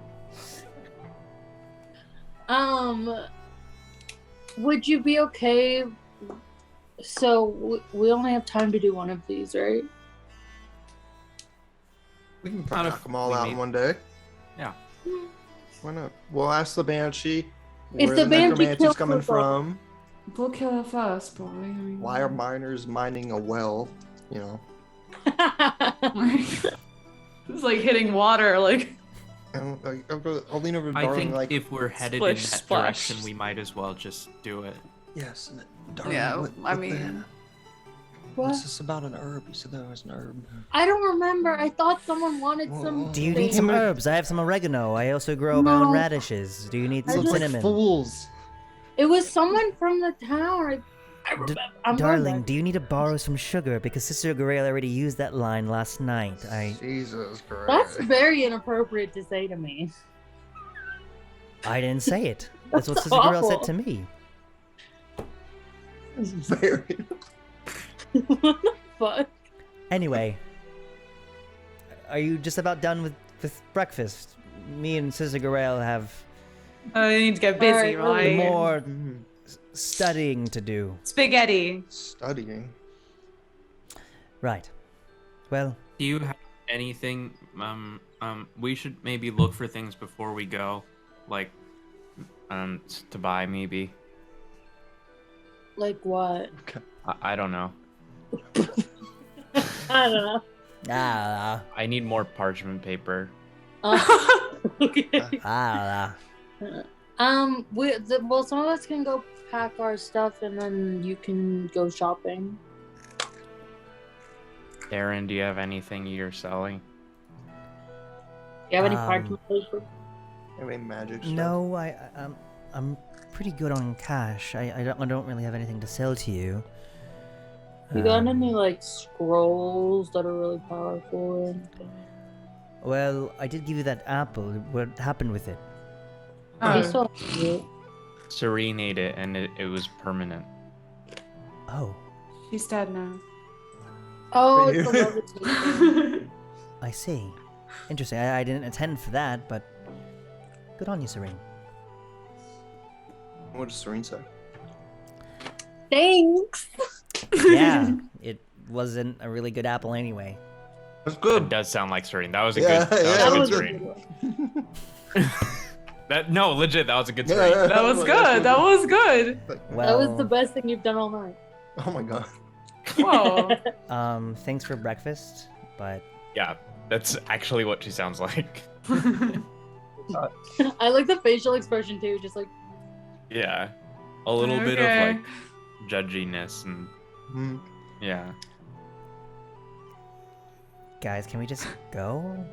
Would you be okay? So we only have time to do one of these, right? We can Not probably if knock them all we out need- in one day. Yeah. Why not? We'll ask the Banshee If where the the Banshee necromancy's kills coming us all. from. we'll kill her first, probably. I mean, Why are miners mining a well? It's like hitting water, like. And, I'll lean over to I Darling think like, if we're headed Splish, in that splash. direction, we might as well just do it. yes, and Darling, Yeah, what, I what mean- What? what's this about an herb? You said there was an herb. I don't remember. I thought someone wanted some. Do you need some herbs? I have some oregano. I also grow my own No. radishes. Do you need I some just- cinnamon? Fools. It was someone from the town. I remember. I'm going Darling, back. do you need to borrow some sugar? Because Sister Garel already used that line last night. Jesus Christ. That's very inappropriate to say to me. I didn't say it. That's what That's Sister Garel said awful. to me. very. What the fuck? Anyway, are you just about done with breakfast? Me and Sister Garel have I need to get busy, Alright, right? more Mhm. studying to do. Spaghetti. Studying. Right. Well, Do you have anything? We should maybe look for things before we go, like, to buy maybe. Like what? I don't know. I don't know. I need more parchment paper. Okay. Well, some of us can go pack our stuff, and then you can go shopping. Aaron, do you have anything you're selling? You have any Um, parchment paper? Any magic stuff? no, I'm pretty good on cash. I don't really have anything to sell to you. You got Um, any like scrolls that are really powerful or anything? Well, I did give you that apple. What happened with it? You Oh. still have it. Serene ate it, and it was permanent. Oh, She's dead now. Oh, it's the levitation. I see. Interesting. I didn't attend for that, but good on you, Serene. What does Serene say? Thanks. Yeah, it wasn't a really good apple anyway. That's It good. does sound like Serene. That was a Yeah, good. yeah, That That was was a a good good Serene. one. No, legit. That was a good Yeah, Serene. yeah. That was good. That was good. Well, That was the best thing you've done all night. Oh my god. Whoa. thanks for breakfast, but Yeah. That's actually what she sounds like. I like the facial expression too, just like Yeah. A little bit of Okay. like judginess and Hmm. yeah. Guys, can we just go?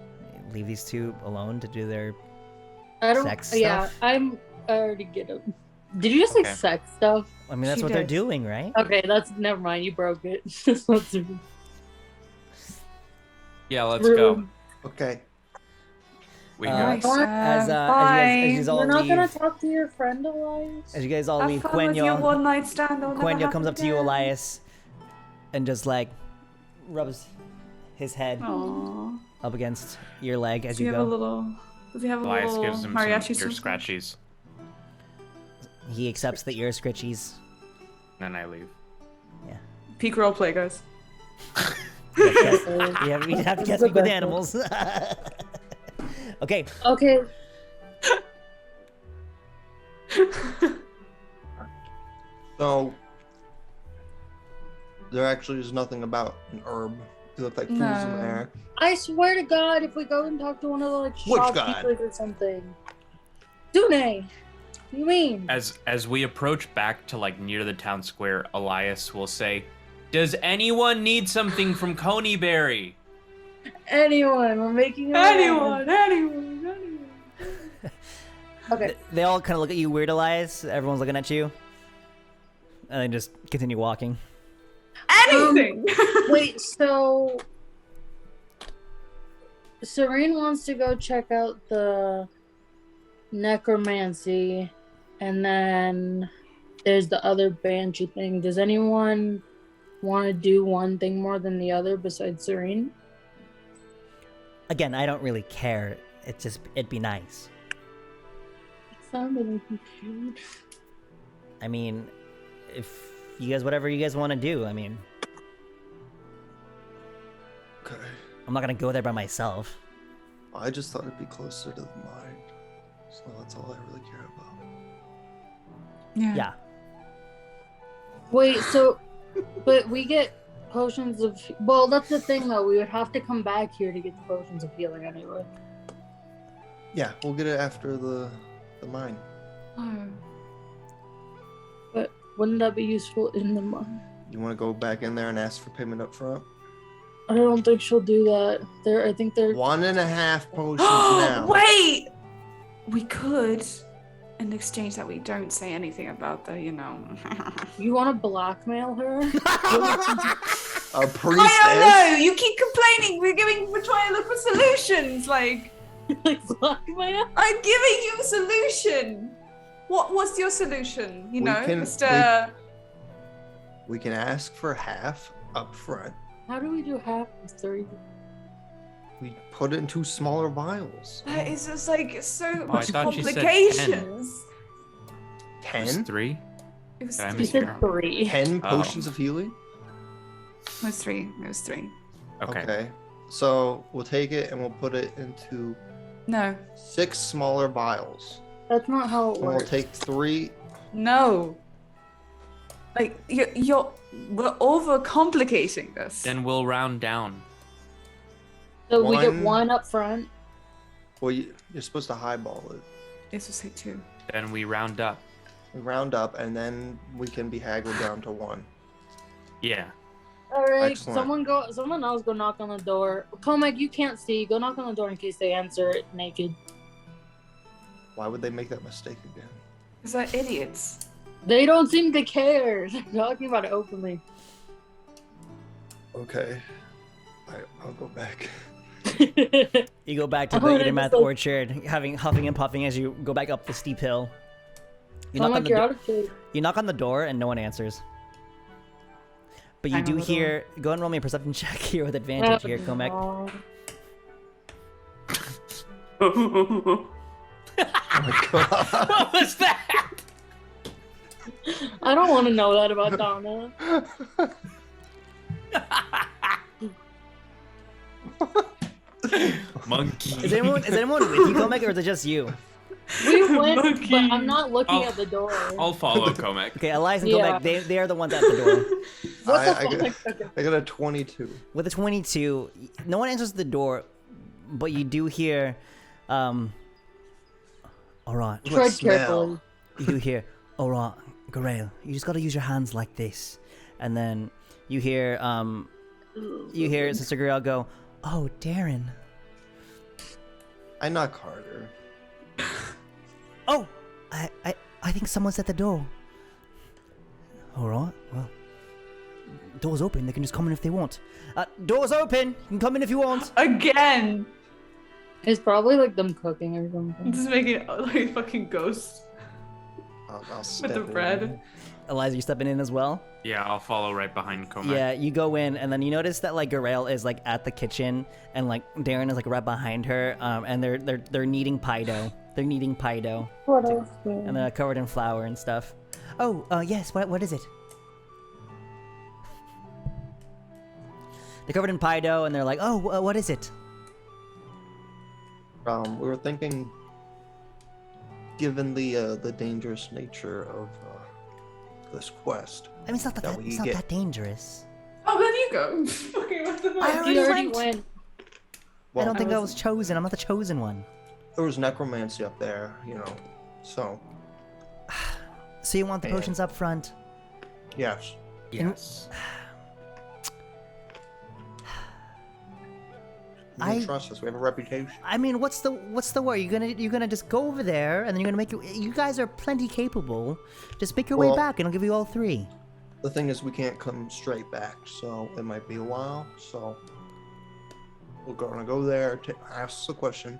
Leave these two alone to do their I don't. sex Yeah, stuff? I already get it. Did you just say Okay. sex stuff? I mean, that's She what they're does. doing, right? Okay, that's never mind. You broke it. That's not super Yeah, let's go. rude. Okay. We Nice. go. As As you guys all You're not gonna leave, talk to your friend, Elias? as you guys all Have leave, fun with your one night stand. Quenya comes up to you, Elias, and just like rubs his head Aww. up against your leg as Does he you have a go. little? Does he have a Elias little gives him mariachi some ear something? scratchies. He accepts the ear scritchies. Then I leave. Peak roleplay, guys. Yes, we have to get the speak with best animals. Okay, Okay. So there actually is nothing about an herb. It looked like fools in No. there. I swear to God, if we go and talk to one of the like Which shopkeepers or something. Dune, you mean? As we approach back to like near the town square, Elias will say, "Does anyone need something from Coneyberry?" Anyone? We're making it. Anyone. Okay. they all kind of look at you weird, Elias. Everyone's looking at you, and then just continue walking. Anything. Wait. So Serene wants to go check out the necromancy, and then there's the other banshee thing. Does anyone want to do one thing more than the other besides Serene? Again, I don't really care. It'd be nice. It sounded like you should. I mean, if you guys, whatever you guys want to do, I mean, Okay. I'm not gonna go there by myself. I just thought it'd be closer to the mind. So that's all I really care about. Yeah. Wait, so, but we get potions of. Well, that's the thing though. We would have to come back here to get the potions of healing anyway. Yeah, we'll get it after the mine. Oh. But wouldn't that be useful in the mine? You want to go back in there and ask for payment up front? I don't think she'll do that. I think they're. 1.5 potions now. Wait! We could, in exchange that we don't say anything about the, You want to blackmail her? A I priestess? don't know! You keep complaining! We're trying to look for solutions! Like, Like blackmail? I'm giving you a solution! What's your solution? We can- Mr. We can ask for half up front. How do we do half of 3? We put it into smaller vials. That is just like so much thought she said 10. complications. 'Ten? 3? It was Did I You three. mishear? said 3. 10 Oh. potions of healing? It was three. It was 3. Okay. So we'll take it and we'll put it into No. 6 smaller vials. That's not how it And we'll works. take 3. No. Like we're overcomplicating this. Then we'll round down. So we get one- 1 up front. Well, you're supposed to highball it. It's just like 2. Then we round up. We round up and then we can be haggled down to 1. Yeah. All right, Excellent. someone else go knock on the door. Comac, you can't see. Go knock on the door in case they answer it naked. Why would they make that mistake again? Is that idiots? They don't seem to care. They're talking about it openly. Okay. I'll go back. You go back to Oh, the they're Etermath just like- orchard, huffing and puffing as you go back up the steep hill. You knock, on Comac, the you're do- out of shape. you knock on the door and no one answers. But you Bang do on the door. hear. Go and roll me a perception check here with advantage here, Comac. Oh, Oh my god. What was that? I don't want to know that about Donna. Monkey. Is anyone with you, Comac, or is it just you? We went, Monkey. but I'm not looking Oh. at the door. I'll follow Comac. Okay, Elias and Yeah. Comac, they are the ones at the door. What the I fuck? got a 22. With a 22, no one answers the door, but you do hear, all right. Tread smell. carefully. You do hear, all right, Grail, you just gotta use your hands like this. And then you hear Sister Grail go, oh, Darren. I knock harder. Oh, I think someone's at the door. All right, well, door's open. They can just come in if they want. Door's open. You can come in if you want. Again! It's probably like them cooking or something. Just making it like fucking ghosts I'll step with the in. bread. Eliza, you stepping in as well? Yeah, I'll follow right behind Comac. Yeah, you go in, and then you notice that like Garael is like at the kitchen, and like Darren is like right behind her, and they're kneading pie dough. They're kneading pie dough, What else? and they're covered in flour and stuff. Oh, yes. What is it? They're covered in pie dough, and they're like, oh, what is it? We were thinking, given the dangerous nature of this quest, I mean, it's not That we it's not get- that dangerous. Oh, then you go. Fucking what the fuck? I You already went. went. I don't think I I was chosen. I'm not the chosen one. there was necromancy up there, so So you want the Yeah. potions up front? yes. Yes. You can trust us. We have a reputation. I mean, what's the worry? You're gonna just go over there, and then you're gonna make you guys are plenty capable. Just make your way Well- back, and I'll give you all 3. The thing is, we can't come straight back, so it might be a while. So we're gonna go there to ask the question.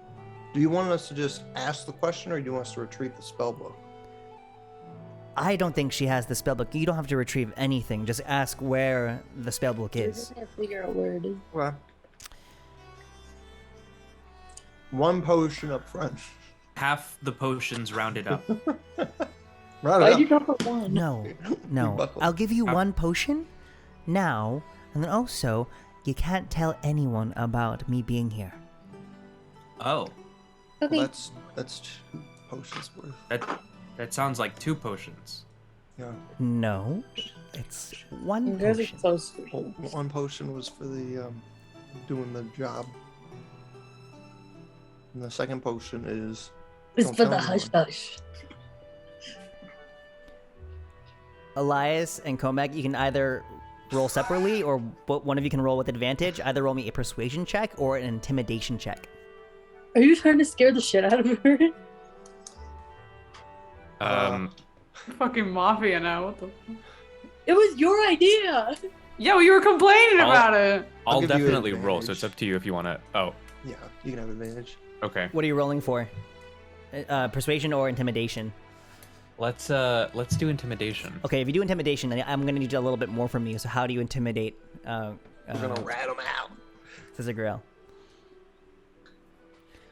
Do you want us to just ask the question, or do you want us to retrieve the spell book? I don't think she has the spellbook. You don't have to retrieve anything. Just ask where the spellbook We're is. just gonna figure out where it is. Well, one potion up front. Half the potions rounded up. Right Why'd up. you drop a one? No. buckled. I'll give you 1 potion now, and then also you can't tell anyone about me being here. Oh, Okay. Well, that's 2 potions worth. that sounds like 2 potions. Yeah. No, it's 1 You guys are potion. so stupid. Well, 1 potion was for the doing the job. And the second potion is It's Don't for tell the anyone. hush hush. Elias and Komek, you can either roll separately, or one of you can roll with advantage. Either roll me a persuasion check or an intimidation check. Are you trying to scare the shit out of her? Fucking mafia now. What the fuck? It was your idea. Yo, you were complaining I'll- about it. I'll give you definitely roll, so advantage. it's up to you if you want to. Oh, yeah, you can have advantage. okay. What are you rolling for? Persuasion or intimidation? Let's do intimidation. Okay, if you do intimidation, then I'm gonna need a little bit more from you. So how do you intimidate We're gonna rat them out. Sister Grail?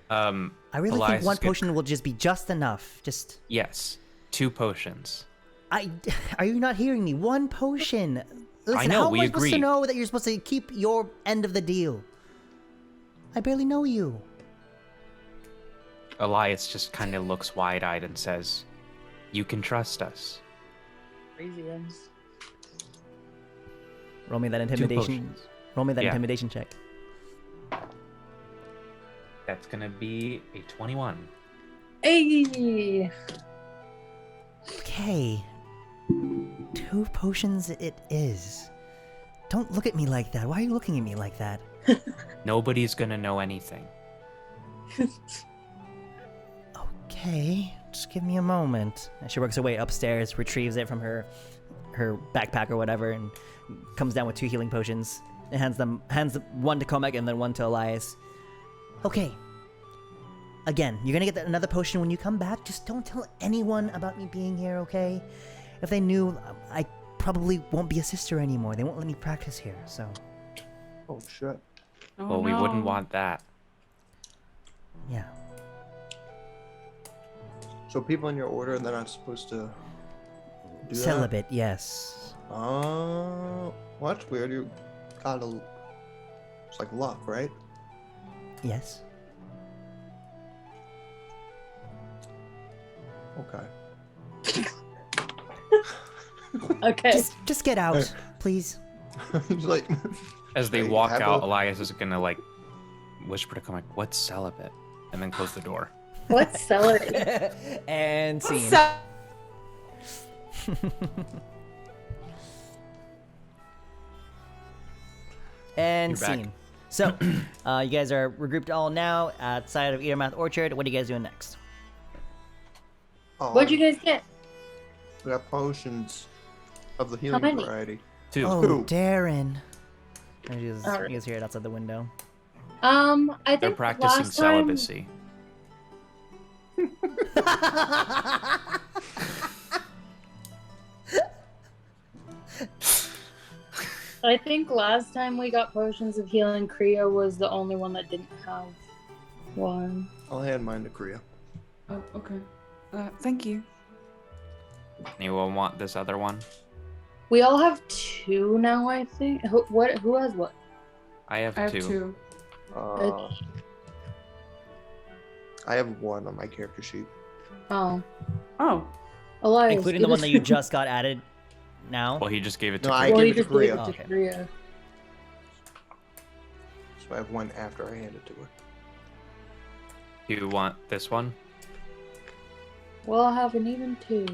I I really think 1 potion will just be just enough. Just Yes, 2 potions. are you not hearing me? 1 potion. Listen, know, how we am I supposed to agree. know that you're supposed to keep your end of the deal? I barely know you. Elias just kind of looks wide-eyed and says, "You can trust us." Crazy ass. Roll me that 2 intimidation. potions. Roll me that Yeah. intimidation check. That's gonna be a 21. Hey. Okay. 2 potions it is. Don't look at me like that. Why are you looking at me like that? Nobody's gonna know anything. Okay, just give me a moment. And she works her way upstairs, retrieves it from her backpack or whatever, and comes down with 2 healing potions and hands one to Komek and then 1 to Elias. Okay. Again, you're gonna get another potion when you come back. Just don't tell anyone about me being here, okay? If they knew, I probably won't be a sister anymore. They won't let me practice here, so. Oh shit. Oh, Well, we wouldn't no. want that. Yeah. So people in your order, they're not supposed to do Celibate, yes. that? Oh, well, that's weird. You got a. It's like luck, right? Yes. Okay. Okay. Just get out, please. He's like. As they Wait, walk have out, a- Elias is gonna like whisper to Comic, "What's celibate?" And then close the door. What's celery? And scene. And You're back. scene. So, you guys are regrouped all now outside of Eatermouth Orchard. What are you guys doing next? Oh, What'd you guys get? We got potions of the healing many? variety. 2. Oh, Two. Darren. You Alright. guys hear it outside the window. I think They're practicing last time- celibacy. I think last time we got potions of healing, Kriya was the only one that didn't have one. I'll hand mine to Kriya. Oh, okay. Thank you. Anyone want this other one? We all have 2 now, I think. Who has what? I have I have 2. 2. I have 1 on my character sheet. Oh, Oh. Elias. Including the one that you just got added now. Well, he just gave it to No, Kriya. I Well, gave he it to just gave Kriya. it to Okay. Kriya. So I have 1 after I hand it to her. Do you want this one? Well, I have an even 2.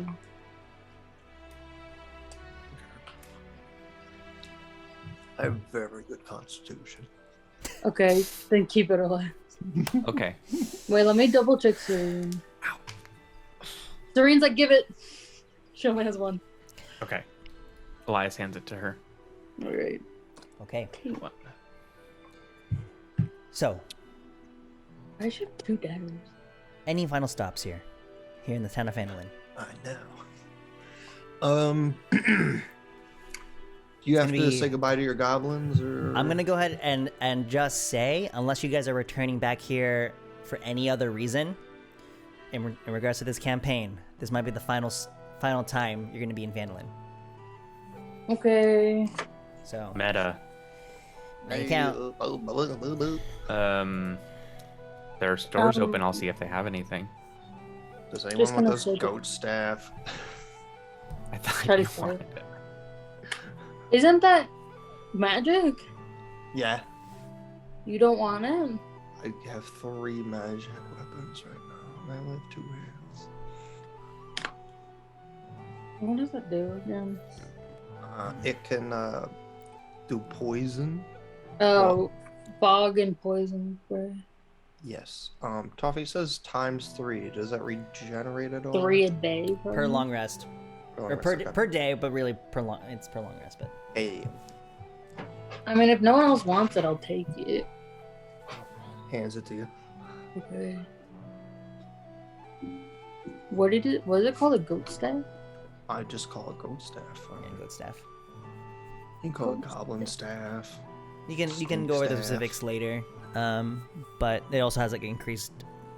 I have very good constitution. Okay, then keep it alive. Okay. Wait, let me double check Serene. Serene's like, give it. She only has 1. Okay. Elias hands it to her. Alright. Okay. What? So, I should have 2 daggers. any final stops here in the town of Phandelver? I know. Do you have gonna to be- say goodbye to your goblins, or? I'm gonna go ahead and just say, unless you guys are returning back here for any other reason, in regards to this campaign, this might be the final time you're gonna be in Phandelver. Okay. So, Meta. now you count. There are stores open. I'll see if they have anything. Does Just anyone want gonna this say- goat staff? I thought Try to you say. wanted it. Isn't that magic? Yeah. You don't want it? I have 3 magic weapons right now. I only have 2 hands. What does it do again? It can do poison. Oh, fog and poison spray. Yes. Toffee says ×3. Does that regenerate at all? 3 a day. Per probably. long rest, Oh, or per day, but really it's per long rest. But Hey, I mean, if no one else wants it, I'll take it. hands it to you. Okay. What did it? Was it called a goat staff? I just call it goat staff. yeah, good staff. You can call it goblin staff. You can Stink go over the staff. specifics later, but it also has like increased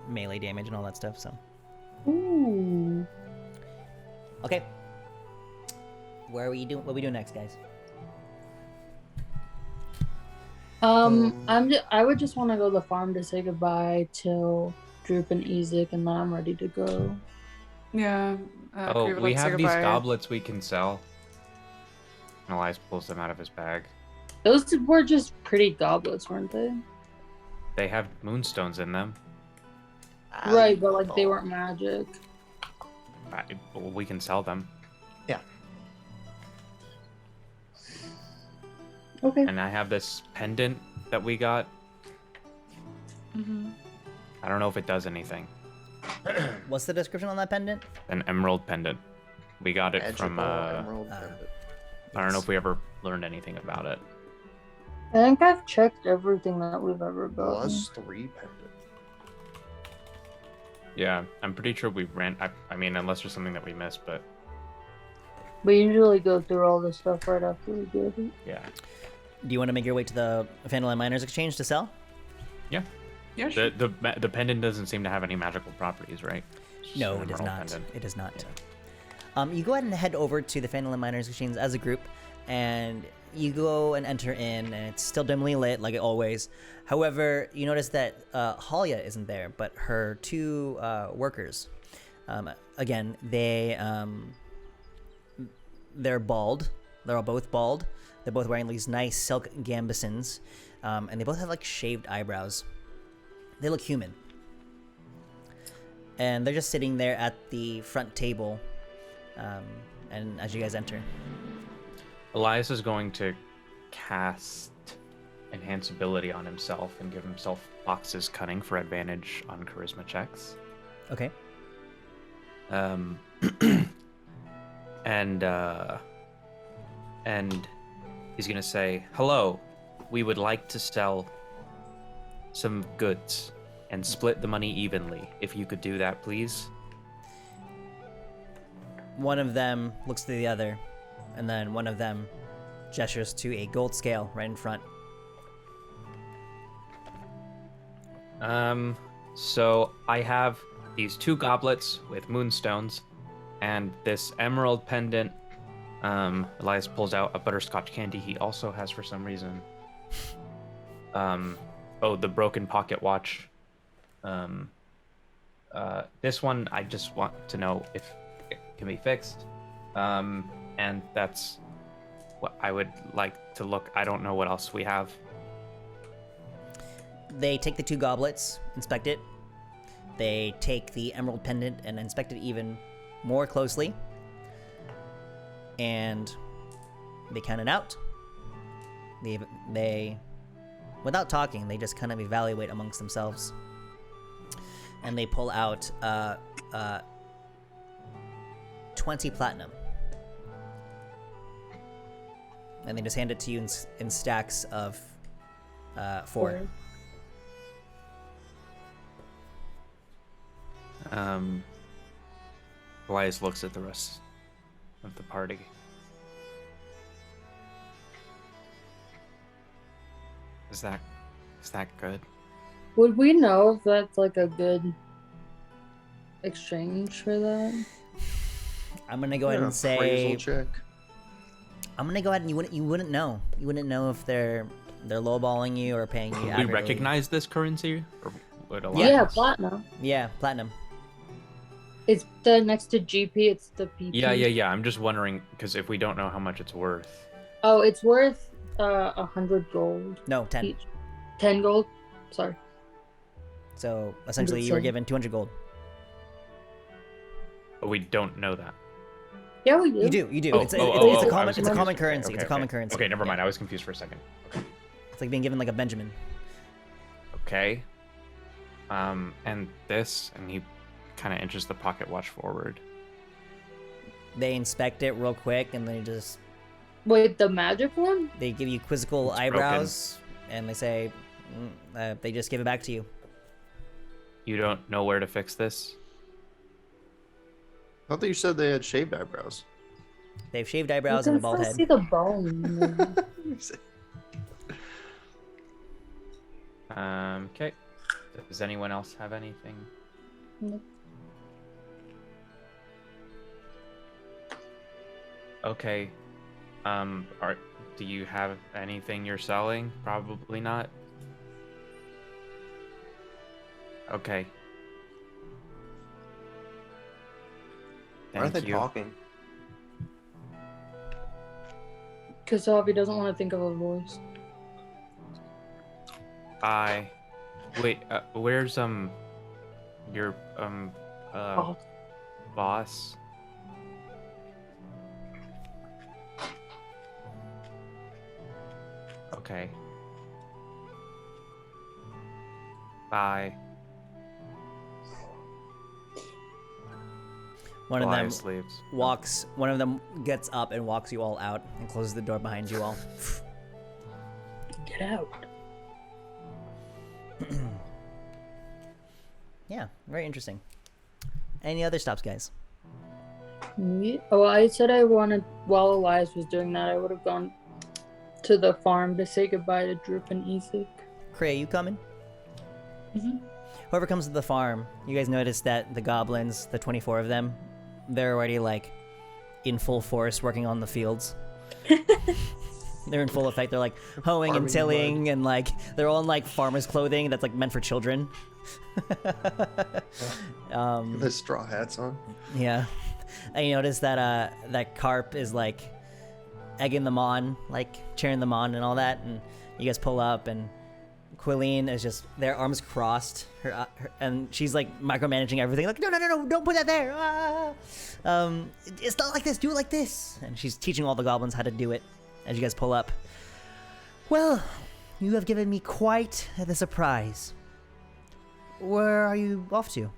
melee damage and all that stuff. So Ooh. okay, what we doing next, guys? I would just want to go to the farm to say goodbye to Droop and Ezek, and then I'm ready to go. Yeah. Oh, Kriya would we like to say have these goodbye. goblets we can sell. And Elias pulls them out of his bag. Those were just pretty goblets, weren't they? They have moonstones in them. Right, but like they weren't magic. Well, we can sell them. Okay. And I have this pendant that we got. Mhm. I don't know if it does anything. What's the description on that pendant? An emerald pendant. We got it Magical from. emerald pendant. I don't know if we ever learned anything about it. I think I've checked everything that we've ever gotten. +3 pendant. Yeah, I'm pretty sure we ran. I mean, unless there's something that we missed, but We usually go through all this stuff right after we get it. yeah. Do you want to make your way to the Phandelver Miners Exchange to sell? Yeah. Yeah, sure. The pendant doesn't seem to have any magical properties, right? It's just No, an it does emerald not. pendant. It does not. You go ahead and head over to the Phandelver Miners Exchange as a group, and you go and enter in, and it's still dimly lit like always. However, you notice that Halia isn't there, but her 2 workers. Again, they're bald. They're all both bald. They're both wearing these nice silk gambesons, and they both have like shaved eyebrows. They look human. And they're just sitting there at the front table, and as you guys enter. Elias is going to cast Enhance Ability on himself and give himself Fox's Cunning for advantage on charisma checks. Okay. And he's gonna say, "Hello, we would like to sell some goods and split the money evenly. If you could do that, please." One of them looks to the other, and then one of them gestures to a gold scale right in front. So I have these 2 goblets with moonstones and this emerald pendant. Elias pulls out a butterscotch candy he also has for some reason. The broken pocket watch. This one I just want to know if it can be fixed. And that's what I would like to look. I don't know what else we have. They take the 2 goblets, inspect it. They take the emerald pendant and inspect it even more closely. And they count it out. They without talking, they just kind of evaluate amongst themselves. And they pull out 20 platinum. And they just hand it to you in stacks of 4. Elias looks at the rest of the party. Is that good? Would we know if that's like a good exchange for that? I'm gonna go ahead and say. Check. I'm gonna go ahead and you wouldn't know. You wouldn't know if they're lowballing you or paying you. Would we accurately. recognize this currency? Or would Elias? Yeah, platinum. Yeah, platinum. It's the next to GP. It's the PP. Yeah. I'm just wondering because if we don't know how much it's worth. Oh, it's worth 100 gold. No, 10. Each. 10 gold. Sorry. So essentially, you were given 200 gold. But we don't know that. Yeah, we do. You do. Oh, it's a I common. was It's a common confused. currency. Okay, It's a common currency. Okay, never mind. Yeah. I was confused for a second. Okay. It's like being given like a Benjamin. Okay. And this, and he kind of inches the pocket watch forward. They inspect it real quick, and they just Wait, the magic one? they give you quizzical It's eyebrows, and they say they just give it back to you. You don't know where to fix this? I thought you said they had shaved eyebrows. They have shaved eyebrows and a bald head. See the bone. Okay. Does anyone else have anything? Nope. Okay. Do you have anything you're selling? Probably not. Okay. Why are Thank they you. talking? Because Harvey doesn't want to think of a voice. Bye. Wait, where's your Oh. boss? Okay. Bye. One of them Elias leaves. walks. One of them gets up and walks you all out and closes the door behind you all. Get out. Yeah, very interesting. Any other stops, guys? Yeah. Oh, I said I wanted, while Elias was doing that, I would have gone to the farm to say goodbye to Droop and Isaac. Cray, you coming? Mm-hmm. Whoever comes to the farm, you guys notice that the goblins, the 24 of them, they're already like in full force working on the fields. They're in full effect. They're like hoeing and Farming tilling, mud. and like they're all in like farmers' clothing that's like meant for children. The straw hats on. Yeah, and you notice that that Carp is like egging them on, like cheering them on and all that, and you guys pull up and Quilleen is just their arms crossed, and she's like micromanaging everything. Like, no, don't put that there. It's not like this. Do it like this. And she's teaching all the goblins how to do it as you guys pull up. Well, you have given me quite the surprise. Where are you off to?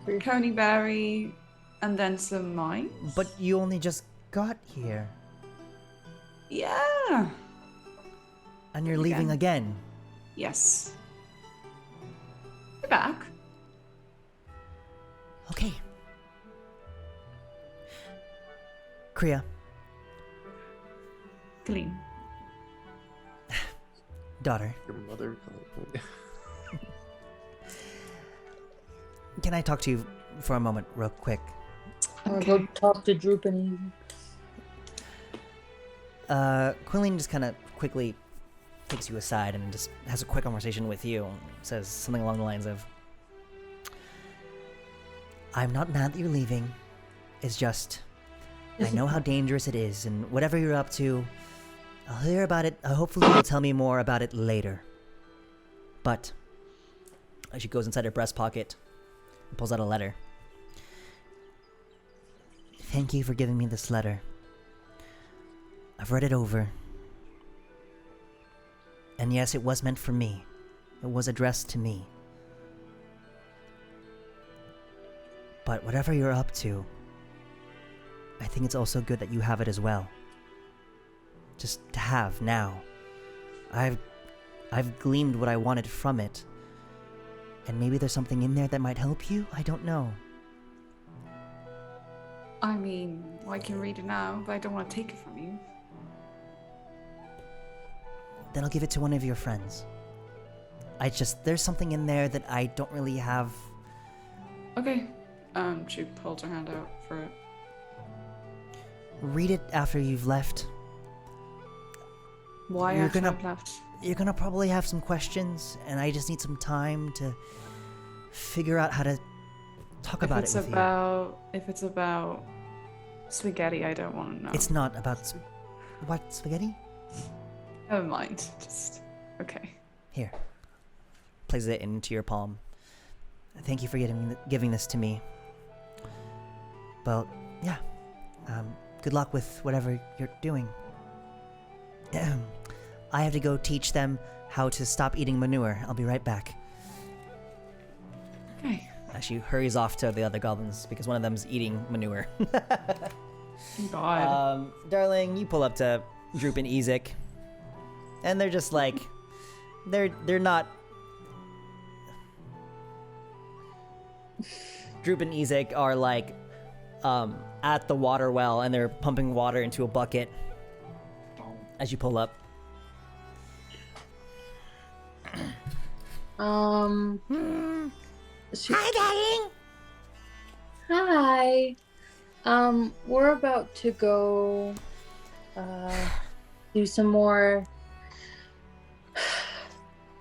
Coneyberry, and then some mines. But you only just got here. Yeah. And you're leaving again. Yes. We're back. Okay. Kriya. Clean. Daughter. Your mother. Can I talk to you for a moment, real quick? Or go talk to Droop and Quilleen just kind of quickly takes you aside and just has a quick conversation with you. Says something along the lines of, I'm not mad that you're leaving. It's just, I know how dangerous it is, and whatever you're up to, I'll hear about it. Hopefully you'll tell me more about it later. But, as she goes inside her breast pocket and pulls out a letter. Thank you for giving me this letter. I've read it over. And yes, it was meant for me. It was addressed to me. But whatever you're up to, I think it's also good that you have it as well. Just to have now. I've gleaned what I wanted from it. And maybe there's something in there that might help you? I don't know. I mean, I can read it now, but I don't want to take it from you. Then I'll give it to one of your friends. There's something in there that I don't really have. Okay. She holds her hand out for it. Read it after you've left. Why You're after gonna- I've left? You're gonna probably have some questions, and I just need some time to figure out how to talk about it with you. If it's about spaghetti, I don't want to know. It's not about what spaghetti? Never mind. Just okay. Here. Places it into your palm. Thank you for giving this to me. Well, yeah. Good luck with whatever you're doing. I have to go teach them how to stop eating manure. I'll be right back. Okay. As she hurries off to the other goblins because one of them's eating manure. God. Darling, you pull up to Droop and Ezek, and they're just like, they're not. Droop and Ezek are like, at the water well, and they're pumping water into a bucket. As you pull up. Hi, darling. Hi. We're about to go do some more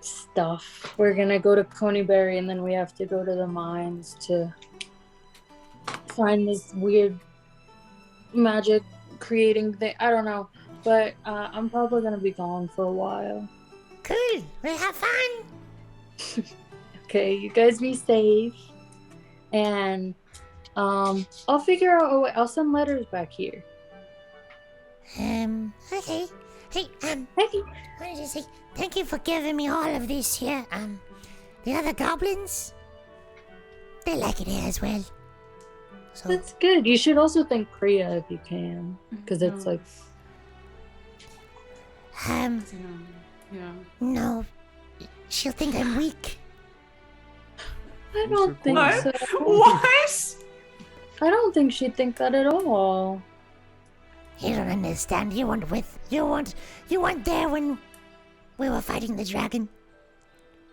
stuff. We're gonna go to Coneyberry, and then we have to go to the mines to find this weird magic creating thing. I don't know, but I'm probably gonna be gone for a while. Cool. We'll have fun. Okay, you guys be safe, and I'll figure out a way. I'll send letters back here. Okay. Hey, Hey. what did you say? Thank you for giving me all of this here. The other goblins, they like it here as well. So, That's good. You should also thank Priya if you can, because it's like, Yeah. no, she'll think I'm weak. I don't think so. What? I don't think she'd think that at all. You don't understand. You weren't there when we were fighting the dragon.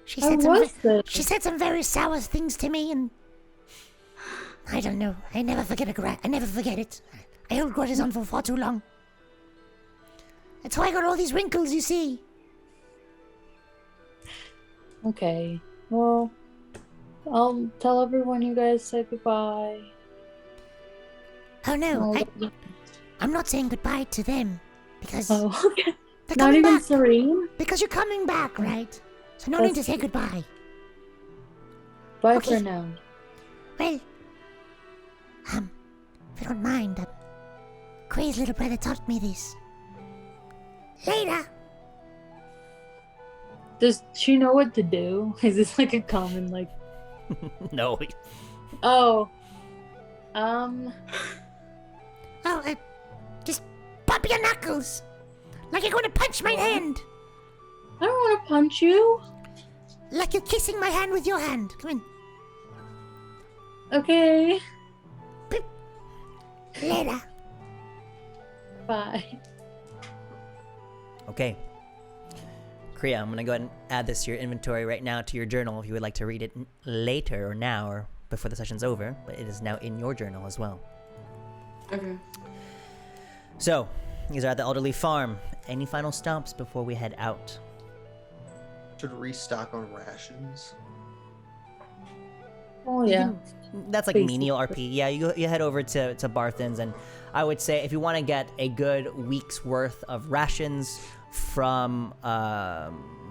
She I said was there. she said some very sour things to me, and I don't know. I never forget it. I hold grudges on for far too long. That's why I got all these wrinkles, you see. Okay. Well, I'll tell everyone you guys say goodbye. Oh no, I'll- I'm not saying goodbye to them. Because Oh, okay. they're Not coming even back. Serene? Because you're coming back, right? So no need to That's say true. goodbye. Bye Okay. for now. Well, if you don't mind, Quay's little brother taught me this. Later. Does she know what to do? Is this like a common like? No. Oh, Oh, just pop your knuckles. Like you're going to punch my hand. I don't want to punch you. Like you're kissing my hand with your hand. Come in. Okay. Later. Bye. Okay. Kriya, I'm gonna go ahead and add this to your inventory right now to your journal if you would like to read it later or now or before the session's over, but it is now in your journal as well. Okay. So, you guys are at the elderly farm. Any final stops before we head out? Should restock on rations. Oh yeah. That's like Basically. menial RP. Yeah, you head over to Barthen's, and I would say if you want to get a good week's worth of rations from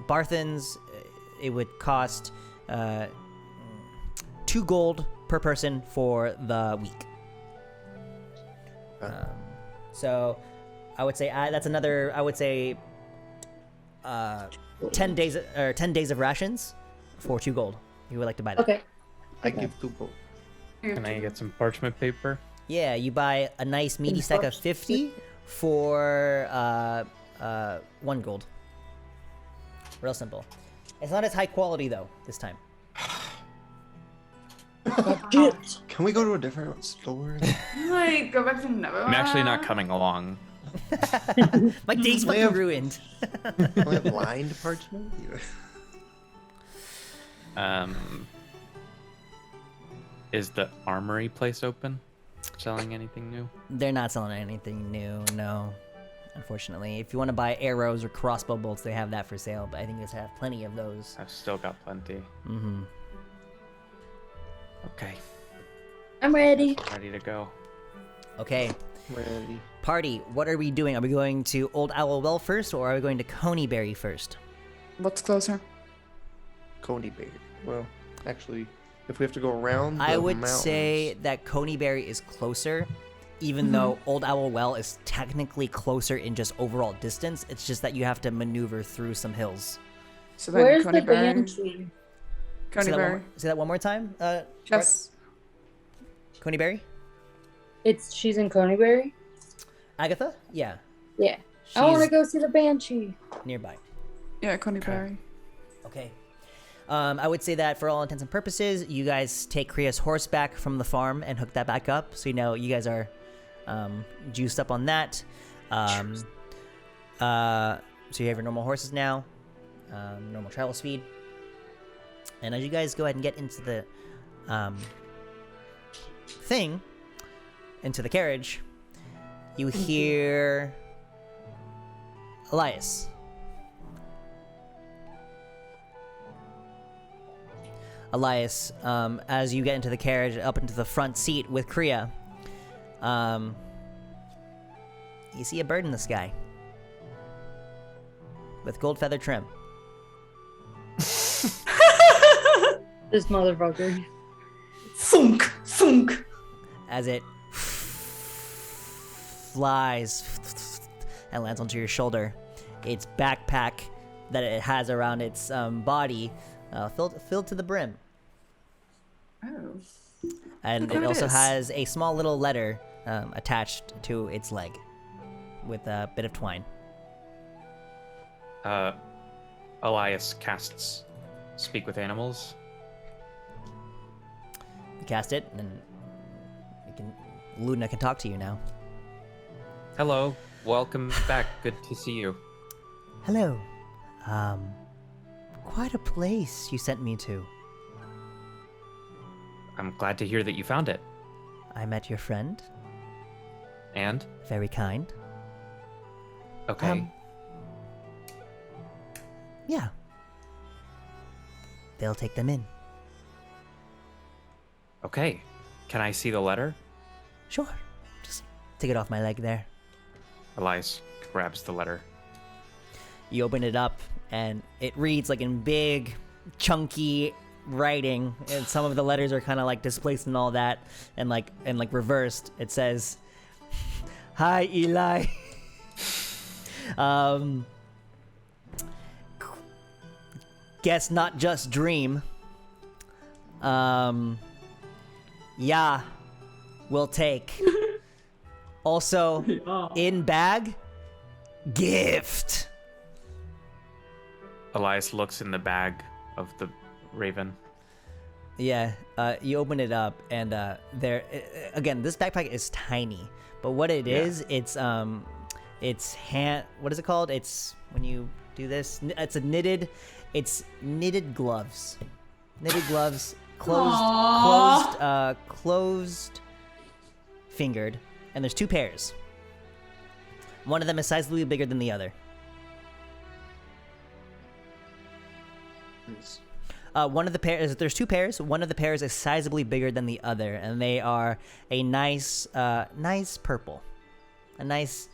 Barthen's, it would cost 2 gold per person for the week. So I would say that's another. I would say 10 days or 10 days of rations for 2 gold. If you would like to buy that. Okay. I give 2 gold. Can I get some parchment paper? Yeah, you buy a nice meaty stack of 50 for 1 gold. Real simple. It's not as high quality though this time. Can we go to a different store? Like, go back to Neverwhere. I'm actually not coming along. My day's fucking have- ruined. Can we have lined parchment? Is the armory place open? Selling anything new? They're not selling anything new, no. Unfortunately, if you want to buy arrows or crossbow bolts, they have that for sale. But I think they have plenty of those. I've still got plenty. Mm-hmm. Okay, I'm ready. ready to go. Okay, Ready. party. What are we doing? Are we going to Old Owl Well first, or are we going to Coneyberry first? What's closer? Coneyberry. Well, actually, if we have to go around the I would mountains, say that Coneyberry is closer, even though Old Owl Well is technically closer in just overall distance. It's just that you have to maneuver through some hills. So then Where's the Coneyberry. Banshee? Coneyberry. Say that one more time. Yes. Coneyberry? She's in Coneyberry? Agatha? Yeah, Yeah. I want to She's- go see the Banshee. nearby. Yeah, Coneyberry. Okay. I would say that for all intents and purposes, you guys take Kriya's horse back from the farm and hook that back up. So you know you guys are juiced up on that. So you have your normal horses now, normal travel speed. And as you guys go ahead and get into the into the carriage, you hear Elias. Elias, as you get into the carriage, up into the front seat with Kriya, you see a bird in the sky with gold feather trim. This motherfucker. Thunk! Thunk! As it flies and lands onto your shoulder. Its backpack that it has around its body filled to the brim. Oh. And Look it who it also is. has a small little letter attached to its leg with a bit of twine. Elias casts Speak with Animals. You cast it, and Luna can talk to you now. Hello, welcome back. Good to see you. Hello. Quite a place you sent me to. I'm glad to hear that you found it. I met your friend. And? Very kind. Okay. Yeah. They'll take them in. Okay. Can I see the letter? Sure. Just take it off my leg there. Elias grabs the letter. You open it up, and it reads like in big, chunky writing, and some of the letters are kind of like displaced and all that, and like reversed. It says, "Hi, Eli." Guess not just dream. Yeah, we'll take. Also, in bag, gift. Elias looks in the bag of the raven. Yeah, you open it up, and there again. This backpack is tiny, but what it is, it's hand. What is it called? It's when you do this. It's knitted gloves. Knitted gloves, closed fingered, and there's 2 pairs. One of them is sizably bigger than the other. Nice. One of the pairs, there's 2 pairs. One of the pairs is sizably bigger than the other, and they are a nice purple, a nice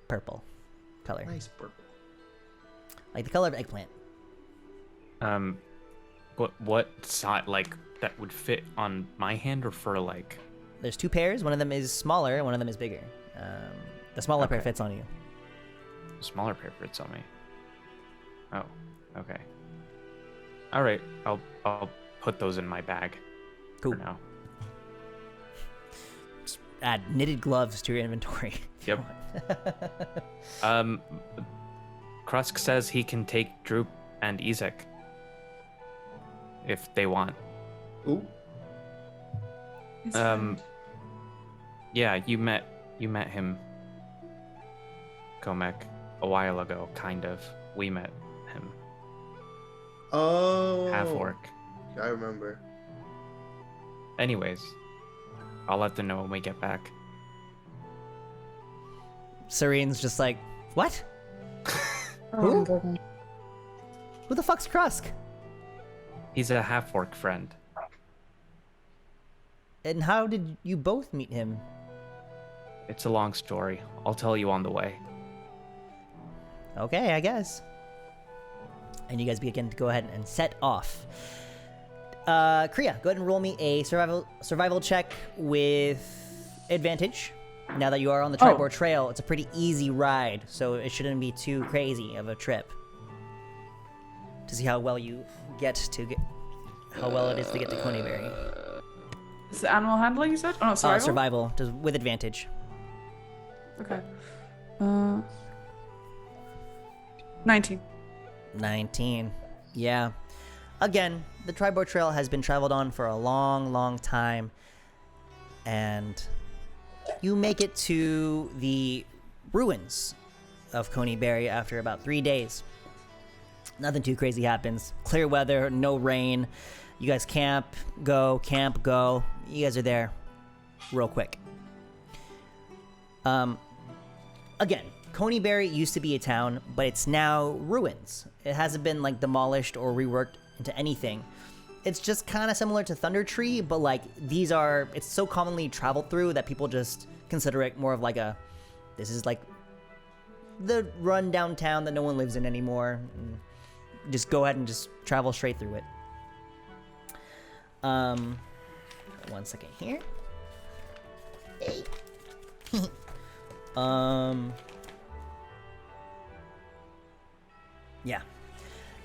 purple color, Nice purple. like the color of eggplant. What side, like, that would fit on my hand, or for, like... There's 2 pairs. One of them is smaller, and one of them is bigger. The smaller pair Okay. fits on you. Smaller pair fits on me. Oh, okay. All right, I'll put those in my bag. Cool. For now. Just add knitted gloves to your inventory. if you Yep. want. Krusk says he can take Droop and Ezek if they want. Ooh. His friend. Yeah, you met him, Komek, a while ago, kind of. We met him. Oh. Half orc. I remember. Anyways, I'll let them know when we get back. Serene's just like, what? Oh, Who? my Who the fuck's Krusk? He's a half orc friend. And how did you both meet him? It's a long story. I'll tell you on the way. Okay, I guess. And you guys begin to go ahead and set off. Kriya, go ahead and roll me a survival check with advantage. Now that you are on the Tribord Trail, it's a pretty easy ride, so it shouldn't be too crazy of a trip. To see how well you how well it is to get to Coneyberry. Is it animal handling, you said? Oh, no, survival? Survival, just with advantage. Okay. 19. 19. Yeah. Again, the Tribord Trail has been traveled on for a long, long time. And you make it to the ruins of Coneyberry after about 3 days. Nothing too crazy happens. Clear weather, no rain. You guys camp, go. You guys are there real quick. Again, Coneyberry used to be a town, but it's now ruins. It hasn't been like demolished or reworked into anything. It's just kind of similar to Thunder Tree, but like it's so commonly traveled through that people just consider it more of like this is like the run downtown that no one lives in anymore. And just go ahead and just travel straight through it. 1 second here. Yeah.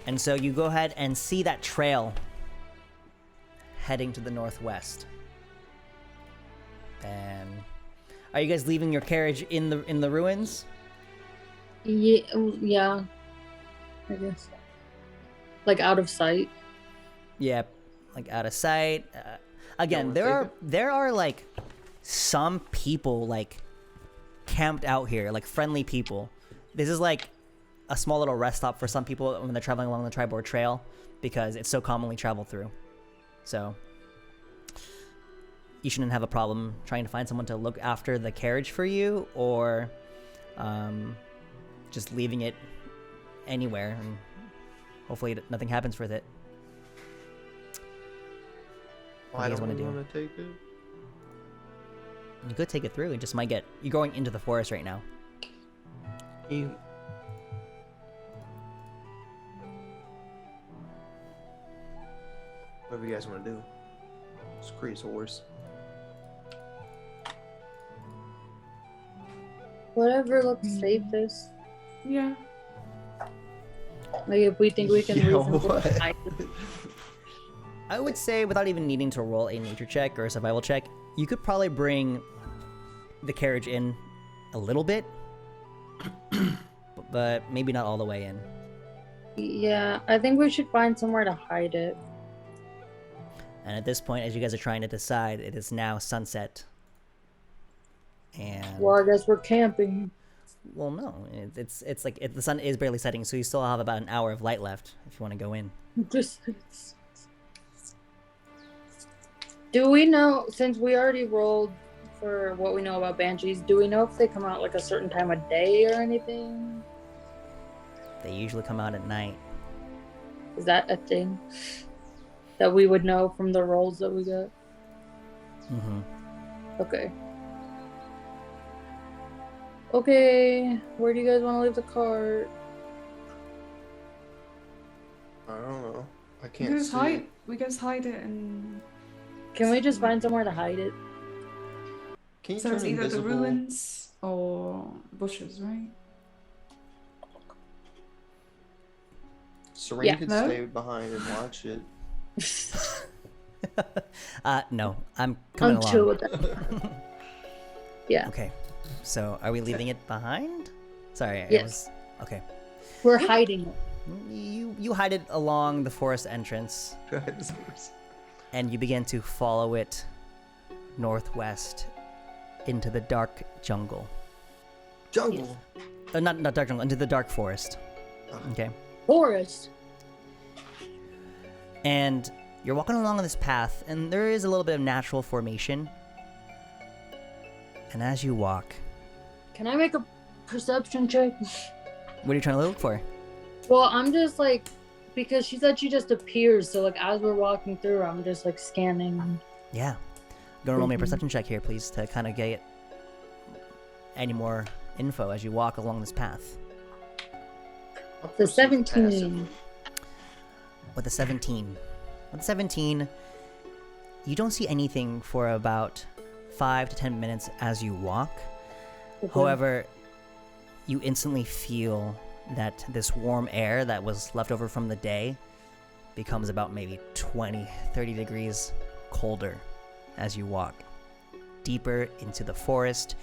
And so you go ahead and see that trail heading to the northwest. And are you guys leaving your carriage in the ruins? Yeah. I guess. Like out of sight. Yeah, like out of sight. Again, No, there are like some people like camped out here, like friendly people. This is like a small little rest stop for some people when they're traveling along the Tribord Trail because it's so commonly traveled through. So you shouldn't have a problem trying to find someone to look after the carriage for you, or just leaving it anywhere and hopefully nothing happens with it. Why guys don't wanna we do? want to take it? You could take it through. It just might get... You're going into the forest right now. You- Whatever you guys want to do. Screw his horse. Whatever looks safest. Yeah. Like if we think we can Yeah, reasonably what? hide. I would say, without even needing to roll a nature check or a survival check, you could probably bring the carriage in a little bit, but maybe not all the way in. Yeah, I think we should find somewhere to hide it. And at this point, as you guys are trying to decide, it is now sunset. And Well, I guess we're camping. well, no, it's like the sun is barely setting, so you still have about an hour of light left if you want to go in. Just. Do we know, since we already rolled for what we know about banshees, do we know if they come out like a certain time of day or anything? They usually come out at night. Is that a thing that we would know from the rolls that we got? Mm-hmm. Okay. Okay, where do you guys want to leave the cart? I don't know. I We can't guys see. hide. We guys hide it and. Can we just find somewhere to hide it? Can you So turn it's either invisible? the ruins or bushes, right? Serene Yeah. could No? stay behind and watch it. No, I'm coming I'm chill along. with that. Yeah, Okay, so are we leaving it behind? Sorry, Yes. okay. we're hiding it. You hide it along the forest entrance, and you begin to follow it northwest into the dark jungle. Jungle. Not dark jungle, into the dark forest. Okay. Forest. And you're walking along this path, and there is a little bit of natural formation. And as you walk, Can I make a perception check? what are you trying to look for? Well, I'm just like, because she said she just appears, so like as we're walking through, I'm just like scanning. Yeah. Gonna roll me a Mhm. perception check here, please, to kind of get any more info as you walk along this path. The 17. With a 17. With a 17, you don't see anything for about 5 to 10 minutes as you walk. Okay. However, you instantly feel that this warm air that was left over from the day becomes about maybe 20, 30 degrees colder as you walk deeper into the forest.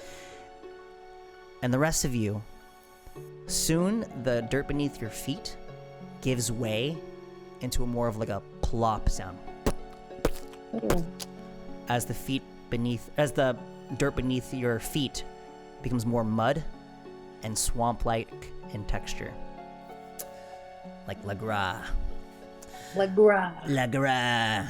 And the rest of you, soon the dirt beneath your feet gives way into a more of like a plop sound Oh. as the dirt beneath your feet becomes more mud and swamp-like in texture, like La Gras. Like grass. La Gras.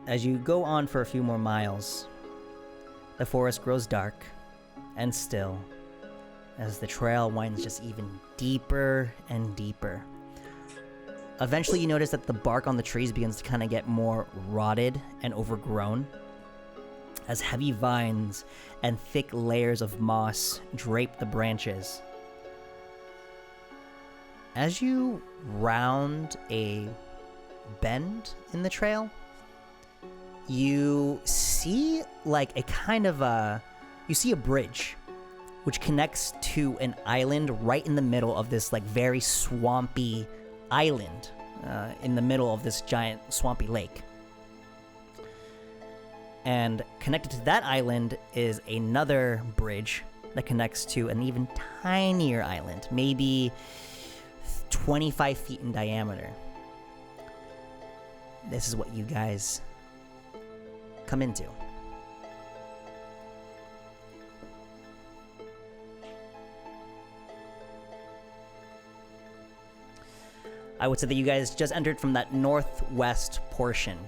As you go on for a few more miles, the forest grows dark and still as the trail winds just even deeper and deeper. Eventually, you notice that the bark on the trees begins to kind of get more rotted and overgrown as heavy vines and thick layers of moss drape the branches. As you round a bend in the trail, you see like a kind of you see a bridge which connects to an island right in the middle of this like very swampy island in the middle of this giant swampy lake. And connected to that island is another bridge that connects to an even tinier island, maybe 25 feet in diameter. This is what you guys come into. I would say that you guys just entered from that northwest portion.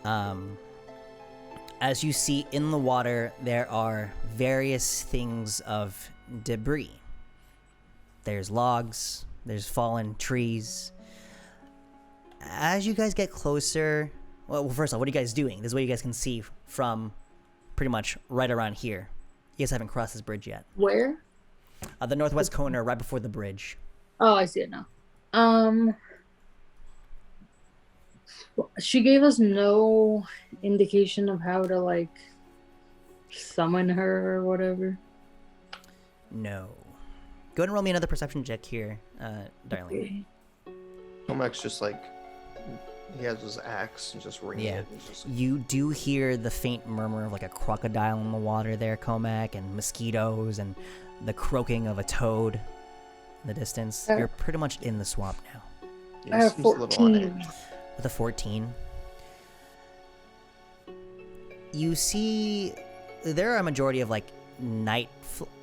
As you see in the water, there are various things of debris. There's logs, there's fallen trees. As you guys get closer, well, first of all, what are you guys doing? This is what you guys can see from pretty much right around here. You guys haven't crossed this bridge yet. Where? The northwest corner, right before the bridge. Oh, I see it now. She gave us no indication of how to like summon her or whatever. No. Go ahead and roll me another perception check here, darling. Okay. Tomac's just like, he has his axe and just ringing Yeah. it. And just, You do hear the faint murmur of like a crocodile in the water there, Comac, and mosquitoes and the croaking of a toad in the distance. You're pretty much in the swamp now. yeah, I he have seems a little on 14. edge. With a 14. You see there are a majority of like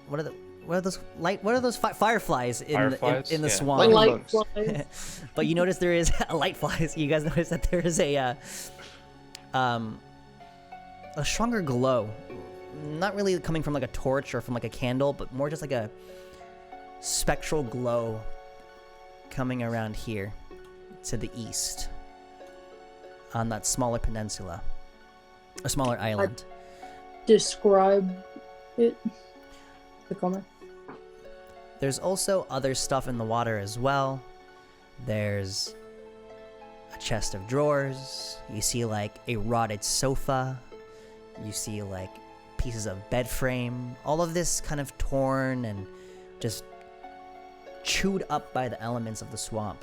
what are those fireflies in Fireflies? in the Yeah. swamp. Lightning Light bugs. flies. But you notice there is light flies. You guys notice that there is a stronger glow. Not really coming from like a torch or from like a candle, but more just like a spectral glow coming around here to the east on that smaller peninsula. A smaller island. Describe it. The comment. There's also other stuff in the water as well. There's a chest of drawers. You see like a rotted sofa. You see like pieces of bed frame. All of this kind of torn and just chewed up by the elements of the swamp.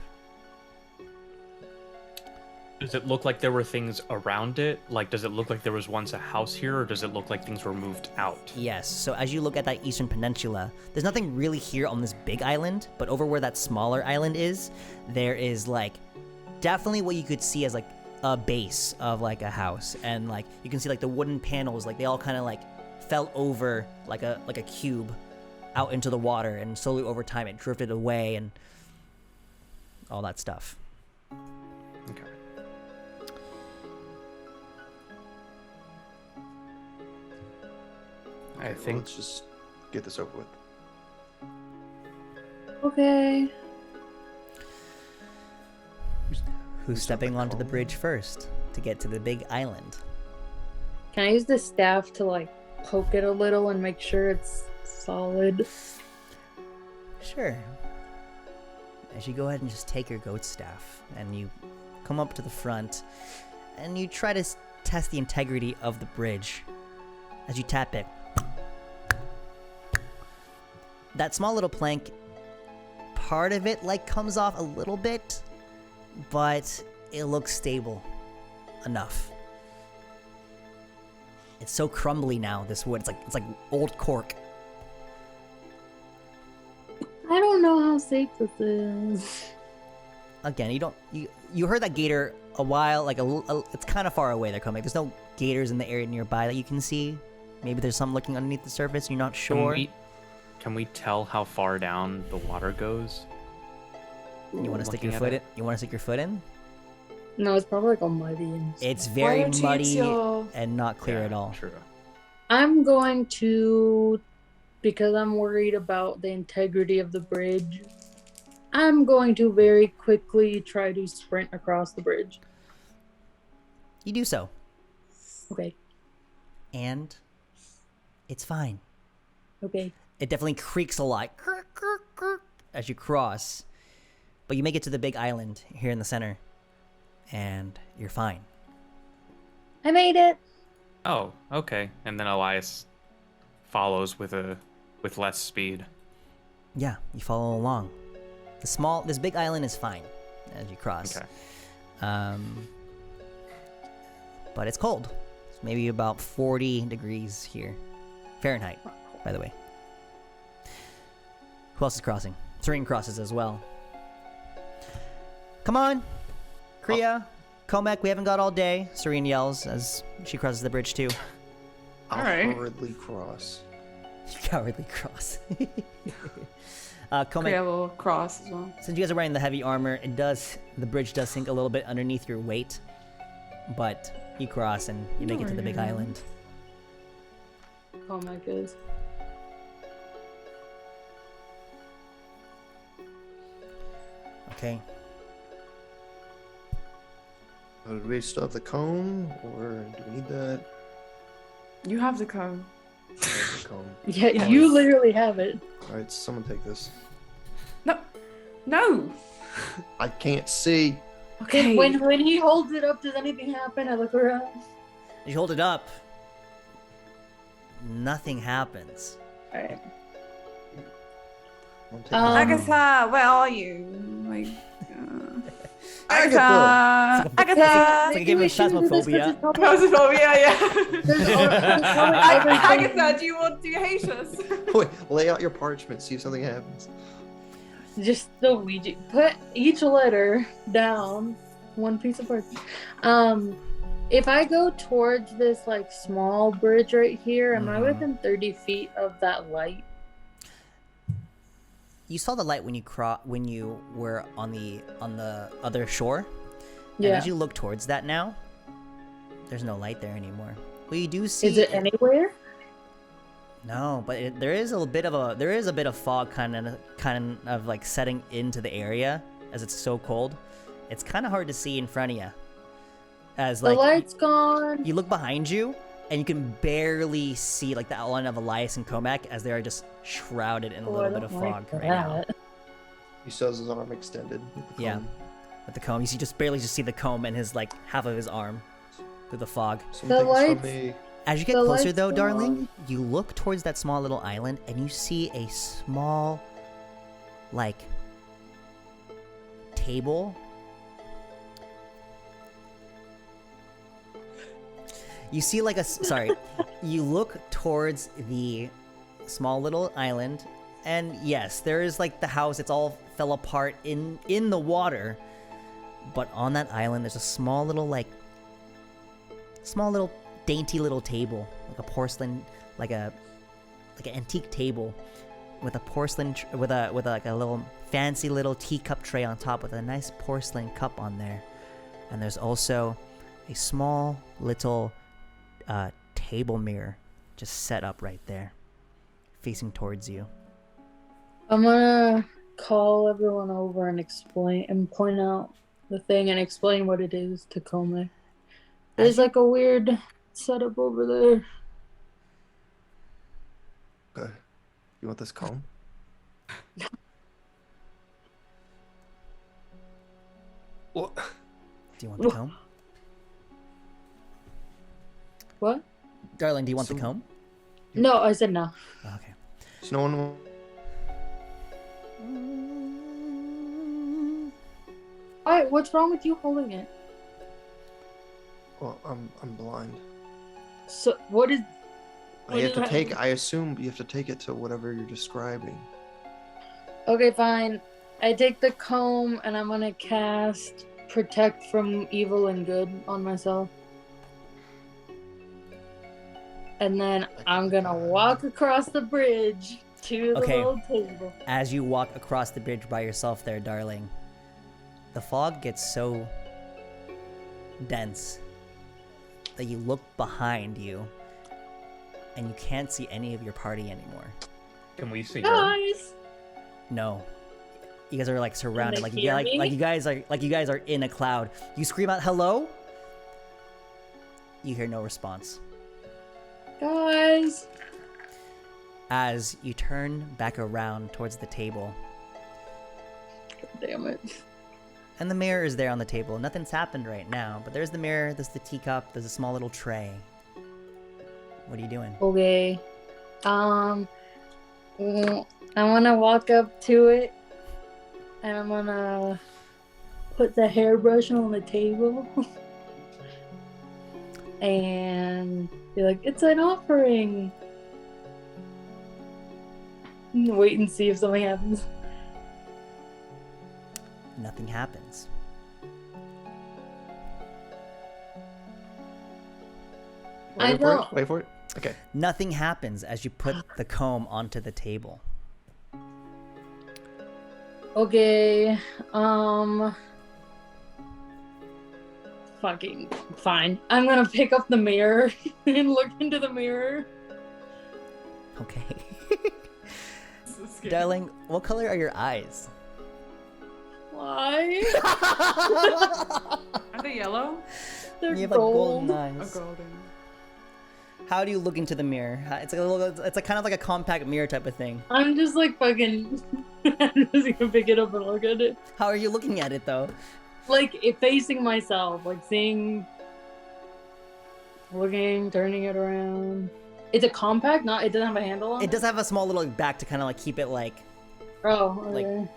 Does it look like there were things around it? Like, does it look like there was once a house here, or does it look like things were moved out? Yes, so as you look at that eastern peninsula, there's nothing really here on this big island, but over where that smaller island is, there is like definitely what you could see as like a base of like a house, and like you can see like the wooden panels, like they all kind of like fell over like a cube out into the water, and slowly over time it drifted away and all that stuff. Okay. I Okay, well, think let's just get this over with. Okay. Who's stepping onto the bridge first to get to the big island? Can I use the staff to like poke it a little and make sure it's solid? Sure. As you go ahead and just take your goat staff and you come up to the front and you try to test the integrity of the bridge. As you tap it, that small little plank, part of it like comes off a little bit, but it looks stable enough. It's so crumbly now, this wood. It's like old cork. I don't know how safe this is. Again, you heard that gator a while, like it's kind of far away. They're coming. There's no gators in the area nearby that you can see. Maybe there's some looking underneath the surface. You're not sure. Can we tell how far down the water goes? You want to stick Looking your at foot in? it? You want to stick your foot in? No, it's probably like all muddy and It's Why very don't you use muddy your- and not clear at all. True. I'm going to, because I'm worried about the integrity of the bridge, I'm going to very quickly try to sprint across the bridge. You do so, Okay. and it's fine. Okay. It definitely creaks a lot as you cross, but you make it to the big island here in the center, and you're fine. I made it. Oh, okay. And then Elias follows with less speed. Yeah, you follow along. This big island is fine as you cross. Okay. But it's cold. It's maybe about 40 degrees here. Fahrenheit, by the way. Who else is crossing? Serene crosses as well. Come on! Kriya, Comac, we haven't got all day. Serene yells as she crosses the bridge too. I'll Alright. hurriedly cross. You cowardly cross. Comac, Kriya will cross as well. since you guys are wearing the heavy armor, the bridge does sink a little bit underneath your weight. But you cross and you make it to the big Alright. island. Oh my goodness. Okay. Do we still have the comb, or do we need that? You have the comb. There's the comb. Yeah, Yes. you literally have it. All right, someone take this. No. I can't see. Okay. When he holds it up, does anything happen? I look around. You hold it up. Nothing happens. Alright. I'll take Agatha, where are you? Like, Agatha! Agatha. Agatha. It's like a game of Phasmophobia. Phasmophobia, yeah. There's Agatha, do you hate us? Wait, lay out your parchment, see if something happens. just the Ouija. Put each letter down, one piece of parchment. If I go towards this like small bridge right here, am I within 30 feet of that light? You saw the light when you were on the other shore. And Yeah. as you look towards that now, there's no light there anymore. Well, you do see. Is it anywhere? No, but there is a bit of fog kind of like setting into the area as it's so cold. It's kind of hard to see in front of you. As The like light's gone. you look behind you and you can barely see like the outline of Elias and Comac as they are just shrouded in a Oh, little I bit of don't fog like right now. that. He still has his arm extended. With the Yeah. comb. With the comb, you see barely see the comb and his like half of his arm through the fog. Someone The take this from lights- me. As you get The closer lights though, go darling, on. you look towards that small little island and you see a small, like, table. You see like sorry, you look towards the small little island and yes, there is like the house, it's all fell apart in the water. But on that island there's a small little dainty little table, like a porcelain, like an antique table, with a porcelain with a little fancy little teacup tray on top with a nice porcelain cup on there, and there's also a small little table mirror just set up right there, facing towards you. I'm gonna call everyone over and explain and point out the thing and explain what it is to Kome. There's like a weird setup over there. Okay. You want this comb? What? Do you want the comb, What? darling? Do you want the So- comb? No, I said no. Okay. So no one will... Alright, what's wrong with you holding it? Well, I'm blind. So what is? I have to take. I assume you have to take it to whatever you're describing. Okay, fine. I take the comb and I'm gonna cast Protect from Evil and Good on myself. And then I'm gonna walk across the bridge to the Okay. little table. As you walk across the bridge by yourself there, darling, the fog gets so dense that you look behind you and you can't see any of your party anymore. Can we see her? Guys! No. You guys are like surrounded, they like hear me? you guys are in a cloud. You scream out hello. You hear no response. Guys! As you turn back around towards the table, Damn it. and the mirror is there on the table. Nothing's happened right now, but there's the mirror, there's the teacup, there's a small little tray. What are you doing? Okay. I wanna walk up to it and I'm gonna put the hairbrush on the table and be like, it's an offering. Wait and see if something happens. Nothing happens. I Wait for know. it. Wait for it. Okay. Nothing happens as you put the comb onto the table. Okay, fucking fine. I'm gonna pick up the mirror and look into the mirror. Okay. Darling, what color are your eyes? Why? Are they yellow? They're You have like gold. golden eyes. Oh, golden. How do you look into the mirror? It's like a little. It's like kind of like a compact mirror type of thing. I'm just like fucking. I'm just gonna pick it up and look at it. How are you looking at it though? Like facing myself, like seeing, looking, turning it around. It's a compact, not. It doesn't have a handle on it. It does have a small little back to kind of like keep it like. Oh, like. okay.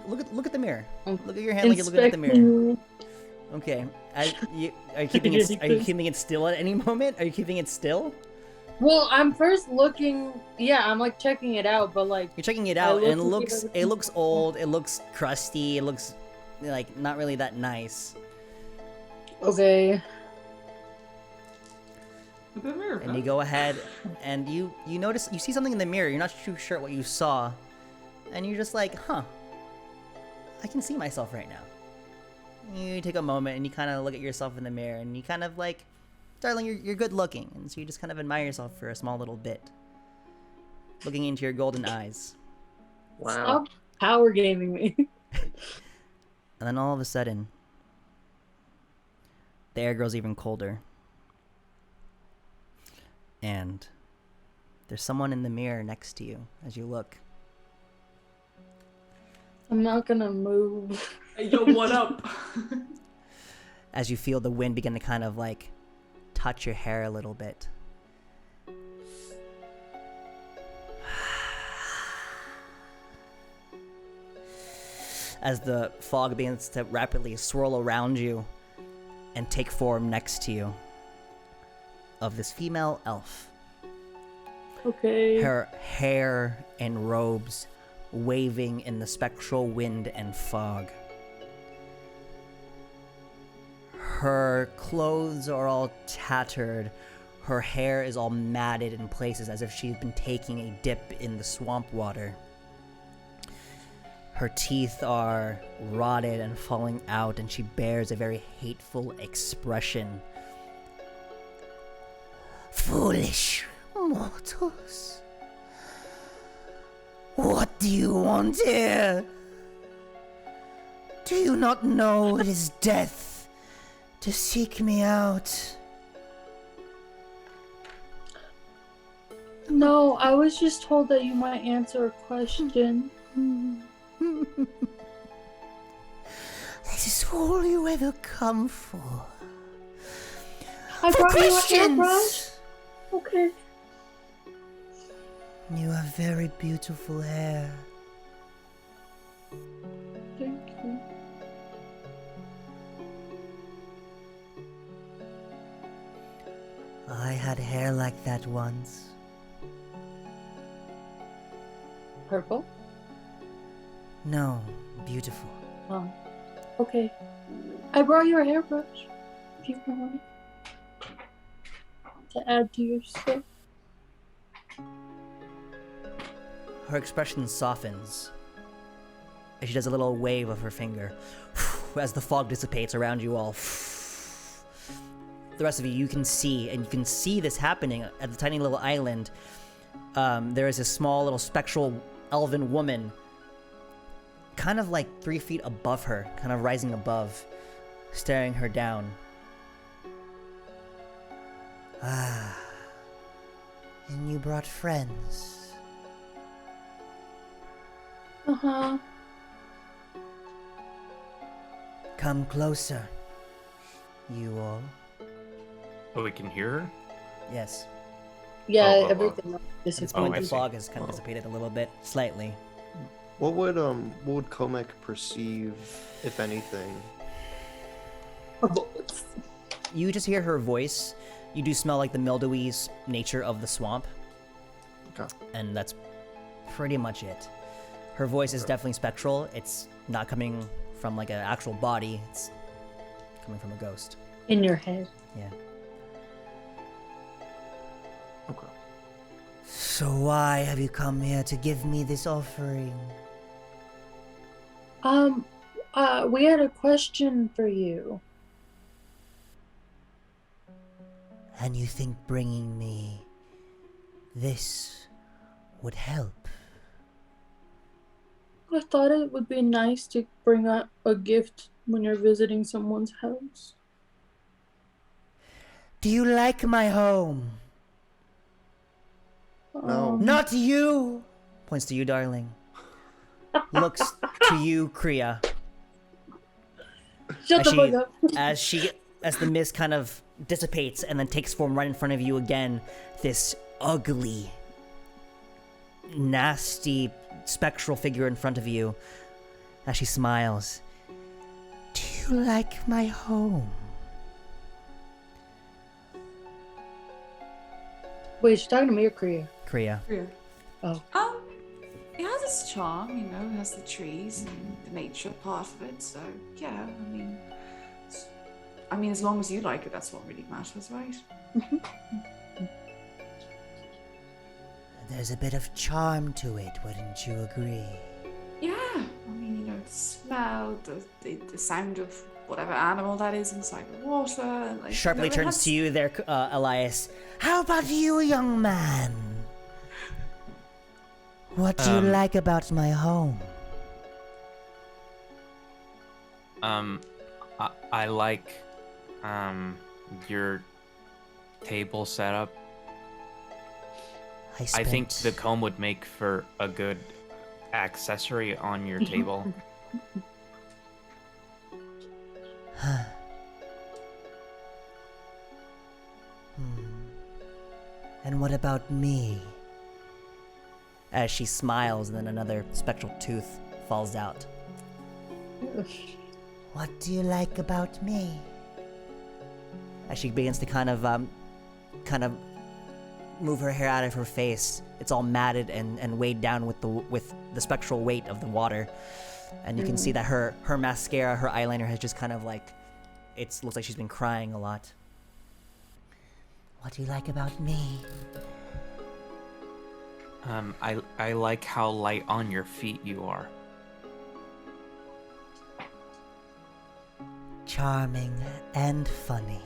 Look at the mirror. I'm Look at your hand like you're looking at the mirror. inspecting- Okay. Are you keeping it? Are you keeping it still at any moment? Are you keeping it still? Well, I'm first looking. Yeah, I'm like checking it out, but like You're checking it I out, look and to see if it everything's looks old. It looks crusty. It looks like not really that nice. okay. And you go ahead, and you notice you see something in the mirror. You're not too sure what you saw, and you're just like, huh. I can see myself right now. You take a moment and you kind of look at yourself in the mirror, and you kind of like, darling, you're good looking, and so you just kind of admire yourself for a small little bit, looking into your golden eyes. Wow. Stop power gaming me. And then all of a sudden, the air grows even colder, and there's someone in the mirror next to you as you look. I'm not gonna move. Hey, yo, what up? As you feel the wind begin to kind of like touch your hair a little bit. As the fog begins to rapidly swirl around you and take form next to you of this female elf. Okay. Her hair and robes waving in the spectral wind and fog. Her clothes are all tattered. Her hair is all matted in places as if she's been taking a dip in the swamp water. Her teeth are rotted and falling out, and she bears a very hateful expression. Foolish mortals. What do you want here? Do you not know it is death to seek me out? No, I was just told that you might answer a question. This is all you ever come for. I For brought you a questions! hairbrush. Okay. You have very beautiful hair. Thank you. I had hair like that once. Purple? No, beautiful. Oh. Okay. I brought you a hairbrush. If you want it. To add to your stuff. Her expression softens as she does a little wave of her finger as the fog dissipates around you all. The rest of you can see, and you can see this happening at the tiny little island. There is a small little spectral elven woman kind of like 3 feet above her, kind of rising above, staring her down. Ah. And you brought friends. Uh-huh. Come closer. You all. Oh, we can hear her? Yes. Yeah, Oh, everything At this dissipated. point, I the see. fog has kind of dissipated a little bit, slightly. What would Comac perceive, if anything? You just hear her voice. You do smell like the mildewy nature of the swamp. Okay. And that's pretty much it. Her voice is definitely spectral. It's not coming from like an actual body. It's coming from a ghost. In your head. Yeah. Okay. So why have you come here to give me this offering? We had a question for you. And you think bringing me this would help? I thought it would be nice to bring out a gift when you're visiting someone's house. Do you like my home? No. Not you! Points to you, darling. Looks to you, Kriya. Shut the fuck up. As the mist kind of dissipates and then takes form right in front of you again, this ugly, nasty, spectral figure in front of you, as she smiles. Do you like my home? Wait, she's talking to me or Kriya? Kriya. Yeah. Oh. It has its charm, you know, it has the trees and the nature part of it, so yeah, I mean, as long as you like it, that's what really matters, right? There's a bit of charm to it, wouldn't you agree? Yeah, I mean, you know, the smell, the sound of whatever animal that is inside the water. Like, Sharply you know, it turns has- to you there, Elias. How about you, young man? What do you like about my home? I like your table setup. I think the comb would make for a good accessory on your table. And what about me? As she smiles, and then another spectral tooth falls out. What do you like about me? As she begins to kind of move her hair out of her face, it's all matted and weighed down with the spectral weight of the water, and you can see that her mascara, her eyeliner has just kind of like, looks like she's been crying a lot. What do you like about me? I like how light on your feet you are. Charming and funny.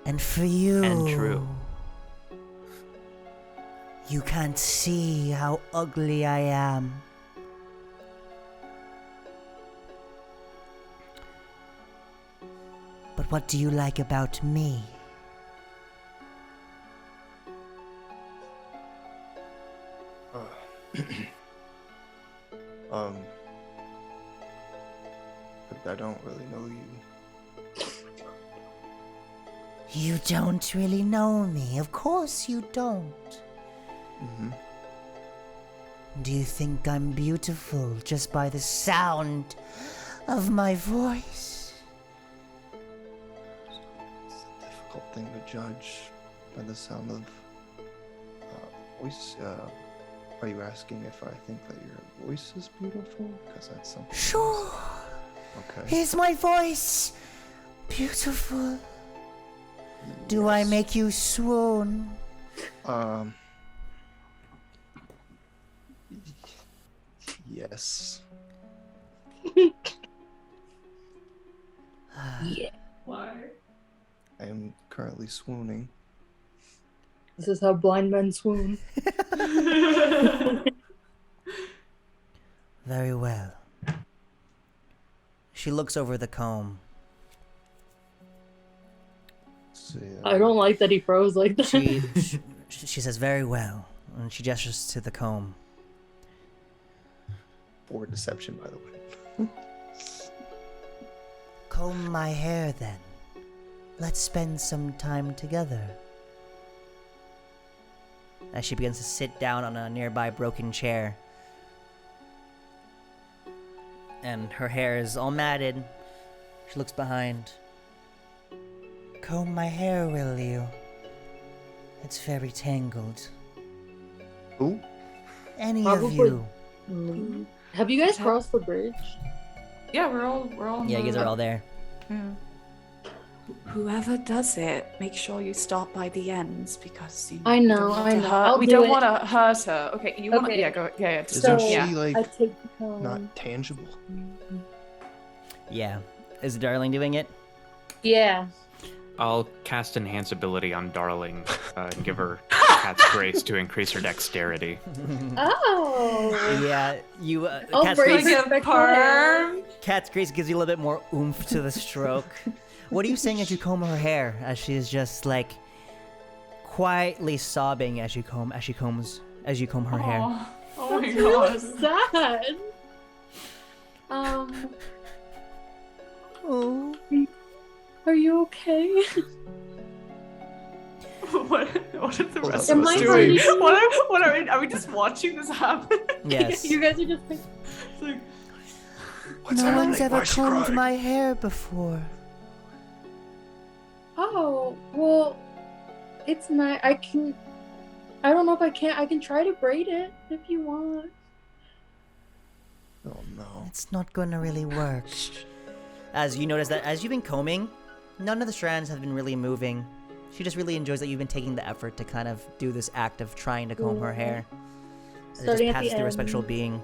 And for you... And true. You can't see how ugly I am. But what do you like about me? I don't really know you. You don't really know me. Of course you don't. Do you think I'm beautiful just by the sound of my voice? It's a difficult thing to judge by the sound of voice. Are you asking if I think that your voice is beautiful? Because that's something. Sure. Okay. Is my voice beautiful? Do I Yes. make you swoon? Yes. Yeah. Why? I am currently swooning. This is how blind men swoon. Very well. She looks over the comb. See, I don't like that he froze like that. She says, very well, and she gestures to the comb. for deception, by the way. Comb my hair then. Let's spend some time together. As she begins to sit down on a nearby broken chair. And her hair is all matted. She looks behind. Comb my hair, will you? It's very tangled. Who? Any Probably. of you. Have you guys crossed the bridge? Yeah, we're all. Yeah, you guys are all there. Yeah. Whoever does it, make sure you stop by the ends because you I know, don't want I to know. hurt- I'll we do don't it. want to hurt her. Okay, you want to? Okay. Yeah, go. Yeah, yeah. Isn't So- she yeah. like I take the comb. not tangible? Yeah. Is Darling doing it? Yeah. I'll cast Enhance ability on Darling and give her Cat's Grace to increase her dexterity. Oh. Yeah, you. Oh, Cat's brave. Grace, Like a perm. Cat's Grace gives you a little bit more oomph to the stroke. What are you saying as you comb her hair? As she is just like quietly sobbing as you comb her hair. Oh my That's god. really sad. Oh. Are you okay? What are the rest Am of us I doing? hurting? Are we just watching this happen? Yes. You guys are just like, It's like, What's No happening? one's ever Why is she combed crying? my hair before. oh, well, it's not. I don't know if I can. I can try to braid it if you want. Oh no. It's not gonna really work. As you notice that as you've been combing, none of the strands have been really moving. She just really enjoys that you've been taking the effort to kind of do this act of trying to comb her hair. As it Starting just at the passes through a end. spectral being.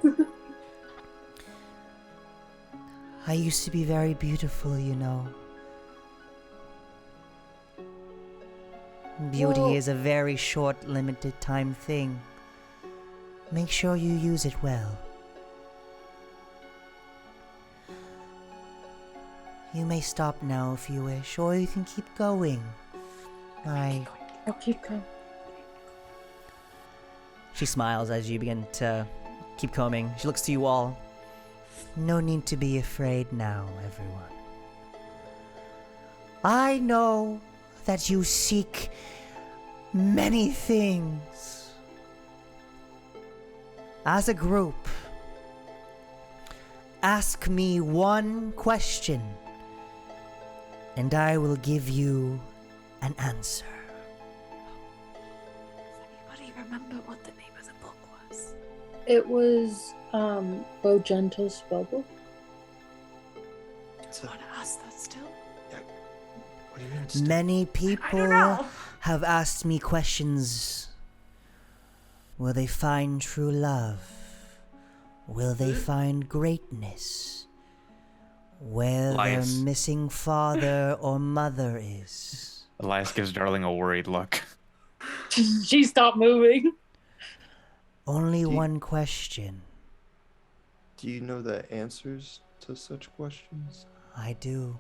I used to be very beautiful, you know. Beauty Well- is a very short, limited time thing. Make sure you use it well. You may stop now if you wish, or you can keep going. I'll keep going. She smiles as you begin to keep combing. She looks to you all. No need to be afraid now, everyone. I know that you seek many things. As a group, ask me one question, and I will give you an answer. does anybody remember what the name of the book was? It was Bo Gentle's spellbook. It's I want to ask that still. what do you mean? It's Many I don't people know. have asked me questions. Will they find true love? Will they find greatness? Where Elias. their missing father or mother is? Elias gives Darling a worried look. She stopped moving. Only Do you- one question. Do you know the answers to such questions? I do.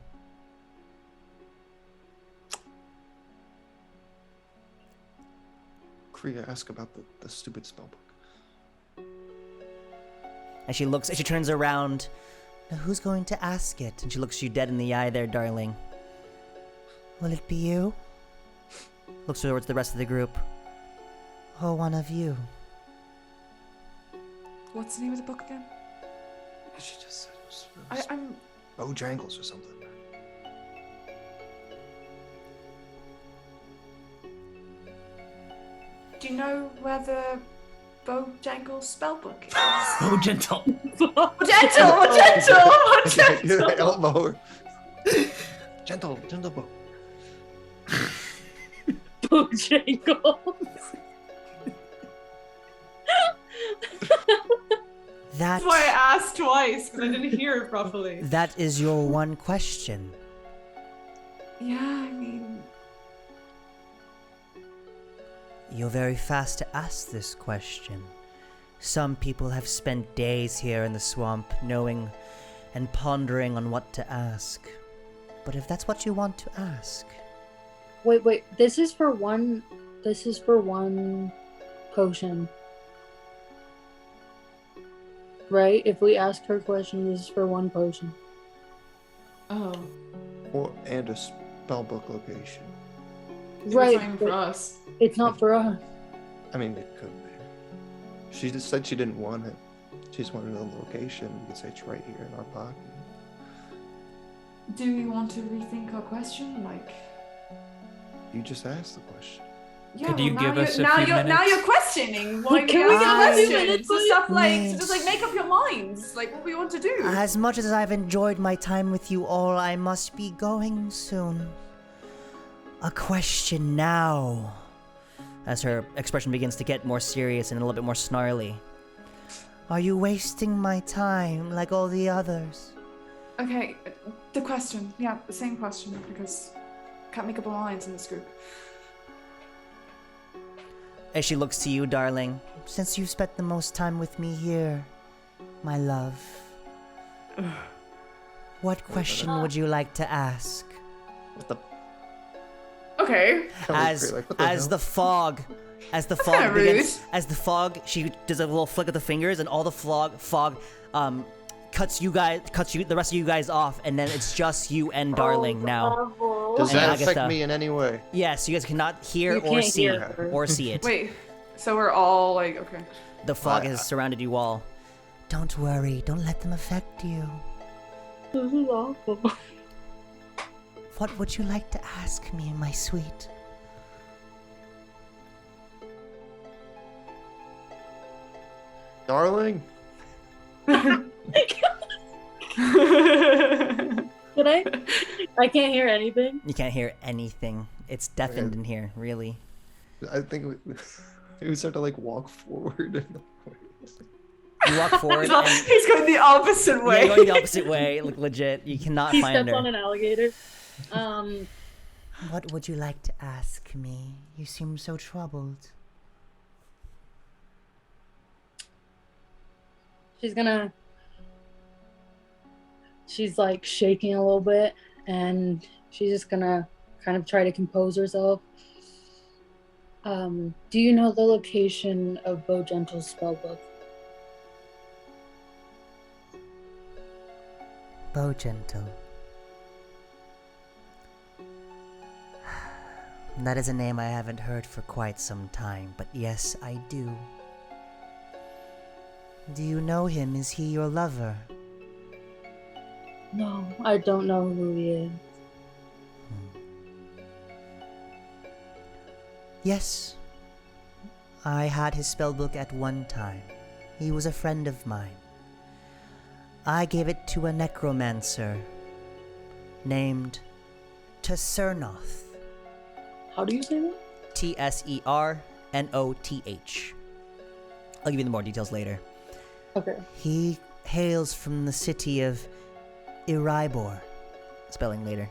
Kriya, ask about the stupid spellbook. As she turns around. Now who's going to ask it? And she looks you dead in the eye there, darling. Will it be you? Looks towards the rest of the group. Or one of you? What's the name of the book again? She just said it was I'm. Bojangles or something. Do you know where the Bojangles spellbook is? Oh, gentle. Gentle, gentle. You're like elbow her. Gentle bow. Bojangles. That, That's why I asked twice because I didn't hear it properly. that is your one question. Yeah, I mean, You're very fast to ask this question. Some people have spent days here in the swamp knowing and pondering on what to ask. But if that's what you want to ask, Wait. This is for one potion. Right? If we ask her question, this is for one potion. oh, And a spellbook location. it's Right. not even for but us. It's not for us. I mean, it could be. She just said she didn't want it. She just wanted a location. You could say it's right here in our pocket. Do we want to rethink our question? Like, You just asked the question. yeah, Could you now give you're- us a now few you're, Now minutes? you're questioning why Can we we ask get a few questions. minutes, So stuff like, please? so just like make up your minds, like what we want to do. as much as I've enjoyed my time with you all, I must be going soon. A question now. As her expression begins to get more serious and a little bit more snarly. Are you wasting my time like all the others? Okay, the question. Yeah, the same question because can't make up our minds in this group. As she looks to you, darling. Since you've spent the most time with me here, my love, what question would you like to ask? What the? Okay. As Like, what the hell? the fog kinda begins, rude. as the fog, she does a little flick of the fingers, and all the fog cuts the rest of you guys off, and then it's just you and Darling now. Does And that Agatha. affect me in any way? Yes, you guys cannot hear You or can't see hear her. it. Wait. So we're all like, okay. The fog has surrounded you all. Don't worry. Don't let them affect you. This is awful. What would you like to ask me, my sweet? Darling? Did I? I can't hear anything. You can't hear anything. It's deafened in here, really. I think we start to like walk forward. You walk forward, and He's going the opposite way. you're going the opposite way. Like legit, you cannot He find steps her. on an alligator. What would you like to ask me? You seem so troubled. She's like shaking a little bit, and she's just gonna kind of try to compose herself. Do you know the location of Bo Gentle's spellbook? Bo Gentle. That is a name I haven't heard for quite some time, but yes, I do. Do you know him? Is he your lover? No, I don't know who he is. Yes. I had his spellbook at one time. He was a friend of mine. I gave it to a necromancer named Tsernoth. How do you say that? Tsernoth. I'll give you the more details later. Okay. He hails from the city of Erebor. Spelling later.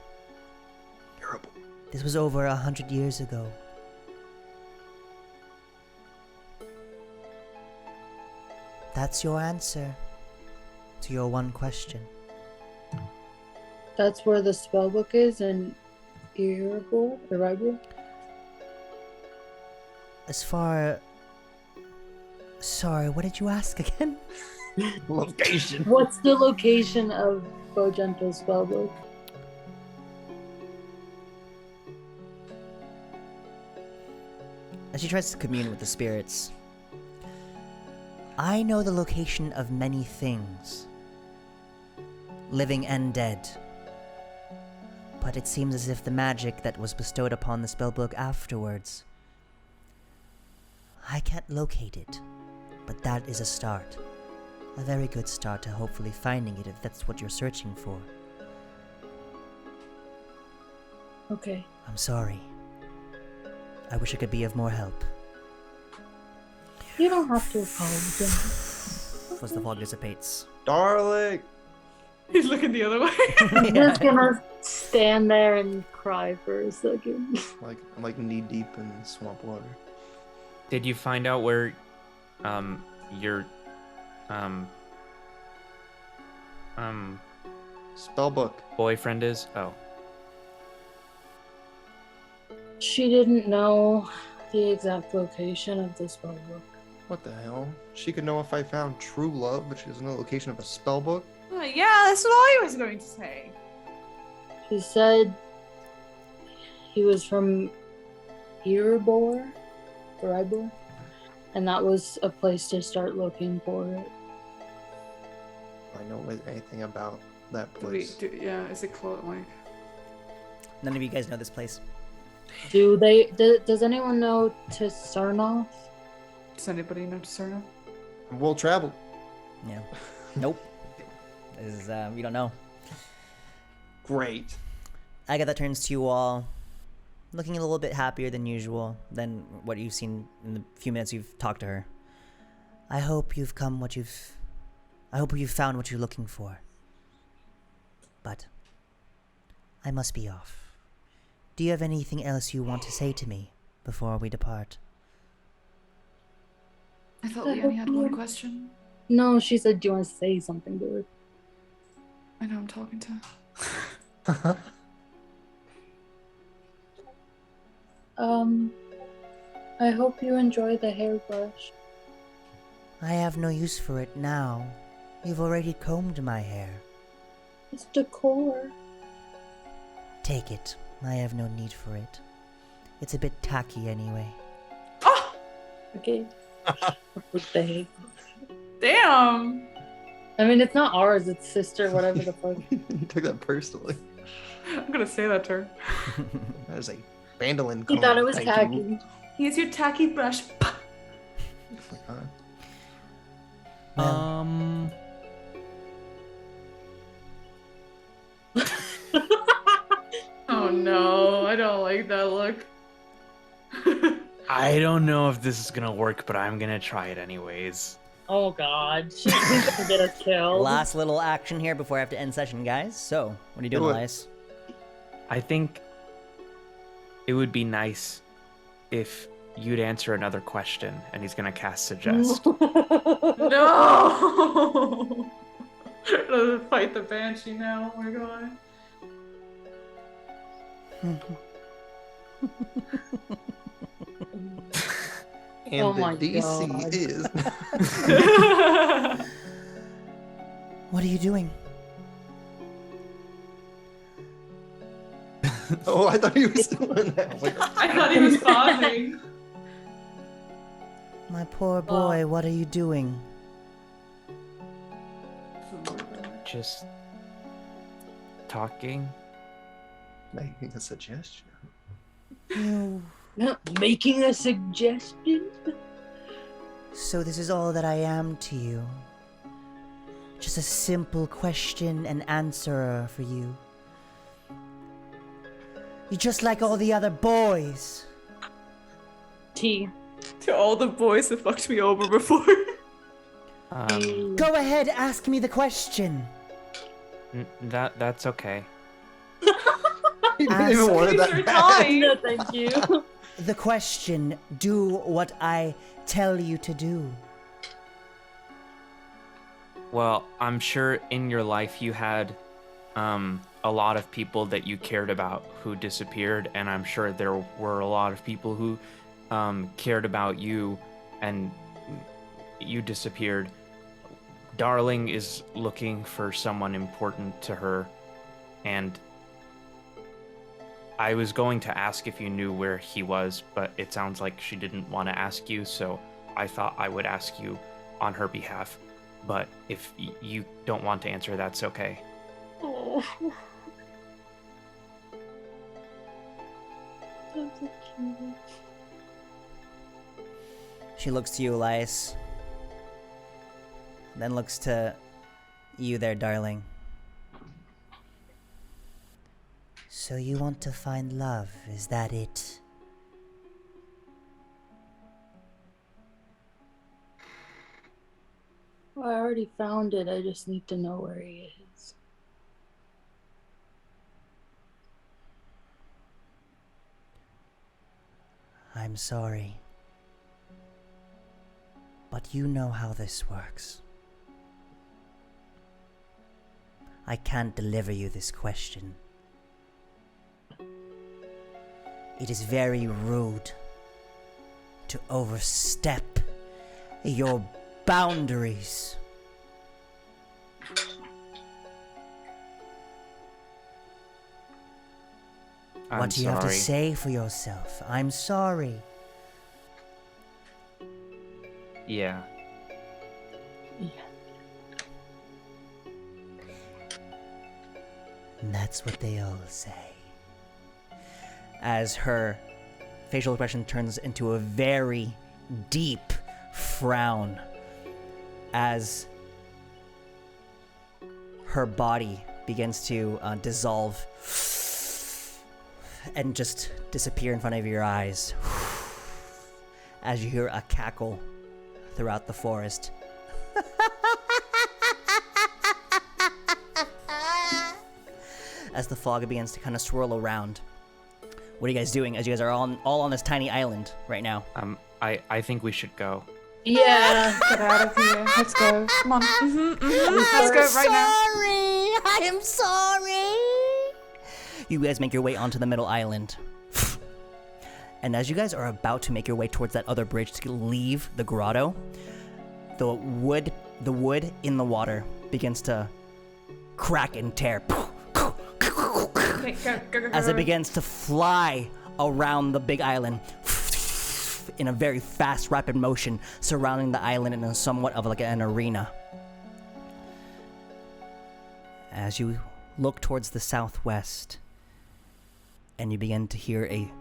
Terrible. This was over 100 years ago. That's your answer to your one question. That's where the spellbook is in Erebor? As far... Sorry, what did you ask again? Location. What's the location of Bo Gentle's spellbook? As she tries to commune with the spirits, I know the location of many things, living and dead. But it seems as if the magic that was bestowed upon the spellbook afterwards, I can't locate it, but that is a start. A very good start to hopefully finding it if that's what you're searching for. Okay. I'm sorry. I wish I could be of more help. You don't have to apologize. as the fog dissipates. Darling! He's looking the other way. I'm just gonna stand there and cry for a second. Like I'm like knee deep in swamp water. Did you find out where your Spellbook. boyfriend is? Oh. She didn't know the exact location of the spellbook. What the hell? She could know if I found true love, but she doesn't know the location of a spellbook? Yeah, that's what I was going to say. She said he was from Erebor, and that was a place to start looking for it. I know anything about that Do we, place. is it close? Like, None of you guys know this place. Does anyone know Tsernoth? does anybody know Discerno? Well traveled. Yeah. Nope. This is, you don't know. Great. Agatha turns to you all, looking a little bit happier than usual, than what you've seen in the few minutes you've talked to her. I hope you've found what you're looking for. But I must be off. Do you have anything else you want to say to me before we depart? I thought we only had one question. No, she said, do you want to say something to her? I know I'm talking to her. I hope you enjoy the hairbrush. I have no use for it now. You've already combed my hair. It's decor. Take it. I have no need for it. It's a bit tacky anyway. Okay. What the heck? Damn. I mean, it's not ours. It's sister, whatever the fuck. You took that personally. I'm gonna say that to her. That is a mandolin. He comb, thought it was thank tacky. you. Here's your tacky brush. Uh, Oh no, I don't like that look. I don't know if this is gonna work, but I'm gonna try it anyways. Oh god. She's gonna get us killed. Last little action here before I have to end session, guys. So, what are you doing, Do it. Elias? I think it would be nice if you'd answer another question, and he's gonna cast Suggest. No! Let's fight the Banshee now, oh my god. and Oh the my DC God. is. What are you doing? Oh, I thought he was doing that. I was like, I thought he was pausing. My poor boy, what are you doing? Just talking. making a suggestion. You... Making a suggestion? So this is all that I am to you. Just a simple question and answerer for you. You're just like all the other boys. T. To all the boys that fucked me over before. Go ahead, ask me the question. That's okay. He didn't Ask- even want it These that are bad. time. No, thank you. The question, do what I tell you to do. Well, I'm sure in your life you had a lot of people that you cared about who disappeared, and I'm sure there were a lot of people who cared about you and you disappeared. Darling is looking for someone important to her, and I was going to ask if you knew where he was, but it sounds like she didn't want to ask you, so I thought I would ask you on her behalf. But if you don't want to answer, that's okay. Oh. That's so cute. She looks to you, Elias. Then looks to you there, darling. So you want to find love, is that it? Well, I already found it. I just need to know where he is. I'm sorry. But you know how this works. I can't deliver you this question. It is very rude to overstep your boundaries. What do you have to say for yourself? I'm sorry. Yeah. And that's what they all say. As her facial expression turns into a very deep frown as her body begins to dissolve and just disappear in front of your eyes as you hear a cackle throughout the forest. As the fog begins to kind of swirl around. What are you guys doing as you guys are all on this tiny island right now? I think we should go. Yeah. Get out of here. Let's go. Come on. Let's go right now. Sorry! I am sorry! You guys make your way onto the middle island. And as you guys are about to make your way towards that other bridge to leave the grotto, the wood in the water begins to crack and tear. Okay, go. As it begins to fly around the big island in a very fast, rapid motion, surrounding the island in a somewhat of like an arena. As you look towards the southwest, and you begin to hear a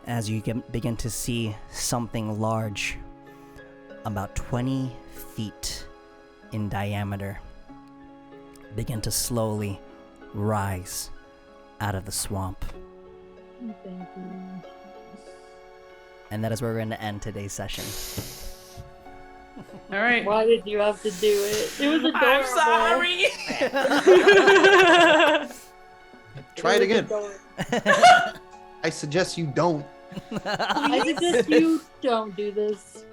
as you begin to see something large, about 20 feet in diameter, begin to slowly rise out of the swamp. Thank you. And that is where we're going to end today's session. All right. Why did you have to do it? It was adorable. I'm sorry. Try it again. I suggest you don't. I suggest you don't do this.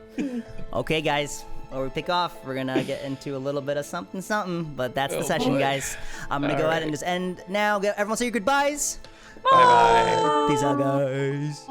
Okay, guys. Before we pick off, we're going to get into a little bit of something, but that's the session, boy. guys. I'm going to go ahead and just end now. Everyone say your goodbyes. Bye bye. Peace out, guys.